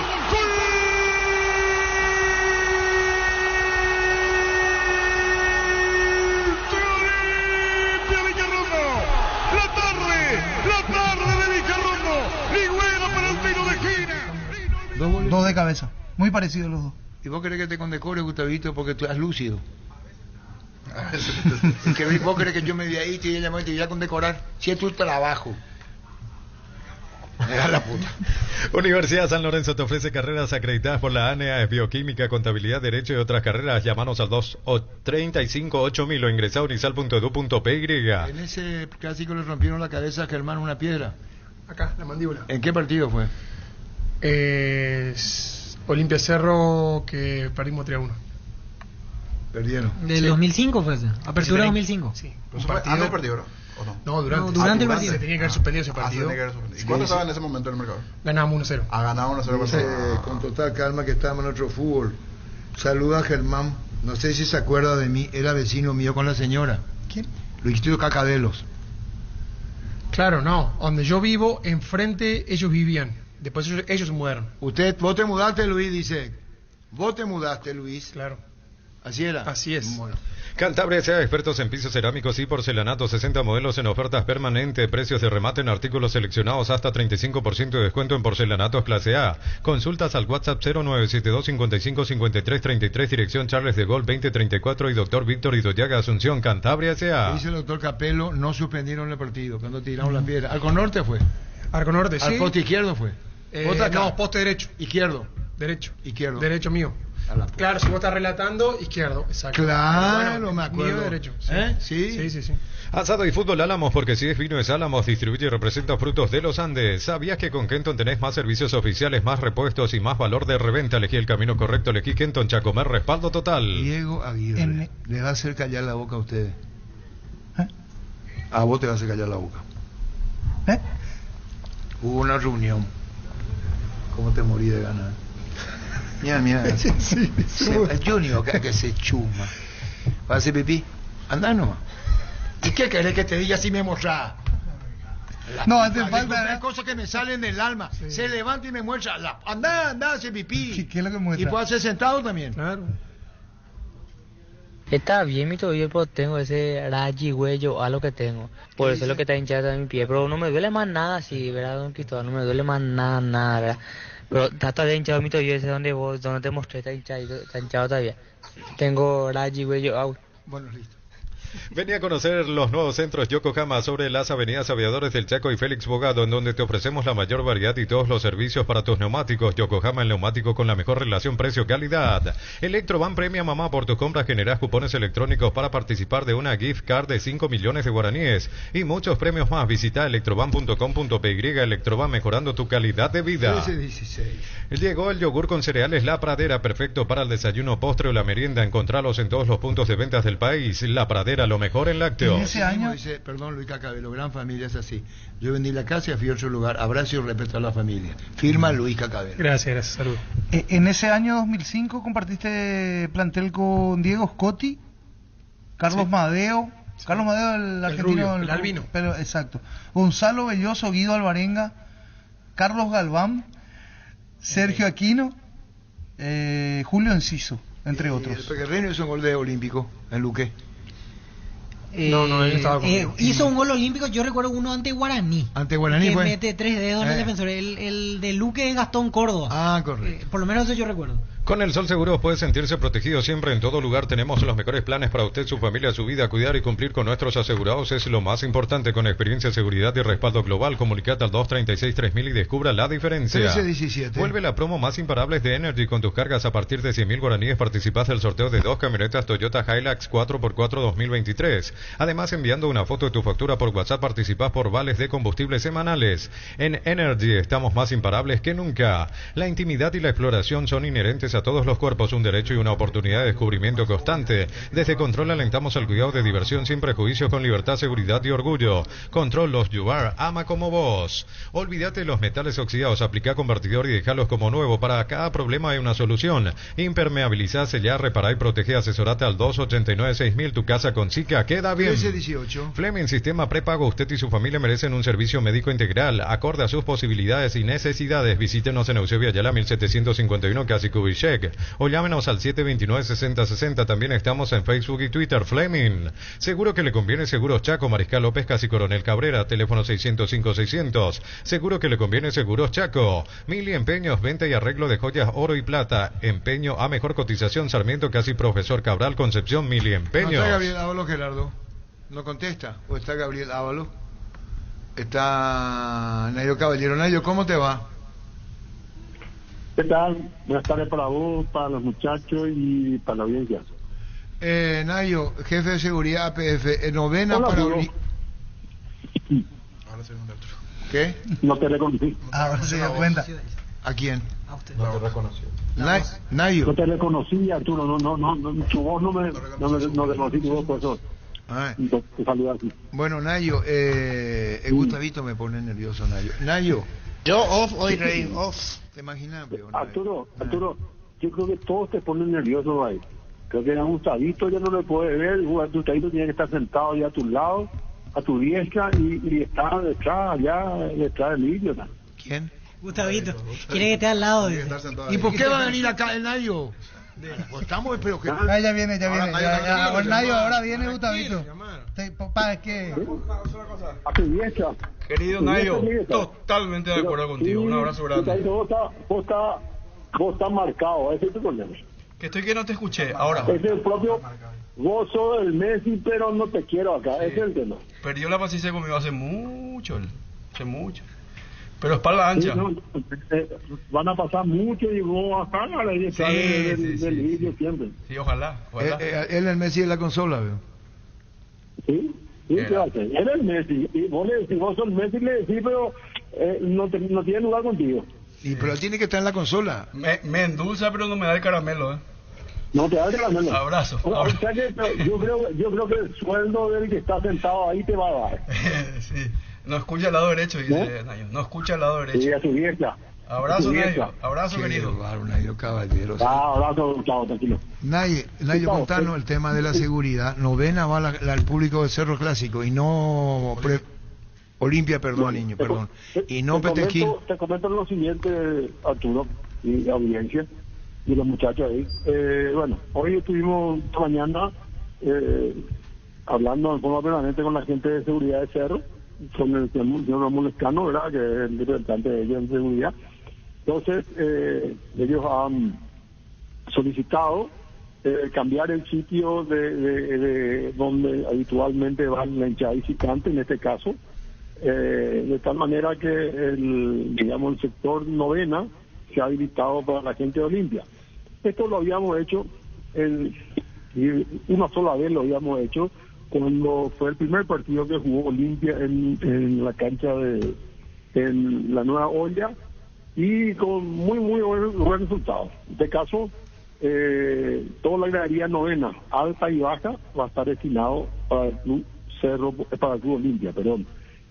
La tarde de Vizcarrondo, Ligüena para el tiro de esquina. Dos de cabeza, muy parecidos los dos. ¿Y vos querés que te condecore, Gustavito, porque tú eres lúcido? Que vos querés que yo me vi ahí y te voy a condecorar, si es tu trabajo. Me da la puta. Universidad San Lorenzo te ofrece carreras acreditadas por la ANEA, Bioquímica, Contabilidad, Derecho y otras carreras. Llámanos al 235-8000 o ingresa a unisal.edu.py. En ese clásico le rompieron la cabeza a Germán una piedra. Acá, la mandíbula. ¿En qué partido fue? Olimpia Cerro, que perdimos 3-1. Perdieron. Del 2005 fue ese. Apertura 2005. Sí. ¿Antes del partido, ¿o no? No, durante. Durante el partido. Se tenía que haber suspendido ese partido. ¿Y cuánto estaba en ese momento en el mercado? Ganábamos 1-0. Ganábamos 1-0. Con total calma que estábamos en otro fútbol. Saluda a Germán. No sé si se acuerda de mí. Era vecino mío con la señora. ¿Quién? Luisito Cacadelos. Claro, no. Donde yo vivo, enfrente ellos vivían. Después ellos se mudaron. Vos te mudaste, Luis, dice. Vos te mudaste, Luis. Claro. ¿Así era? Así es. Bueno. Cantabria sea expertos en pisos cerámicos y porcelanato, 60 modelos en ofertas permanentes, precios de remate en artículos seleccionados, hasta 35% de descuento en porcelanatos clase A. Consultas al WhatsApp 0972-555333, dirección Charles de Gaulle 2034 y Dr. Víctor Idoyaga, Asunción, Cantabria S.A. Dice el doctor Capello, no suspendieron el partido cuando tiraron la piedra. ¿Arco Norte fue? Arco Norte, sí. ¿Al poste izquierdo fue? No, poste derecho. Izquierdo. Derecho. Izquierdo. Derecho mío. Claro, si vos estás relatando, izquierdo, exacto. Claro, bueno, me acuerdo. Mío derecho. Sí. ¿Sí? Sí. Asado y fútbol Álamos, porque si es vino es Álamos, distribuye y representa Frutos de los Andes. ¿Sabías que con Kenton tenés más servicios oficiales, más repuestos y más valor de reventa? Elegí el camino correcto, elegí Kenton Chacomer, respaldo total. Diego Aguirre, le va a hacer callar la boca a ustedes. A vos te va a hacer callar la boca. Hubo una reunión. ¿Cómo te morí de ganar? Mira. Sí, Junior, que se chuma. ¿Va a hacer pipí? Andá nomás. ¿Y qué querés que te diga si me mostrás? No, antes falta. Hay cosas que me salen del alma. Sí. Se levanta y me muestra. Anda, hace pipí. ¿Qué es lo que muestra? Y puede hacer sentado también. Claro. Está bien mi tobillo, pero tengo ese rayi, huello, algo que tengo. Por eso es lo que está hinchado en mi pie. Pero no me duele más nada, sí, ¿verdad, don Cristóbal? No me duele más nada, ¿verdad? Pero está todavía hinchado mi tobillo, ese donde te mostré, está hinchado todavía. Tengo rayi, huello, out. Bueno, listo. Vení a conocer los nuevos centros Yokohama sobre las avenidas Aviadores del Chaco y Félix Bogado, en donde te ofrecemos la mayor variedad y todos los servicios para tus neumáticos. Yokohama, el neumático con la mejor relación precio-calidad. Electroban premia mamá. Por tus compras generás cupones electrónicos para participar de una gift card de 5 millones de guaraníes y muchos premios más. Visita electroban.com.py. Electroban, mejorando tu calidad de vida. 13-16. Llegó el yogur con cereales La Pradera, perfecto para el desayuno, postre o la merienda. Encontralos en todos los puntos de ventas del país. La Pradera, lo mejor en lácteos. Ese año dice, perdón, Luis Cacabelo, gran familia es así. Yo vendí la casa y fui a otro lugar. Abrazo y respeto a la familia. Firma Luis Cacabelo. Gracias, saludos. En ese año 2005 compartiste plantel con Diego Scotti, Carlos Madeo. Carlos Madeo, el argentino, rubio, el albino. Pero, exacto. Gonzalo Belloso, Guido Alvarenga, Carlos Galván, Sergio Aquino, Julio Enciso, entre otros. El Pequerreño hizo un gol de olímpico en Luque. No, él estaba conmigo. Hizo un gol olímpico, yo recuerdo uno ante Guaraní. Ante Guaraní, que fue. mete 3 dedos en el defensor. El de Luque es Gastón Córdoba. Ah, correcto. Por lo menos eso yo recuerdo. Con el Sol Seguros puede sentirse protegido siempre, en todo lugar. Tenemos los mejores planes para usted, su familia, su vida. Cuidar y cumplir con nuestros asegurados es lo más importante. Con experiencia, seguridad y respaldo global, comunicate al 236-3000 y descubra la diferencia. 13-17. Vuelve la promo más imparables de Energy. Con tus cargas a partir de 100.000 guaraníes participás del sorteo de 2 camionetas Toyota Hilux 4x4 2023. Además, enviando una foto de tu factura por WhatsApp, participás por vales de combustibles semanales. En Energy estamos más imparables que nunca. La intimidad y la exploración son inherentes a todos los cuerpos, un derecho y una oportunidad de descubrimiento constante. Desde Control alentamos al cuidado de diversión sin prejuicios, con libertad, seguridad y orgullo. Control Los Yubar, ama como vos. Olvídate de los metales oxidados, aplica convertidor y dejalos como nuevo. Para cada problema hay una solución. Impermeabilizá, sellá, repará y protege. Asesorate al 289-6000. Tu casa con Zika queda bien. 13-18. Fleming Sistema Prepago. Usted y su familia merecen un servicio médico integral, acorde a sus posibilidades y necesidades. Visítenos en Eusebio Ayala 1751, casi Kubitschek, o llámenos al 729-6060. También estamos en Facebook y Twitter. Fleming. Seguro que le conviene Seguros Chaco, Mariscal López, casi Coronel Cabrera, teléfono 605-600. Seguro que le conviene Seguros Chaco. Mili Empeños, venta y arreglo de joyas, oro y plata. Empeño a mejor cotización. Sarmiento, casi Profesor Cabral, Concepción. Mili Empeños. ¿No está Gabriel Ábalos, Gerardo? ¿No contesta? ¿O está Gabriel Ábalos? Está Nayo Caballero. Nayo, ¿cómo te va? ¿Qué tal? Buenas tardes para vos, para los muchachos y para la audiencia. Nayo, jefe de seguridad APF, novena. Hola, para... ¿Qué? No te reconocí. Ahora se da cuenta. ¿A quién? A usted. No te reconoció. Nayo. No te reconocí, Arturo, no, tu voz no reconocí tu voz, por eso. Te saludo así. Bueno, Nayo, el Gustavito me pone nervioso, Nayo. Nayo. Yo off hoy, Rey, off. ¿Te imaginas, Nayo? Arturo, yo creo que todos te ponen nerviosos ahí. Creo que a Gustavito ya no le puede ver. Gustavito tiene que estar sentado ya a tu lado, a tu diestra, y está detrás, allá detrás del vídeo. ¿Quién? Gustavito. Quiere que esté al lado. ¿Y por qué va a venir acá el Nayo? Pues estamos, pero que... Ya viene. Nayo, ahora viene Gustavito. Papá, es que... A tu diestra. Querido Nayo, totalmente de acuerdo contigo. Un abrazo grande. Vos estás marcado, ese es tu problema. Que estoy que no te escuché, ahora. Es el propio... Vos sos el Messi, pero no te quiero acá, ese es el tema. Perdió la paciencia conmigo hace mucho. Pero espalda ancha. Sí, van a pasar mucho y vos acá a la dirección del vídeo siempre. Sí, ojalá. Él es el Messi de la consola, veo. Sí, ¿qué hace? Él es el Messi. Y vos le decís, vos sos el Messi, le decís, pero no tiene lugar contigo. Pero él tiene que estar en la consola. Me endulza, pero no me da el caramelo, No te da el caramelo. Abrazo. O sea que yo creo que el sueldo del que está sentado ahí te va a dar. Sí. No escucha el lado derecho, dice Nayo. No escucha el lado derecho. Sí, a su diestra. Abrazo, Nayo. Abrazo, Qué querido. bárbaro, Nayo Caballero. Abrazo, chao, tranquilo. Nayo, contanos el tema de la seguridad. Novena va al público de Cerro Clásico y no... Olimpia, perdón, niño, perdón. Y no Petequín. Te comento lo siguiente, Arturo, y audiencia, y los muchachos ahí. Bueno, hoy estuvimos esta mañana hablando de forma permanente con la gente de seguridad de Cerro, con el señor Ramón Lescano, ¿verdad?, que es el representante de ellos en seguridad. Entonces, ellos han solicitado cambiar el sitio de donde habitualmente van la hinchada visitante, en este caso, de tal manera que el sector novena se ha habilitado para la gente de Olimpia. Esto lo habíamos hecho una sola vez, lo habíamos hecho cuando fue el primer partido que jugó Olimpia en la cancha en la Nueva Olla, y con muy buen resultado. En este caso, toda la gradería novena, alta y baja, va a estar destinado para el club para el club Olimpia, perdón.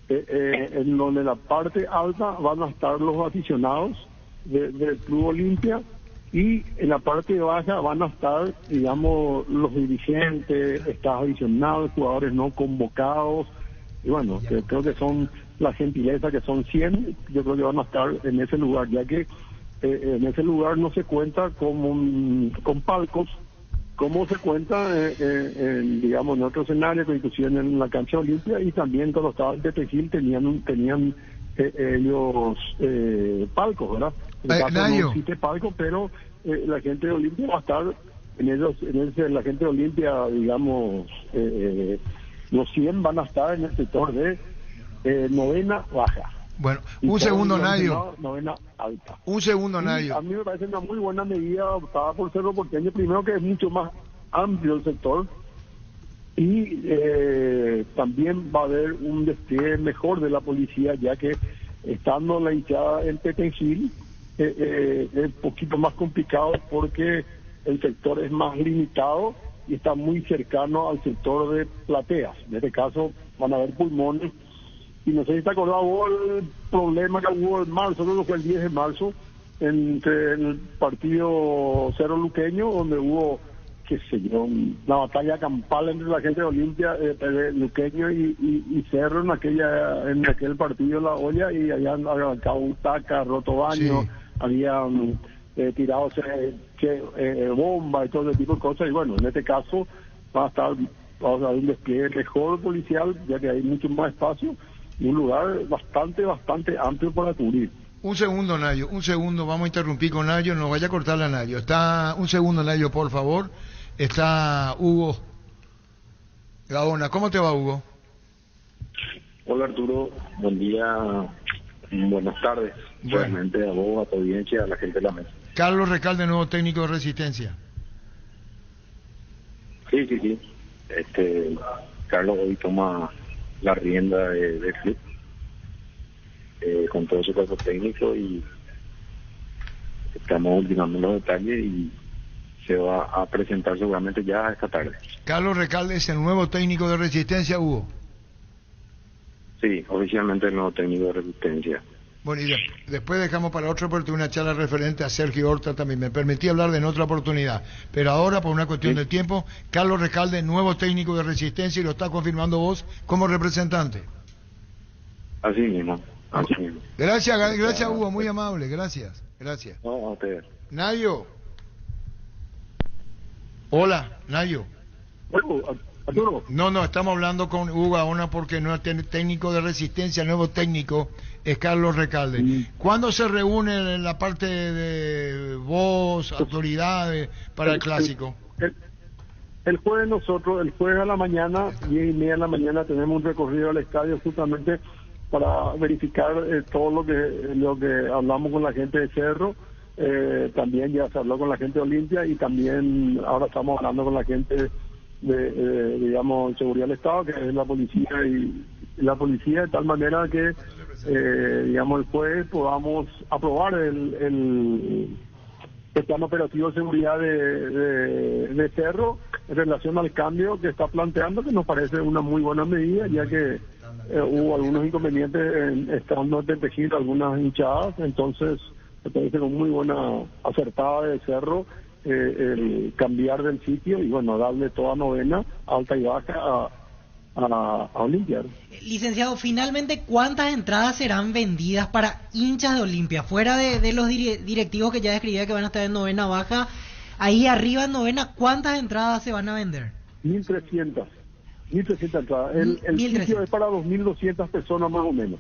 En donde la parte alta van a estar los aficionados del club Olimpia, y en la parte baja van a estar, digamos, los dirigentes, staff adicional, jugadores no convocados, y bueno, creo que son la gentileza, que son 100, yo creo que van a estar en ese lugar, ya que en ese lugar no se cuenta con palcos, como se cuenta digamos, en otro escenario, que inclusive en la cancha Olimpia, y también cuando estaba en Tepejil tenían ellos palcos, ¿verdad? En el caso no existe palco, pero la gente de Olimpia va a estar la gente de Olimpia, digamos, los 100 van a estar en el sector de novena baja. Bueno, un segundo, Nayo. Novena alta. Un segundo, Nayo. A mí me parece una muy buena medida adoptada por Cerro Porteño, primero que es mucho más amplio el sector, y también va a haber un despliegue mejor de la policía, ya que estando la hinchada en Petengil es un poquito más complicado porque el sector es más limitado y está muy cercano al sector de plateas. En este caso van a haber pulmones, y no sé si te acordás vos el problema que hubo en marzo, creo que fue el 10 de marzo, entre el partido Cerro Luqueño, donde hubo, qué sé yo, una batalla campal entre la gente de Olimpia, Luqueño y Cerro en aquel partido La Olla, y habían arrancado un taca, roto baño, sí. Habían tirado bomba y todo ese tipo de cosas, y bueno, en este caso va a estar un despliegue mejor policial, ya que hay mucho más espacio y un lugar bastante amplio para cubrir. Un segundo, Nayo, vamos a interrumpir con Nayo, no vaya a cortar la Nayo. Un segundo, Nayo, por favor. Está Hugo Gaona. ¿Cómo te va, Hugo? Hola, Arturo, buen día, buenas tardes. Realmente a vos, a tu audiencia, a la gente de la mesa. Carlos Recalde, nuevo técnico de Resistencia. Sí. Carlos hoy toma la rienda del club con todo su cuerpo técnico, y estamos ultimando los detalles y se va a presentar seguramente ya esta tarde. Carlos Recalde es el nuevo técnico de Resistencia, Hugo. Sí, oficialmente el nuevo técnico de Resistencia. Bueno, y después dejamos para otra oportunidad una charla referente a Sergio Horta también. Me permití hablar de en otra oportunidad. Pero ahora, por una cuestión de tiempo, Carlos Recalde, nuevo técnico de Resistencia, y lo está confirmando vos como representante. Así mismo. Gracias, Hugo, muy amable, gracias. No, a ustedes. Nayo. Hola, Nayo. Arturo. No, estamos hablando con Hugo ahora porque no es técnico de Resistencia, el nuevo técnico es Carlos Recalde. ¿Cuándo se reúne la parte de vos, autoridades, para el clásico? El jueves el jueves a la mañana, 10:30 de la mañana, tenemos un recorrido al estadio justamente para verificar todo lo que hablamos con la gente de Cerro. También ya se habló con la gente de Olimpia, y también ahora estamos hablando con la gente de digamos, seguridad del Estado, que es la policía, y la policía, de tal manera que digamos, el jueves podamos aprobar el plan operativo de seguridad de Cerro en relación al cambio que está planteando, que nos parece una muy buena medida, ya que hubo algunos inconvenientes estando en Tepejil, algunas hinchadas. Entonces me parece con muy buena acertada de Cerro el cambiar del sitio y bueno, darle toda novena, alta y baja a Olimpia. Licenciado, finalmente, ¿cuántas entradas serán vendidas para hinchas de Olimpia? Fuera de los directivos que ya describía que van a estar en novena baja, ahí arriba en novena, ¿cuántas entradas se van a vender? 1.300 entradas. El sitio es para 2.200 personas más o menos.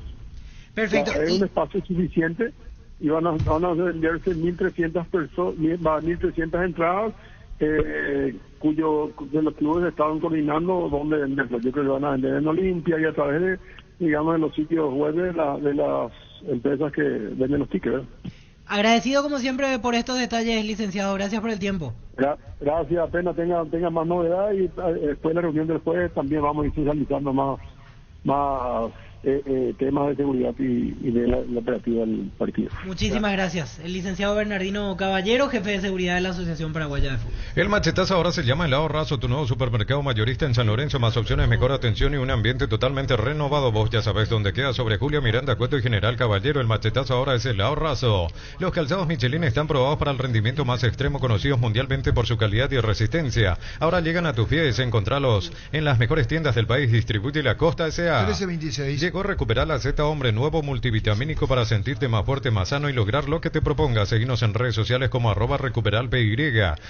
Perfecto. O sea, es un espacio suficiente y van a venderse 1.300 entradas, de los clubes estaban coordinando dónde venderlo. Yo creo que van a vender en Olimpia y a través de, digamos, de los sitios web de las empresas que venden los tickets. Agradecido como siempre por estos detalles, licenciado. Gracias por el tiempo. Gracias, apenas tenga más novedad y después de la reunión del jueves también vamos a ir socializando más temas de seguridad y de la operativa del partido. Muchísimas gracias. El licenciado Bernardino Caballero, jefe de seguridad de la Asociación Paraguaya de Fútbol. El machetazo ahora se llama Helado Razo, tu nuevo supermercado mayorista en San Lorenzo, más opciones, mejor atención y un ambiente totalmente renovado. Vos ya sabés dónde queda, sobre Julia Miranda, Cueto y General Caballero. El machetazo ahora es Helado Razo. Los calzados Michelin están probados para el rendimiento más extremo, conocidos mundialmente por su calidad y resistencia. Ahora llegan a tus pies, encontralos en las mejores tiendas del país. Distribuye la Costa S.A. 1326. Llegó Recuperar la Z Hombre, nuevo multivitamínico para sentirte más fuerte, más sano y lograr lo que te propongas. Seguinos en redes sociales como @RecuperalPY.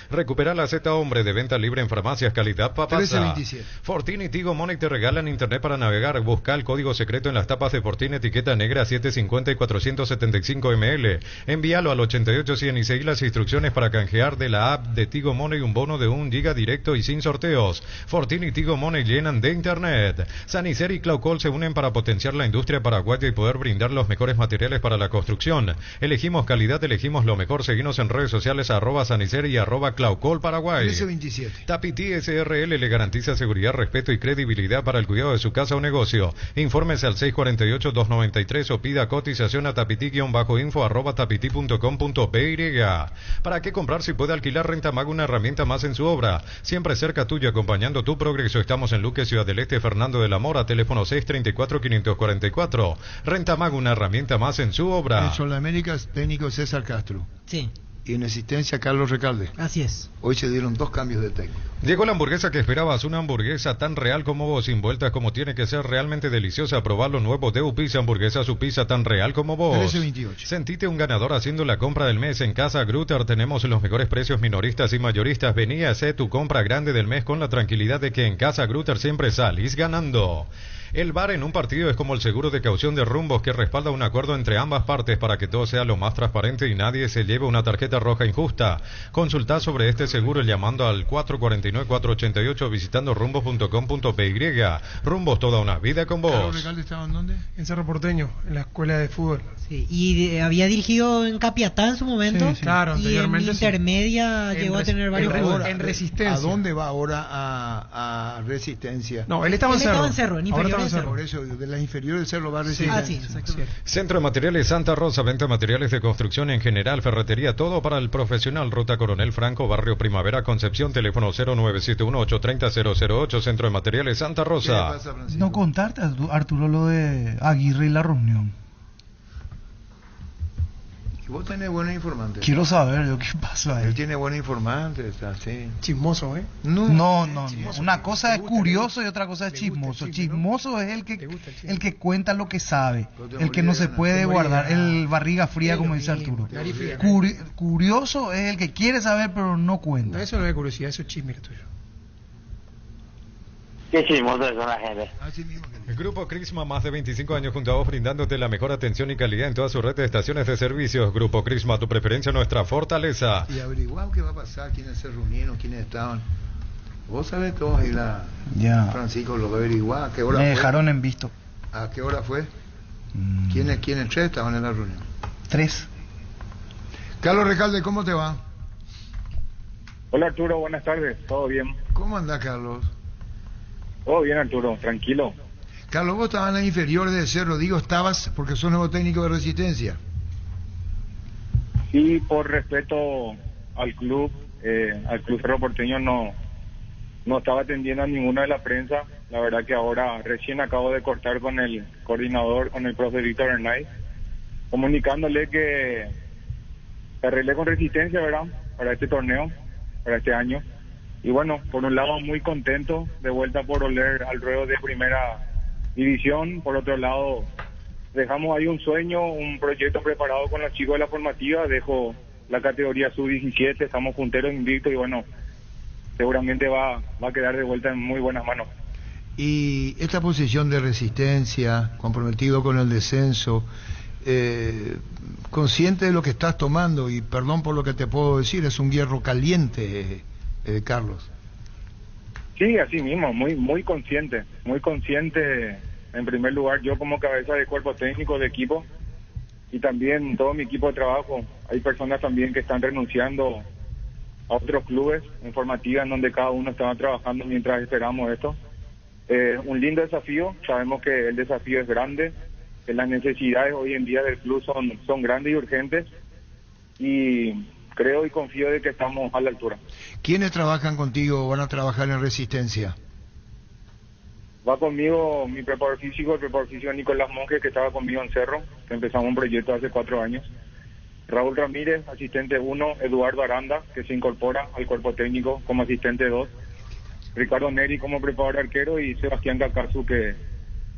Recuperar la Z Hombre, de venta libre en farmacias, calidad papasa. 1327. Fortín y Tigo Money te regalan internet para navegar. Busca el código secreto en las tapas de Fortín, etiqueta negra 750 y 475 ml. Envíalo al 88100 y seguí las instrucciones para canjear de la app de Tigo Money un bono de 1 giga directo y sin sorteos. Fortín y Tigo Money llenan de internet. Sanicer y Claucol se unen para potenciar la industria paraguaya y poder brindar los mejores materiales para la construcción. Elegimos calidad, elegimos lo mejor. Seguinos en redes sociales @Sanicer y @Claucol Paraguay. 1327. Tapiti SRL le garantiza seguridad, respeto y credibilidad para el cuidado de su casa o negocio. Infórmese al 648-293 o pida cotización a tapiti-info @tapiti.com.py. ¿Para qué comprar si puede alquilar? Renta Mag, una herramienta más en su obra. Siempre cerca tuyo, acompañando tu progreso. Estamos en Luque, Ciudad del Este, Fernando de la Mora, teléfono 634-544. Renta Mag, una herramienta más en su obra. En Sol América, técnico César Castro. Sí. Y en asistencia, Carlos Recalde. Así es. Hoy se dieron 2 cambios de técnico. Llegó la hamburguesa que esperabas, una hamburguesa tan real como vos, sin vueltas, como tiene que ser, realmente deliciosa. Probar los nuevos Deu Pizza, hamburguesa, su pizza tan real como vos. 1328. Sentite un ganador haciendo la compra del mes en Casa Grutter. Tenemos los mejores precios minoristas y mayoristas. Vení a hacer tu compra grande del mes con la tranquilidad de que en Casa Grutter siempre salís ganando. El VAR en un partido es como el seguro de caución de Rumbos, que respalda un acuerdo entre ambas partes para que todo sea lo más transparente y nadie se lleve una tarjeta roja injusta. Consultá sobre este seguro llamando al 449-488 visitando rumbos.com.py. Rumbos, toda una vida con vos. ¿Carlos Recalde estaba en dónde? En Cerro Porteño, en la escuela de fútbol. Sí, y había dirigido en Capiatá en su momento. Sí, claro, y anteriormente en Intermedia llegó a tener varios jugadores. En Resistencia. ¿A dónde va ahora a Resistencia? No, él estaba en Cerro. En inferior de Cerro. Por eso, de la inferior del Cerro va a Resistencia. Sí, exactamente. Centro de Materiales Santa Rosa, venta de materiales de construcción en general, ferretería, todo para el profesional. Ruta Coronel Franco, Barrio Primavera, Concepción, teléfono 0971-830-008, Centro de Materiales Santa Rosa. ¿Qué pasa, Francisco? No contarte, Arturo, lo de Aguirre y la reunión. Y vos tenés buenos informantes. Quiero saber yo qué pasa ahí. Él tiene buenos informantes, está así. Chismoso, ¿eh? No. Una cosa es curioso y otra cosa es chismoso. Chismoso es el que cuenta lo que sabe, el que no se puede guardar, el barriga fría, como dice Arturo. Curioso es el que quiere saber pero no cuenta. Eso no es curiosidad, eso es chisme tuyo. Qué chismoso son la gente. El Grupo Crisma, más de 25 años junto a vos, brindándote la mejor atención y calidad en toda su red de estaciones de servicios. Grupo Crisma, tu preferencia, nuestra fortaleza. Y averiguar qué va a pasar, quiénes se reunieron, quiénes estaban. Vos sabés todos y Francisco lo averiguar. ¿A qué hora Me fue? dejaron en visto. ¿A qué hora fue? ¿Quiénes 3 estaban en la reunión? 3. Carlos Recalde, ¿cómo te va? Hola Arturo, buenas tardes, ¿todo bien? ¿Cómo anda, Carlos? Todo bien Arturo, tranquilo. Carlos, vos estabas en las inferiores de Cerro, digo estabas porque sos nuevo técnico de Resistencia. Sí, por respeto al club Cerro Porteño no estaba atendiendo a ninguna de la prensa. La verdad que ahora recién acabo de cortar con el coordinador, con el profe Víctor Hernández, comunicándole que arreglé con Resistencia, ¿verdad? Para este torneo, para este año. Y bueno, por un lado muy contento, de vuelta por oler al ruedo de primera división. Por otro lado, dejamos ahí un sueño, un proyecto preparado con los chicos de la formativa. Dejo la categoría sub-17, estamos punteros invictos y bueno, seguramente va a quedar de vuelta en muy buenas manos. Y esta posición de Resistencia, comprometido con el descenso, consciente de lo que estás tomando, y perdón por lo que te puedo decir, es un hierro caliente, Carlos. Sí, así mismo, muy consciente en primer lugar yo como cabeza de cuerpo técnico de equipo y también todo mi equipo de trabajo. Hay personas también que están renunciando a otros clubes en formativa en donde cada uno estaba trabajando mientras esperamos esto. Un lindo desafío, sabemos que el desafío es grande, que las necesidades hoy en día del club son grandes y urgentes, y creo y confío de que estamos a la altura. ¿Quiénes trabajan contigo o van a trabajar en Resistencia? Va conmigo mi preparador físico, el preparador físico Nicolás Monge, que estaba conmigo en Cerro, que empezamos un proyecto hace 4 años. Raúl Ramírez, asistente 1, Eduardo Aranda, que se incorpora al cuerpo técnico como asistente 2, Ricardo Neri como preparador arquero y Sebastián Cacazu, que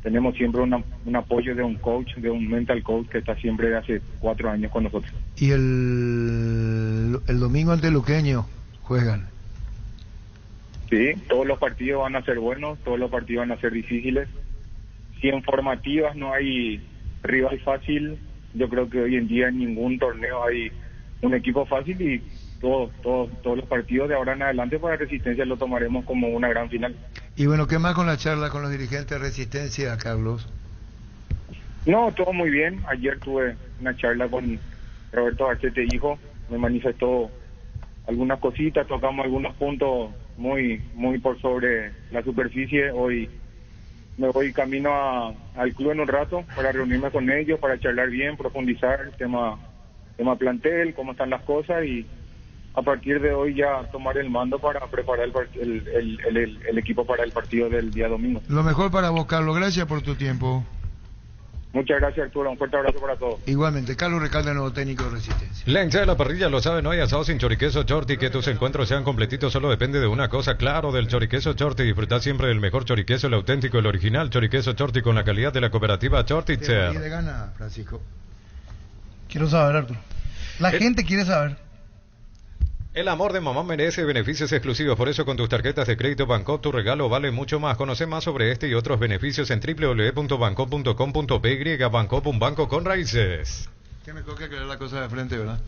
tenemos siempre un apoyo de un coach, de un mental coach que está siempre hace 4 años con nosotros. Y el domingo ante Luqueño juegan. Sí, todos los partidos van a ser buenos, todos los partidos van a ser difíciles. Si en formativas no hay rival fácil, yo creo que hoy en día en ningún torneo hay un equipo fácil, y todos los partidos de ahora en adelante para Resistencia lo tomaremos como una gran final. Y bueno, ¿qué más con la charla con los dirigentes de Resistencia, Carlos? No, todo muy bien. Ayer tuve una charla con Roberto Garcete, hijo, me manifestó algunas cositas, tocamos algunos puntos muy por sobre la superficie. Hoy me voy camino al club en un rato para reunirme con ellos, para charlar bien, profundizar tema plantel, cómo están las cosas, y a partir de hoy ya tomar el mando para preparar el equipo para el partido del día domingo. Lo mejor para vos, Carlos. Gracias por tu tiempo. Muchas gracias, Arturo. Un fuerte abrazo para todos. Igualmente, Carlos Recalde, nuevo técnico de Resistencia. La hinchada de la parrilla lo sabe, no hay asado sin choriqueso Chorti. Que tus encuentros sean completitos solo depende de una cosa, claro, del choriqueso Chorti. Disfrutar siempre del mejor choriqueso, el auténtico, el original choriqueso Chorti con la calidad de la cooperativa Chortitzer. ¿Qué de gana, Francisco? Quiero saber, Arturo. La gente quiere saber. El amor de mamá merece beneficios exclusivos, por eso con tus tarjetas de crédito Banco tu regalo vale mucho más. Conoce más sobre este y otros beneficios en www.banco.com.py. Banco, un banco con raíces. Que me toca creer la cosa de frente, ¿verdad?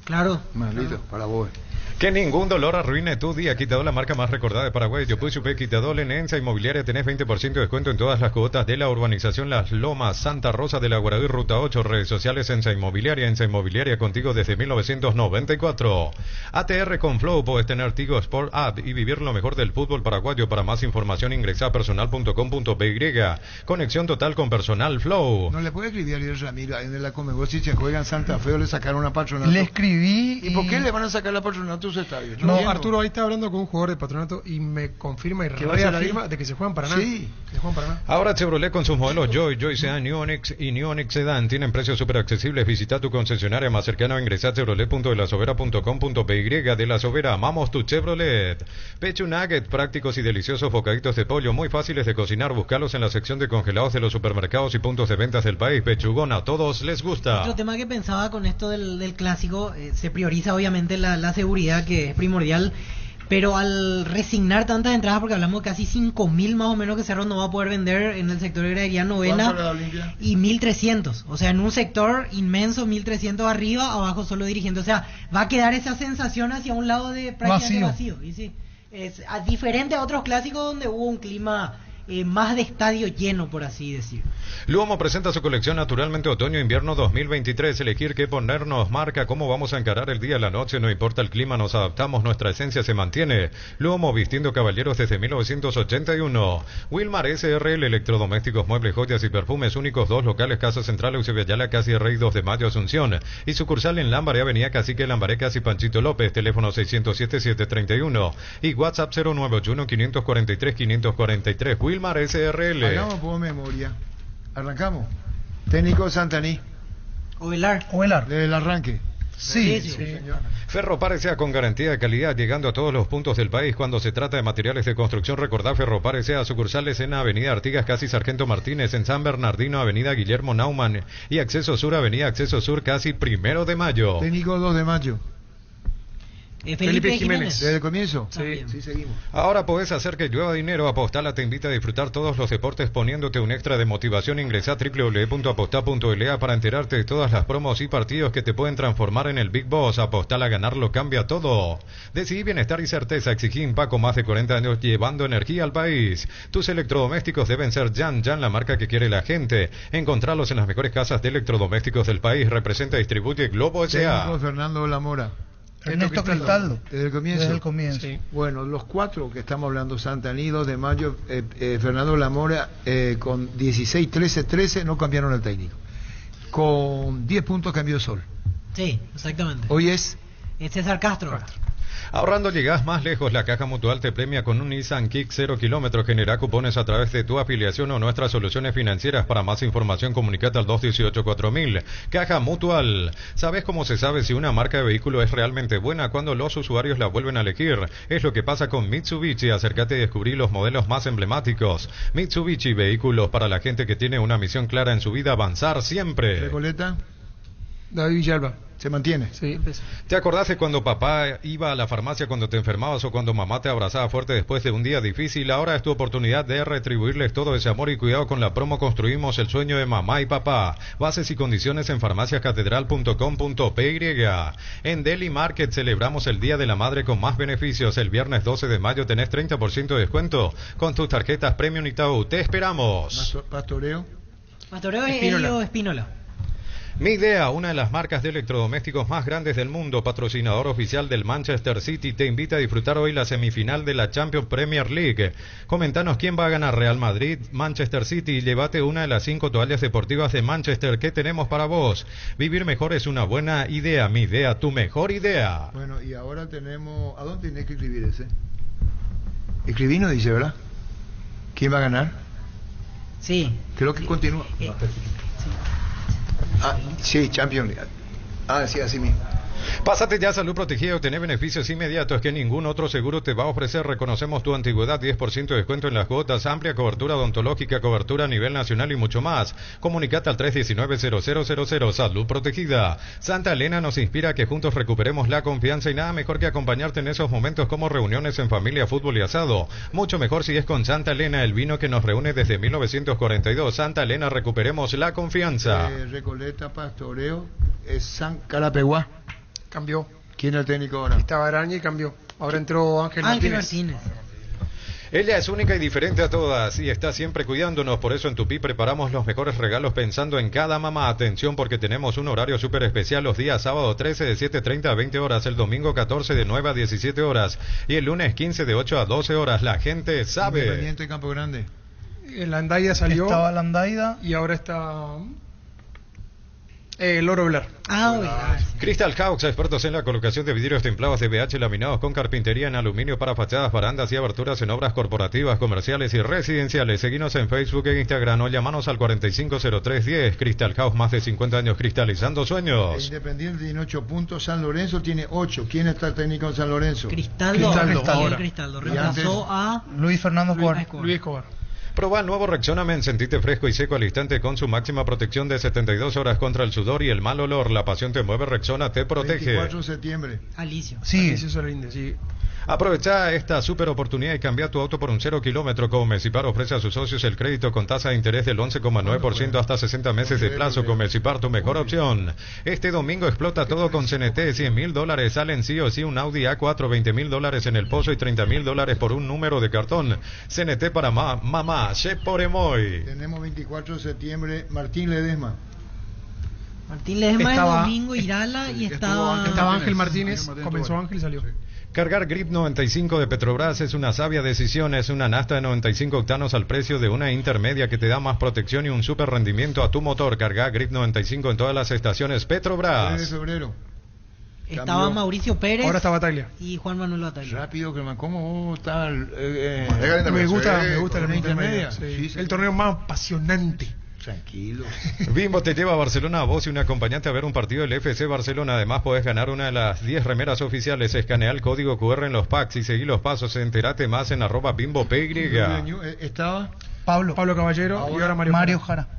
Claro. Maldito, para vos. Que ningún dolor arruine tu día. Quitador, la marca más recordada de Paraguay. Yo Chupé Quitador en Ensa Inmobiliaria. Tenés 20% de descuento en todas las cuotas de la urbanización Las Lomas, Santa Rosa de la Guaraví, Ruta 8. Redes sociales Ensa Inmobiliaria contigo desde 1994. ATR con Flow. Puedes tener Tigo Sport App y vivir lo mejor del fútbol paraguayo. Para más información ingresa a personal.com.py. Conexión total con Personal Flow. No le puede escribir a Ariel Ramírez en la Comebol si se juega en Santa Fe o le sacaron una patronato. Le escribí. ¿Y por qué le van a sacar la patronato? No, Arturo ahí está hablando con un jugador de Patronato y me confirma y reafirma de que se juegan Paraná. Sí. Se juegan Paraná. Ahora Chevrolet con sus modelos Joy Sedan, New Onix y New Onix Sedan tienen precios súper accesibles. Visita tu concesionaria más cercana o ingresar a chevrolet.delasovera.com.py. De La Sobera, amamos tu Chevrolet. Pecho Nugget, prácticos y deliciosos bocaditos de pollo, muy fáciles de cocinar. Búscalos en la sección de congelados de los supermercados y puntos de ventas del país. Pechugón, a todos les gusta. Otro tema que pensaba con esto del clásico, se prioriza obviamente la seguridad, que es primordial, pero al resignar tantas entradas, porque hablamos de casi 5.000 más o menos que Cerro no va a poder vender en el sector de gradería novena, y 1.300, o sea, en un sector inmenso, 1.300 arriba, abajo solo dirigiendo, o sea, va a quedar esa sensación hacia un lado de prácticamente vacío. Y sí, es diferente a otros clásicos donde hubo un clima más de estadio lleno, por así decir. Luomo presenta su colección Naturalmente Otoño-Invierno 2023. Elegir qué ponernos marca cómo vamos a encarar el día, la noche, no importa el clima, nos adaptamos, nuestra esencia se mantiene. Luomo, vistiendo caballeros desde 1981. Wilmar SRL, electrodomésticos, muebles, joyas y perfumes únicos, 2 locales, Casa Central, Eusebio Ayala, casi Rey 2 de Mayo, Asunción. Y sucursal en Lambaré, Avenida Cacique Lambaré, casi Panchito López, teléfono 607-731 y WhatsApp 0981-543-543. Wilmar SRL. Hagamos por memoria. Arrancamos. Técnico Santaní. Ovelar. Desde el arranque. Sí. Ferropar sea con garantía de calidad, llegando a todos los puntos del país. Cuando se trata de materiales de construcción, recordá Ferropar sea sucursales en Avenida Artigas, casi Sargento Martínez, en San Bernardino, Avenida Guillermo Naumann, y Acceso Sur, Avenida Acceso Sur, casi 1 de mayo. Técnico 2 de mayo. Felipe Jiménez. ¿Desde el comienzo? Sí, seguimos. Ahora podés hacer que llueva dinero. Apostala te invita a disfrutar todos los deportes poniéndote un extra de motivación. Ingresá a www.apostá.la para enterarte de todas las promos y partidos que te pueden transformar en el Big Boss. Apostala a ganar lo cambia todo. Decidí bienestar y certeza. Exigí Impaco, más de 40 años llevando energía al país. Tus electrodomésticos deben ser Jan, la marca que quiere la gente. Encontralos en las mejores casas de electrodomésticos del país. Representa y distribuye Globo S.A. Técnico Fernando Lamora. Ernesto Cristaldo. Desde el comienzo. Desde el comienzo. Sí. Bueno, los 4 que estamos hablando, Santa Anita, de mayo, Fernando Lamora, con 16, 13, no cambiaron el técnico. Con 10 puntos cambió Sol. Sí, exactamente. Hoy es César Castro. Ahorrando llegás más lejos. La Caja Mutual te premia con un Nissan Kick 0 kilómetros. Genera cupones a través de tu afiliación o nuestras soluciones financieras. Para más información, comunicate al 218-4000. Caja Mutual. ¿Sabes cómo se sabe si una marca de vehículo es realmente buena? Cuando los usuarios la vuelven a elegir. Es lo que pasa con Mitsubishi. Acércate y descubrí los modelos más emblemáticos. Mitsubishi, vehículos para la gente que tiene una misión clara en su vida: avanzar siempre. ¿Recoleta? David Villalba. ¿Se mantiene? Sí. ¿Te acordás de cuando papá iba a la farmacia cuando te enfermabas o cuando mamá te abrazaba fuerte después de un día difícil? Ahora es tu oportunidad de retribuirles todo ese amor y cuidado. Con la promo construimos el sueño de mamá y papá. Bases y condiciones en farmaciascatedral.com.py. En Deli Market celebramos el Día de la Madre con más beneficios. El viernes 12 de mayo tenés 30% de descuento con tus tarjetas Premium y Tau. Te esperamos. Pastoreo. Pastoreo es Elio Espínola. Mi Idea, una de las marcas de electrodomésticos más grandes del mundo, patrocinador oficial del Manchester City, te invita a disfrutar hoy la semifinal de la Champions Premier League. Comentanos quién va a ganar, Real Madrid, Manchester City, y llévate una de las 5 toallas deportivas de Manchester que tenemos para vos. Vivir mejor es una buena idea. Mi Idea, tu mejor idea. Bueno, y ahora tenemos... ¿A dónde tenés que escribir ese? Escribí no dice, ¿verdad? ¿Quién va a ganar? Sí. Creo que continúa. Sí, Champions League. Sí, así mismo. Pásate ya a Salud Protegida y obtener beneficios inmediatos que ningún otro seguro te va a ofrecer. Reconocemos tu antigüedad, 10% de descuento en las cuotas, amplia cobertura odontológica, cobertura a nivel nacional y mucho más. Comunicate al 319-0000. Salud Protegida. Santa Elena nos inspira a que juntos recuperemos la confianza, y nada mejor que acompañarte en esos momentos como reuniones en familia, fútbol y asado. Mucho mejor si es con Santa Elena, el vino que nos reúne desde 1942. Santa Elena, recuperemos la confianza. Recoleta, Pastoreo, San Carapeguá. Cambió. ¿Quién es el técnico ahora? Estaba Araña y cambió. Ahora entró Ángel Martínez. Ella es única y diferente a todas y está siempre cuidándonos. Por eso en Tupi preparamos los mejores regalos pensando en cada mamá. Atención, porque tenemos un horario súper especial los días sábado 13 de 7:30 a 20 horas, el domingo 14 de 9 a 17 horas y el lunes 15 de 8 a 12 horas. La gente sabe. Independiente Campo Grande. La Andaida salió. Estaba la Andaida. Y ahora está... Loro Blar. Crystal Hawks, expertos en la colocación de vidrios templados de BH laminados con carpintería en aluminio para fachadas, barandas y aberturas en obras corporativas, comerciales y residenciales. Seguinos en Facebook e Instagram o llamanos al 450310. Crystal Hawks, más de 50 años cristalizando sueños. Independiente tiene 8 puntos, San Lorenzo tiene 8. ¿Quién está el técnico en San Lorenzo? Cristaldo. Reemplazó a Luis Fernando Escobar. Luis Escobar. Proba el nuevo Rexona Men, sentite fresco y seco al instante con su máxima protección de 72 horas contra el sudor y el mal olor. La pasión te mueve, Rexona te protege. 24 de septiembre. Alicio. Sí. Alicio Solinde, sí. Aprovecha esta super oportunidad y cambia tu auto por un 0 kilómetro. Comecipar ofrece a sus socios el crédito con tasa de interés del 11,9% hasta 60 meses de plazo. Comecipar, tu mejor opción. Este domingo explota todo con CNT. $100,000 salen sí o sí un Audi A4, $20,000 en el pozo y $30,000 por un número de cartón. CNT para mamá, Che por Emoy. Tenemos 24 de septiembre, Martín Ledesma. Martín Ledesma el domingo, Irala, y estaba Ángel Martínez. Comenzó Ángel y salió. Cargar Grip 95 de Petrobras es una sabia decisión. Es una nafta de 95 octanos al precio de una intermedia que te da más protección y un super rendimiento a tu motor. Cargar Grip 95 en todas las estaciones Petrobras. 3 de febrero. Estaba Mauricio Pérez. Ahora está Bataglia. Y Juan Manuel Bataglia. Rápido, ¿cómo tal? Me gusta la intermedia. Sí, el torneo más apasionante. Tranquilo. Bimbo te lleva a Barcelona a vos y un acompañante a ver un partido del FC Barcelona. Además podés ganar una de las 10 remeras oficiales. Escanea el código QR en los packs y seguí los pasos. Entérate más en @BimboPY. ¿Estaba? Pablo Caballero y ahora Mario Jara.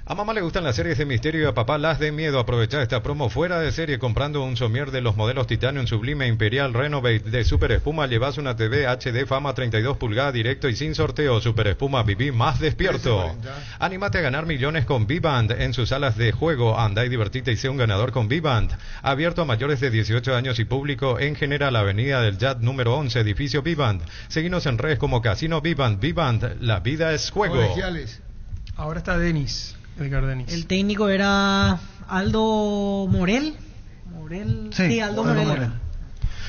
A mamá le gustan las series de misterio y a papá las de miedo. Aprovecha esta promo fuera de serie comprando un somier de los modelos Titanium Sublime Imperial Renovate de Super Espuma. Llevas una TV HD Fama 32 pulgadas directo y sin sorteo. Super Espuma, viví más despierto. Anímate a ganar millones con V-Band en sus salas de juego. Anda y divertite y sea un ganador con V-Band. Abierto a mayores de 18 años y público en general. Avenida del Yat número 11, edificio V-Band. Seguinos en redes como Casino V-Band. V-Band, la vida es juego. Colegiales. Ahora está Denis. El técnico era Aldo Morel. Sí, Aldo Morel.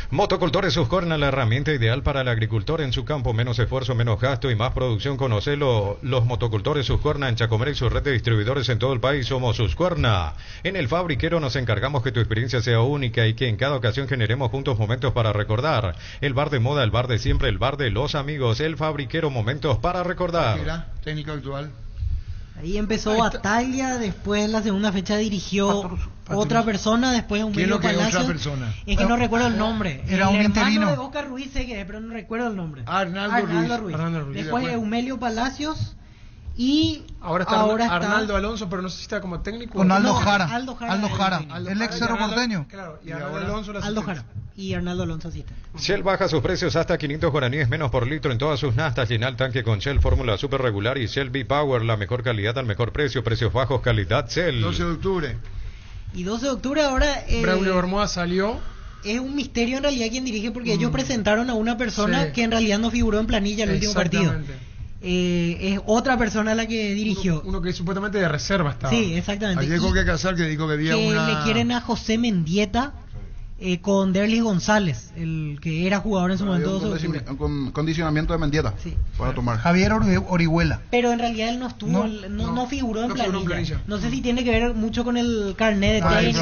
Motocultores Husqvarna, la herramienta ideal para el agricultor en su campo. Menos esfuerzo, menos gasto y más producción. Conocelo. Los Motocultores Husqvarna en Chacomera y su red de distribuidores en todo el país. Somos Husqvarna. En El Fabriquero nos encargamos que tu experiencia sea única y que en cada ocasión generemos juntos momentos para recordar. El bar de moda, el bar de siempre, el bar de los amigos. El Fabriquero, momentos para recordar. Mira, técnico actual. Ahí empezó Batalla, después en la segunda fecha dirigió otra persona, después Humilio Palacios. Otra persona? Es que no recuerdo el nombre. Era un interino. De Oscar Ruiz, pero no recuerdo el nombre. Arnaldo Ruiz. Después Humilio Palacios y ahora está Arnaldo Alonso, pero no sé si está como técnico. Con Aldo Jara. Aldo Jara. El ex Cerro Porteño. Claro, y Arnaldo Alonso. Aldo Jara. Y Arnaldo Alonso asiste. Shell baja sus precios hasta 500 guaraníes menos por litro en todas sus naftas. Llena el tanque con Shell Fórmula Super Regular y Shell V-Power, la mejor calidad al mejor precio. Precios bajos, calidad Shell. 12 de octubre. Y 12 de octubre ahora... Braulio Bermuda salió. Es un misterio en realidad quién dirige, porque ellos presentaron a una persona que en realidad no figuró en planilla el último partido. Es otra persona la que dirigió. Uno que supuestamente de reserva estaba. Sí, exactamente. Ayer que Casal que dijo que había una... le quieren a José Mendieta con Derlis González, el que era jugador en su momento. Con condicionamiento de Mendieta para tomar. Javier Orihuela. Pero en realidad él no estuvo, no figuró en planilla. No sé si tiene que ver mucho con el carnet de técnico,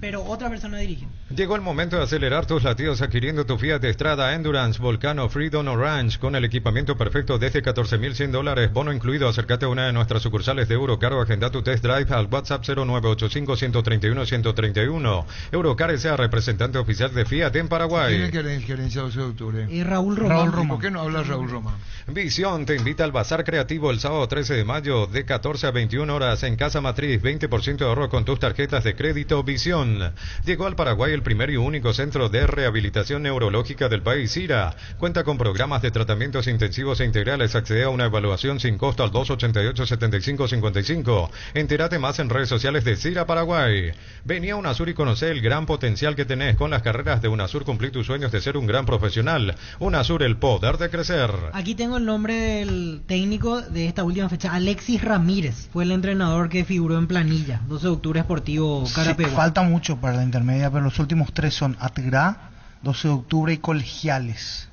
pero otra persona dirige. Llegó el momento de acelerar tus latidos adquiriendo tu Fiat Strada, Endurance, Volcano, Freedom Orange con el equipamiento perfecto desde $14,100, bono incluido. Acércate a una de nuestras sucursales de Eurocar o agenda tu test drive al WhatsApp 0985-131-131. Eurocar S.A., representante oficial de Fiat en Paraguay. ¿Quién es el gerencia 12 de octubre? Raúl Román. ¿Por qué no habla Raúl Román? Visión te invita al Bazar Creativo el sábado 13 de mayo de 14 a 21 horas en Casa Matriz. 20% de ahorro con tus tarjetas de crédito Visión. Llegó al Paraguay el primer y único centro de rehabilitación neurológica del país, CIRA. Cuenta con programas de tratamientos intensivos e integrales. Accede a una evaluación sin costo al 288-7555. Entérate más en redes sociales de CIRA Paraguay. Vení a UNASUR y conoce el gran potencial que tenés. Con las carreras de UNASUR cumplí tus sueños de ser un gran profesional. UNASUR, el poder de crecer. Aquí tengo el nombre del técnico de esta última fecha, Alexis Ramírez. Fue el entrenador que figuró en planilla. 12 de octubre Sportivo Carapegua. Sí, falta mucho para la intermedia, pero los últimos tres son Atgrá, 12 de octubre y Colegiales.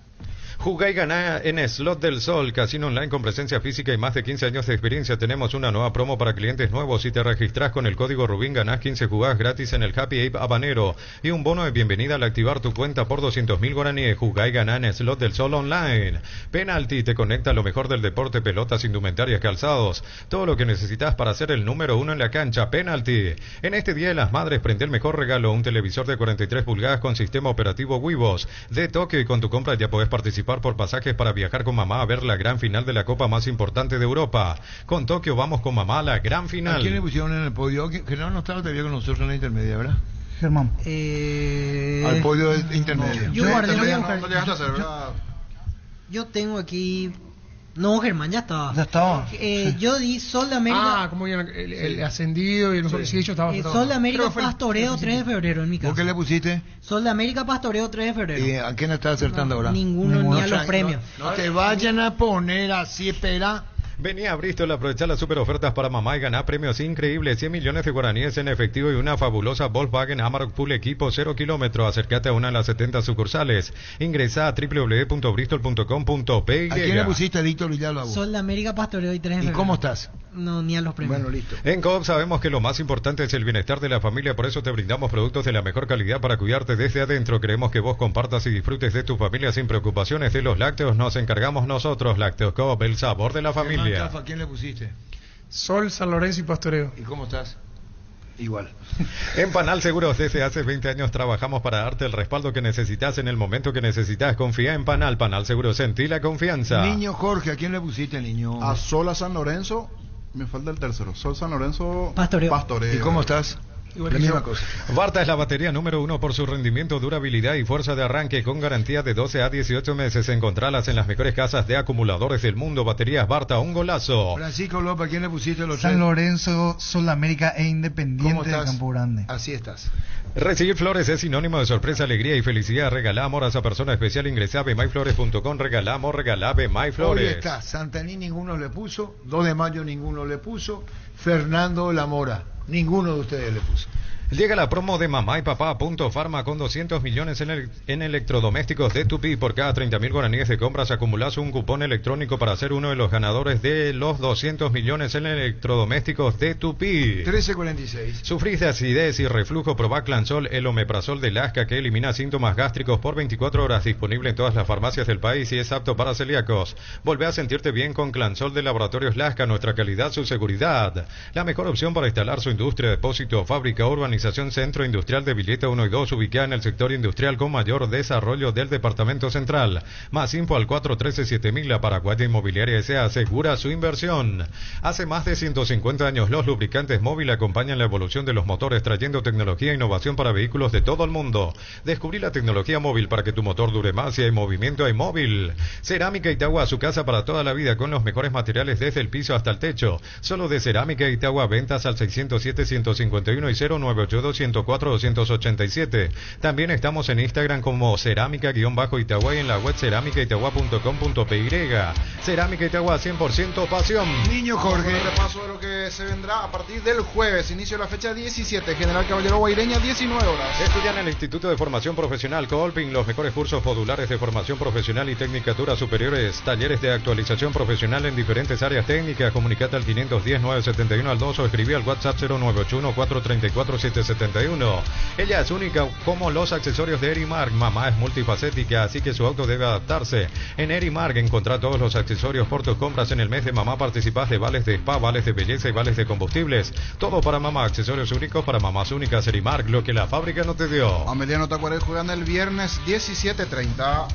Jugá y ganá en Slot del Sol, casino online con presencia física y más de 15 años de experiencia. Tenemos una nueva promo para clientes nuevos. Si te registras con el código Rubín, ganás 15 jugás gratis en el Happy Ape Habanero y un bono de bienvenida al activar tu cuenta por 200.000 guaraníes. Jugá y ganá en Slot del Sol online. Penalty te conecta a lo mejor del deporte: pelotas, indumentarias, calzados, todo lo que necesitas para ser el número uno en la cancha. Penalty. En este Día de las Madres, prende el mejor regalo: un televisor de 43 pulgadas con sistema operativo Wivos de Tokio, y con tu compra ya podés participar por pasajes para viajar con mamá a ver la gran final de la Copa más importante de Europa. Con Tokio vamos con mamá a la gran final. ¿A quién le pusieron en el podio? Germán no estaba todavía con nosotros en la intermedia, ¿verdad? Germán. Al podio intermedio. Yo guardé lo que no llegaste a hacer, ¿verdad? Yo tengo aquí... No, Germán, ya estaba. Ya estaba. Yo di Sol de América. Como el ascendido y el mejor. Sí, yo estaba. Sol de América Pastoreo 3 de febrero en mi casa. ¿Por qué le pusiste? Sol de América Pastoreo 3 de febrero. ¿Y a quién está acertando ahora? Ninguno, ni a los premios. No te vayan a poner así, espera. Vení a Bristol a aprovechar las super ofertas para mamá y ganar premios increíbles: 100 millones de guaraníes en efectivo y una fabulosa Volkswagen Amarok Full Equipo 0 kilómetros. Acércate a una de las 70 sucursales. Ingresa a www.bristol.com.py. ¿A quién le pusiste, Víctor Villalba? Sol de América Pastoreo y 3 de febrero. ¿Y cómo estás? No, ni a los premios. Bueno, listo. En Coop sabemos que lo más importante es el bienestar de la familia, por eso te brindamos productos de la mejor calidad para cuidarte desde adentro. Queremos que vos compartas y disfrutes de tu familia sin preocupaciones. De los lácteos nos encargamos nosotros. Lácteos Coop, el sabor de la familia. ¿A quién le pusiste? Sol, San Lorenzo y Pastoreo. ¿Y cómo estás? Igual. En Panal Seguros desde hace 20 años trabajamos para darte el respaldo que necesitas en el momento que necesitas. Confía en Panal. Panal Seguros, sentí la confianza. Niño Jorge, ¿a quién le pusiste, niño? A Sol, a San Lorenzo. Me falta el tercero. Sol, San Lorenzo, Pastoreo. ¿Y cómo estás? Igual La que misma yo. cosa. Varta es la batería número 1 por su rendimiento, durabilidad y fuerza de arranque con garantía de 12 a 18 meses. Encontralas en las mejores casas de acumuladores del mundo. Baterías Varta, un golazo. Francisco López, ¿a quién le pusiste los San tres? Lorenzo, Sol América e ¿Cómo Independiente de estás? Campo Grande. Así estás. Recibir flores es sinónimo de sorpresa, alegría y felicidad. Regala amor a esa persona especial. Ingresa a bmayflores.com. Regala amor, regala Bmayflores. Hoy está, Santaní ninguno le puso, 2 de mayo ninguno le puso, Fernando La Mora, ninguno de ustedes le puso. Llega la promo de Mamá y Papá Farma con 200 millones en electrodomésticos de Tupi. Por cada 30.000 guaraníes de compras acumulas un cupón electrónico para ser uno de los ganadores de los 200 millones en electrodomésticos de Tupi. 1346. ¿Sufrís de acidez y reflujo? Probá Clansol, el omeprazol de Lasca que elimina síntomas gástricos por 24 horas. Disponible en todas las farmacias del país y es apto para celíacos. Volvé a sentirte bien con Clansol de Laboratorios Lasca. Nuestra calidad, su seguridad. La mejor opción para instalar su industria, depósito, fábrica, urbanización, Centro Industrial de Villeta 1 y 2, ubicada en el sector industrial con mayor desarrollo del Departamento Central. Más info al 413-7000. La Paraguaya Inmobiliaria S.A. asegura su inversión. Hace más de 150 años los lubricantes Móvil acompañan la evolución de los motores, trayendo tecnología e innovación para vehículos de todo el mundo. Descubrí la tecnología móvil para que tu motor dure más. Si hay movimiento, hay móvil. Cerámica Itagua, su casa para toda la vida con los mejores materiales desde el piso hasta el techo. Solo de Cerámica Itagua, ventas al 607-151 y 098-204-287. También estamos en Instagram como cerámica-itagua y en la web cerámicaitagua.com.py. Cerámica Itagua, 100% pasión. Niño Vamos Jorge. con el repaso de lo que se vendrá a partir del jueves, inicio de la fecha 17, General Caballero Guaireña, 19 horas. Estudian en el Instituto de Formación Profesional Colping los mejores cursos modulares de formación profesional y tecnicaturas superiores, talleres de actualización profesional en diferentes áreas técnicas. Comunicate al 510-971-2 o escribí al WhatsApp 0981-434-771. Ella es única como los accesorios de Erimark. Mamá es multifacética, así que su auto debe adaptarse. En Erimark encontrá todos los accesorios por tus compras. En el mes de mamá participás de vales de spa, vales de belleza y vales de combustibles. Todo para mamá, accesorios únicos para mamás únicas. Erimark, lo que la fábrica no te dio. Ameliano Tacuarel juegan el viernes 17:30.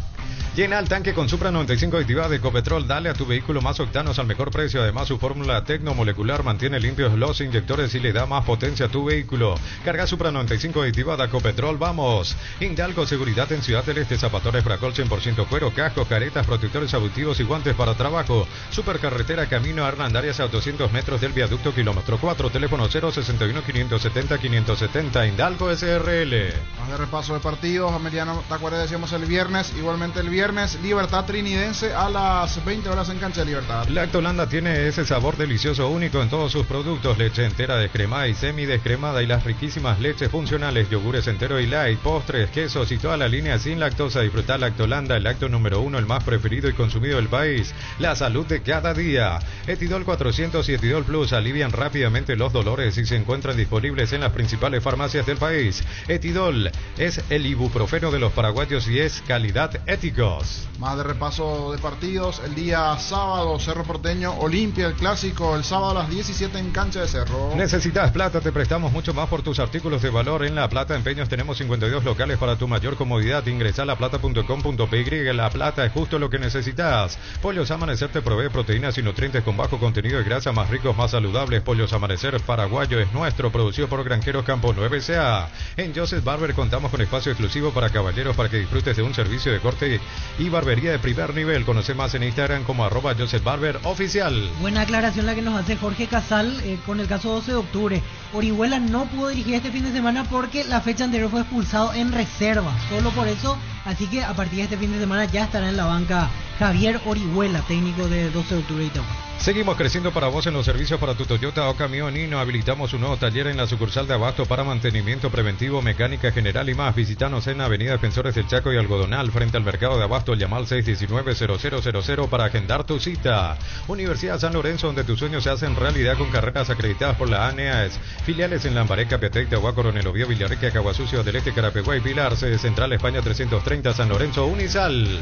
Llena el tanque con Supra 95 aditivada de Ecopetrol. Dale a tu vehículo más octanos al mejor precio. Además, su fórmula tecnomolecular mantiene limpios los inyectores y le da más potencia a tu vehículo. Carga Supra 95 aditivada Ecopetrol. Vamos. Hidalgo, seguridad en Ciudad del Este. Zapatores Fracol 100% cuero, cascos, caretas, protectores auditivos y guantes para trabajo. Supercarretera Camino Hernandarias a 200 metros del viaducto kilómetro 4. Teléfono 061-570-570. Hidalgo SRL. Más de repaso de partidos, Ameliano Tacuarel decíamos el viernes, igualmente el viernes, Libertad Trinidense a las 20 horas en Cancha de Libertad. Lactolanda tiene ese sabor delicioso único en todos sus productos: leche entera descremada y semidescremada y las riquísimas leches funcionales, yogures entero y light, postres, quesos y toda la línea sin lactosa. Disfruta Lactolanda, el lácteo número 1, el más preferido y consumido del país. La salud de cada día. Etidol 400 y Etidol Plus alivian rápidamente los dolores y se encuentran disponibles en las principales farmacias del país. Etidol es el ibuprofeno de los paraguayos y es calidad éticos. Más de repaso de partidos, el día sábado, Cerro Porteño, Olimpia, el clásico, el sábado a las 17 en Cancha de Cerro. ¿Necesitas plata? Te prestamos mucho más por tus artículos de valor. En La Plata Empeños tenemos 52 locales para tu mayor comodidad. Ingresa a laplata.com.py. La Plata es justo lo que necesitas. Pollos Amanecer te provee proteínas y nutrientes con bajo contenido de grasa, más ricos, más saludables. Pollos Amanecer paraguayo es nuestro, producido por Granjeros Campo 9 S.A. En Joseph Barber contamos con espacio exclusivo para caballeros para que disfrutes de un servicio de corte y barbería de primer nivel. Conoce más en Instagram como @JosephBarberOficial. Buena aclaración la que nos hace Jorge Casal con el caso 12 de octubre. Orihuela no pudo dirigir este fin de semana porque la fecha anterior fue expulsado en reserva. Solo por eso, así que a partir de este fin de semana ya estará en la banca Javier Orihuela, técnico de 12 de octubre y Itagua. Seguimos creciendo para vos en los servicios para tu Toyota o camión Hino. Habilitamos un nuevo taller en la sucursal de Abasto para mantenimiento preventivo, mecánica general y más. Visítanos en Avenida Defensores del Chaco y Algodonal, frente al mercado de Abasto. Llama al 619-0000 para agendar tu cita. Universidad San Lorenzo, donde tus sueños se hacen realidad con carreras acreditadas por la ANEAES. Filiales en Lambaré, Capiatá, Itagua, Coronel Oviedo, Villarrica, Caguasucio del Este, Carapeguá y Pilar. Sede Central España 330, San Lorenzo, Unisal.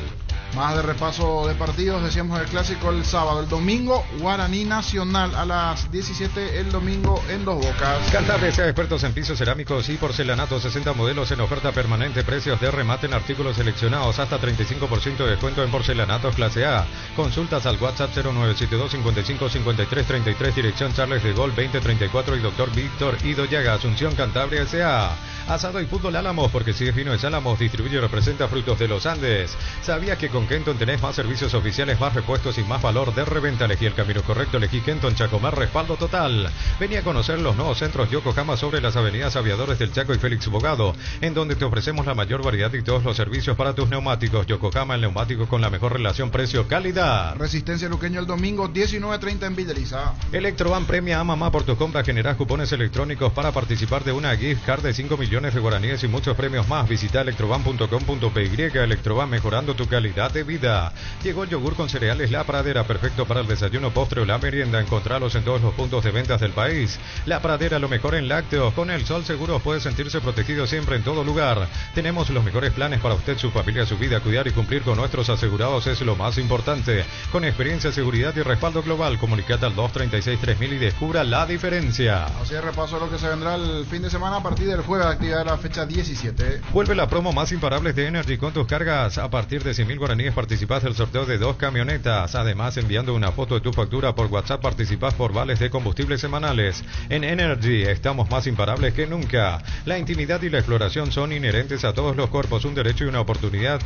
Más de repaso de partidos, decíamos el clásico el sábado, el domingo Guaraní Nacional a las 17, el domingo en Dos Bocas. Cantabria sea expertos en pisos cerámicos y porcelanato, 60 modelos en oferta permanente, precios de remate en artículos seleccionados, hasta 35% de descuento en porcelanatos clase A. Consultas al WhatsApp 0972 55 53 33, dirección Charles de Gaulle 2034 y Dr. Víctor Idoyaga, Asunción, Cantabria S.A. Asado y fútbol Álamos, porque si es fino es Álamos, distribuye y representa Frutos de los Andes. ¿Sabías que con Kenton tenés más servicios oficiales, más repuestos y más valor de reventa? Elegí el camino correcto, elegí Kenton Chacomar, respaldo total. Vení a conocer los nuevos centros Yokohama sobre las avenidas Aviadores del Chaco y Félix Bogado, en donde te ofrecemos la mayor variedad y todos los servicios para tus neumáticos. Yokohama, el neumático con la mejor relación precio-calidad. Resistencia Luqueño el domingo 19:30 en Villariza. Electroban premia a mamá por tus compras, generás cupones electrónicos para participar de una gift card de 5 millones de guaraníes y muchos premios más. Visita electroban.com.py. Electroban, mejorando tu calidad de vida. Llegó el yogur con cereales La Pradera, perfecto para el desayuno, postre o la merienda. Encontralos en todos los puntos de ventas del país. La Pradera, lo mejor en lácteos. Con el Sol Seguros puede sentirse protegido siempre en todo lugar. Tenemos los mejores planes para usted, su familia, su vida. Cuidar y cumplir con nuestros asegurados es lo más importante. Con experiencia, seguridad y respaldo global, comunicate al 236-3000 y descubra la diferencia. Así es, repaso lo que se vendrá el fin de semana a partir del jueves, actividad de la fecha 17. Vuelve la promo más imparables de Energy con tus cargas. A partir de 100.000 guaraníes participás del sorteo de 2 camionetas. Además, enviando una foto de tu factura por WhatsApp, participás por vales de combustibles semanales. En Energy estamos más imparables que nunca. La intimidad y la exploración son inherentes a todos los cuerpos, un derecho y una oportunidad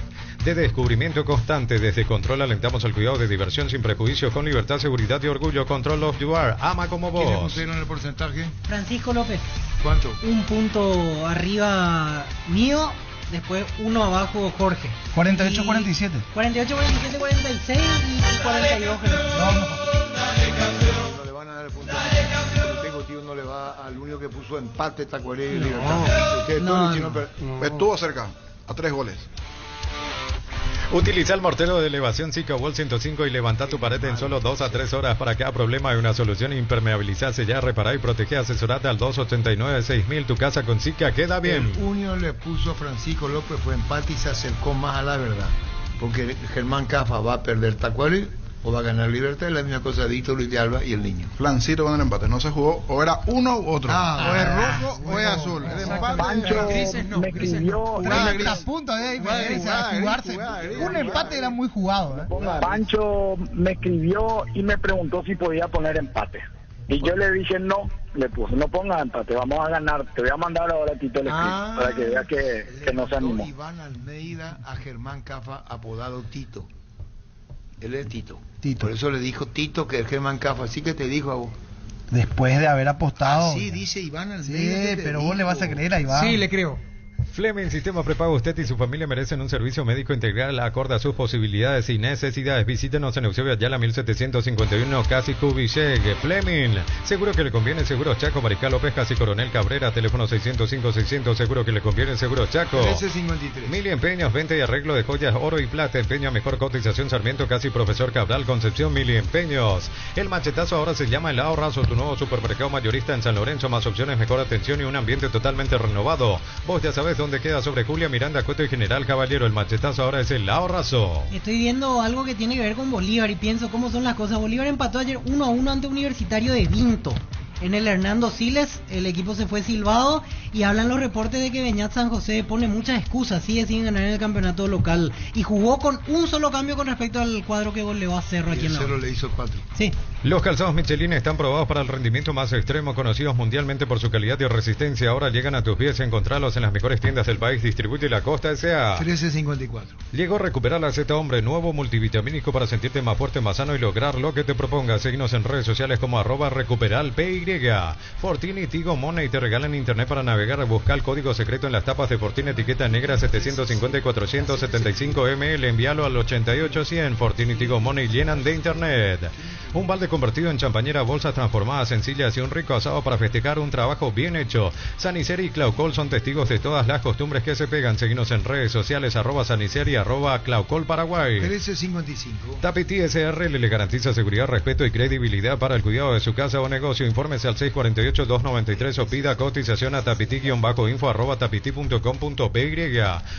de descubrimiento constante. Desde Control alentamos el cuidado de diversión sin prejuicios, con libertad, seguridad y orgullo. Control of You Are, ama como vos. ¿Quiénes pusieron el porcentaje? Francisco López. ¿Cuánto? Un punto arriba mío, después uno abajo Jorge. 48-47. 48, 47, 46 y 42. No le van a dar el punto. Pero tengo, tío, no le va al único que puso empate, Tacuaré y Libertad. Estuvo cerca, a 3 goles. Utiliza el mortero de elevación Zika Wall 105 y levanta tu pared en solo 2 a 3 horas. Para cada problema hay una solución. Impermeabilizar, sellar, reparar y proteger. Asesorate al 289-6000. Tu casa con Zika queda bien. El único le puso Francisco López fue empate y se acercó más a la verdad. Porque Germán Cafa va a perder Tacuari o va a ganar Libertad. Es la misma cosa de Víctor Luis de Alba y el niño. Flancito con el empate. No se jugó. O era uno u otro. O es rojo o es azul. El empate. Pancho me escribió. A punto de diferencia de jugarse. Un empate era muy jugado. Pancho me escribió y me preguntó si podía poner empate. Y yo le dije no, le puse, no pongas empate, vamos a ganar. Te voy a mandar ahora a Tito el escrito para que veas que no se animó. Iván Almeida a Germán Cafa, apodado Tito. Él es Tito. Por eso le dijo Tito que es Germán Cafa, así que te dijo a vos. Después de haber apostado. Sí, dice Iván Almeida. Sí, pero vos le vas a creer a Iván. Sí, le creo. Fleming Sistema Prepago. Usted y su familia merecen un servicio médico integral acorde a sus posibilidades y necesidades. Visítenos en Eusebio Ayala 1751, Casi Cubichegue. Fleming, seguro que le conviene. Seguros Chaco, Mariscal López, Casi Coronel Cabrera, teléfono 605-600. Seguro que le conviene. Seguros Chaco. 1353. Mili Empeños, venta y arreglo de joyas, oro y plata. Empeño a mejor cotización. Sarmiento, Casi Profesor Cabral, Concepción. Mili Empeños. El machetazo ahora se llama El Ahorrazo, tu nuevo supermercado mayorista en San Lorenzo. Más opciones, mejor atención y un ambiente totalmente renovado. Vos ya sabés dónde queda, sobre Julia Miranda, Cueto y General Caballero. El machetazo ahora es El Ahorrazo. Estoy viendo algo que tiene que ver con Bolívar y pienso cómo son las cosas. Bolívar empató ayer 1-1 ante Universitario de Vinto. En el Hernando Siles, el equipo se fue silbado y hablan los reportes de que Beñat San José pone muchas excusas, sigue sin ganar en el campeonato local y jugó con un solo cambio con respecto al cuadro que goleó a Cerro aquí en la. Cerro le hizo 4. Sí. Los calzados Michelin están probados para el rendimiento más extremo, conocidos mundialmente por su calidad y resistencia. Ahora llegan a tus pies. Encontralos en las mejores tiendas del país. Distribuye La Costa S.A. 1354. Llegó a recuperar la Z Hombre, nuevo multivitamínico para sentirte más fuerte, más sano y lograr lo que te propongas. Seguinos en redes sociales como @recuperalpy. Fortini y Tigo Money te regalan internet para navegar. Busca el código secreto en las tapas de Fortini, etiqueta negra 750 y 475 ml. Envíalo al 88100. Fortini y Tigo Money llenan de internet. Un balde convertido en champañera, bolsas transformadas en sillas y un rico asado para festejar un trabajo bien hecho. Saniceri y Claucol son testigos de todas las costumbres que se pegan. Seguinos en redes sociales, @Saniceri, @Claucol Paraguay. 1355. Tapiti SR le garantiza seguridad, respeto y credibilidad para el cuidado de su casa o negocio. Infórmese al 648-293 o pida cotización a tapiti-info @tapiti.com.py.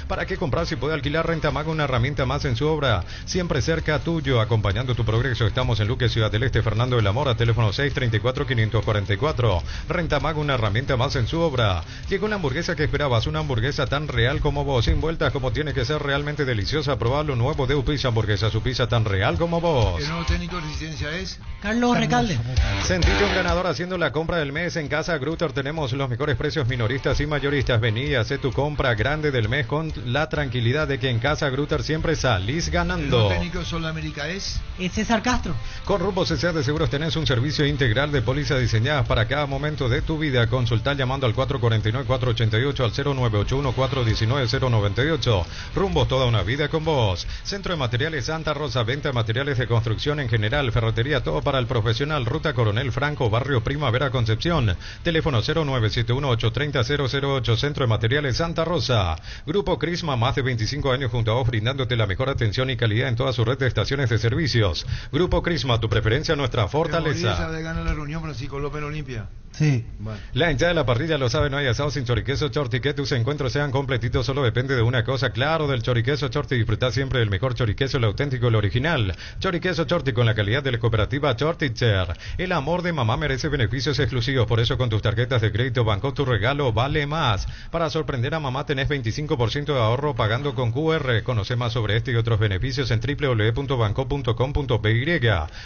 ¿Para qué comprar si puede alquilar? Rentamag, una herramienta más en su obra. Siempre cerca tuyo, acompañando tu progreso. Estamos en Luque, Ciudad del Este, Fernando de la Mora, teléfono 634-544. Rentamag, una herramienta más en su obra. Llegó la hamburguesa que esperabas, una hamburguesa tan real como vos, sin vueltas, como tiene que ser, realmente deliciosa. Probá lo nuevo de Upizza Hamburguesa, su pizza tan real como vos. El nuevo técnico de Resistencia es Carlos Recalde. Sentite un ganador haciendo la compra del mes en Casa Grutter. Tenemos los mejores precios minoristas y mayoristas. Vení y hacé tu compra grande del mes con la tranquilidad de que en Casa Grutter siempre salís ganando. El técnico de Solamérica es César Castro. Con Rumbo CCA de Seguros tenés un servicio integral de pólizas diseñadas para cada momento de tu vida. Consultar llamando al 449-488 al 0981-419-098. Rumbo, toda una vida con vos. Centro de Materiales Santa Rosa, venta de materiales de construcción en general, ferretería, todo para el profesional. Ruta Coronel Franco, Barrio Primavera, Concepción. Teléfono 0971-830-008. Centro de Materiales Santa Rosa. Grupo Crisma, más de 25 años junto a vos, brindándote la mejor atención y calidad en toda su red de estaciones de servicios. Grupo Crisma, tu preferencia, nuestra fortaleza. de ganar la reunión Francisco López Olimpia. Sí. Bueno. La hinchada de la parrilla lo sabe, no hay asado sin choriqueso Chorti. Que tus encuentros sean completitos solo depende de una cosa, claro, del choriqueso Chorti. Disfrutá siempre del mejor choriqueso, el auténtico, el original. Choriqueso Chorti con la calidad de la cooperativa Chortitzer. El amor de mamá merece beneficios exclusivos, por eso con tus tarjetas de crédito Banco tu regalo vale más. Para sorprender a mamá tenés 25% de ahorro pagando con QR. Conoce más sobre este y otros beneficios en www.banco.com.py.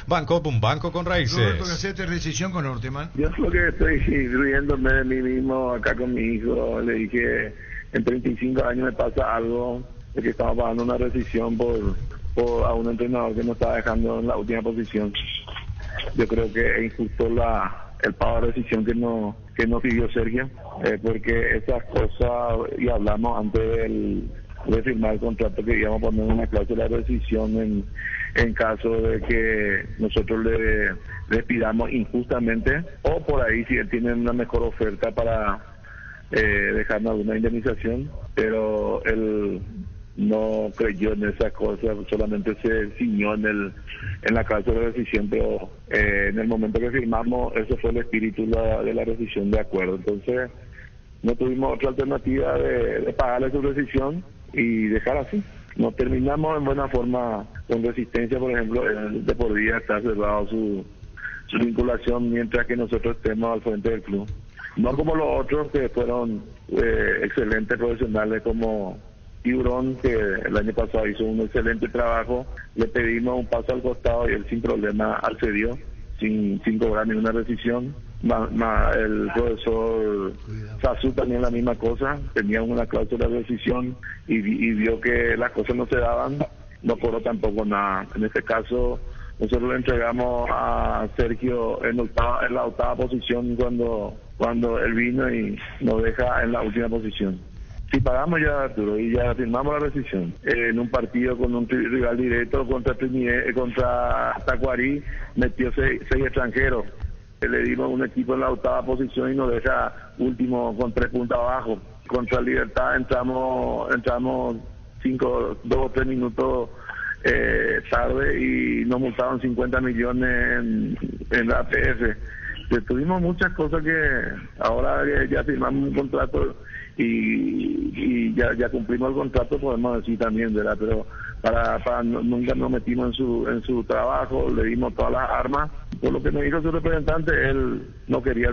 Banco, un banco con raíces. Roberto Gacete, recesión con Norteman. Yo es lo que estoy riéndome de mí mismo acá con mi hijo. Le dije, en 35 años me pasa algo de que estamos pagando una rescisión por a un entrenador que nos está dejando en la última posición. Yo creo que es injusto el pago de rescisión que nos pidió Sergio, porque esas cosas, y hablamos antes de firmar el contrato, que íbamos a poner una cláusula de rescisión en caso de que nosotros le despidamos injustamente, o por ahí si él tiene una mejor oferta para dejarnos alguna indemnización, pero él no creyó en esas cosas, solamente se ciñó en la cláusula de rescisión, pero en el momento que firmamos, ese fue el espíritu de la rescisión de acuerdo. Entonces no tuvimos otra alternativa de pagarle su rescisión y dejar así. Nos terminamos en buena forma con Resistencia, por ejemplo, de por vida está cerrado su vinculación mientras que nosotros estemos al frente del club. No como los otros que fueron excelentes profesionales como Tiburón, que el año pasado hizo un excelente trabajo. Le pedimos un paso al costado y él sin problema accedió, sin cobrar ninguna rescisión. El profesor Sassu también la misma cosa, tenía una cláusula de rescisión y vio que las cosas no se daban, no cobró tampoco nada. En este caso nosotros le entregamos a Sergio en la octava posición cuando él vino y nos deja en la última posición. Si pagamos ya, Arturo, y ya firmamos la rescisión en un partido con un rival directo contra Tacuarí, metió seis extranjeros. Le dimos un equipo en la octava posición y nos deja último con 3 puntos abajo. Contra Libertad entramos 2 o 3 minutos tarde y nos multaron 50 millones en la APF. Tuvimos muchas cosas que ahora ya firmamos un contrato y ya cumplimos el contrato, podemos decir también, ¿verdad? Pero nunca nos metimos en su trabajo, le dimos todas las armas. Por lo que me dijo su representante, él no quería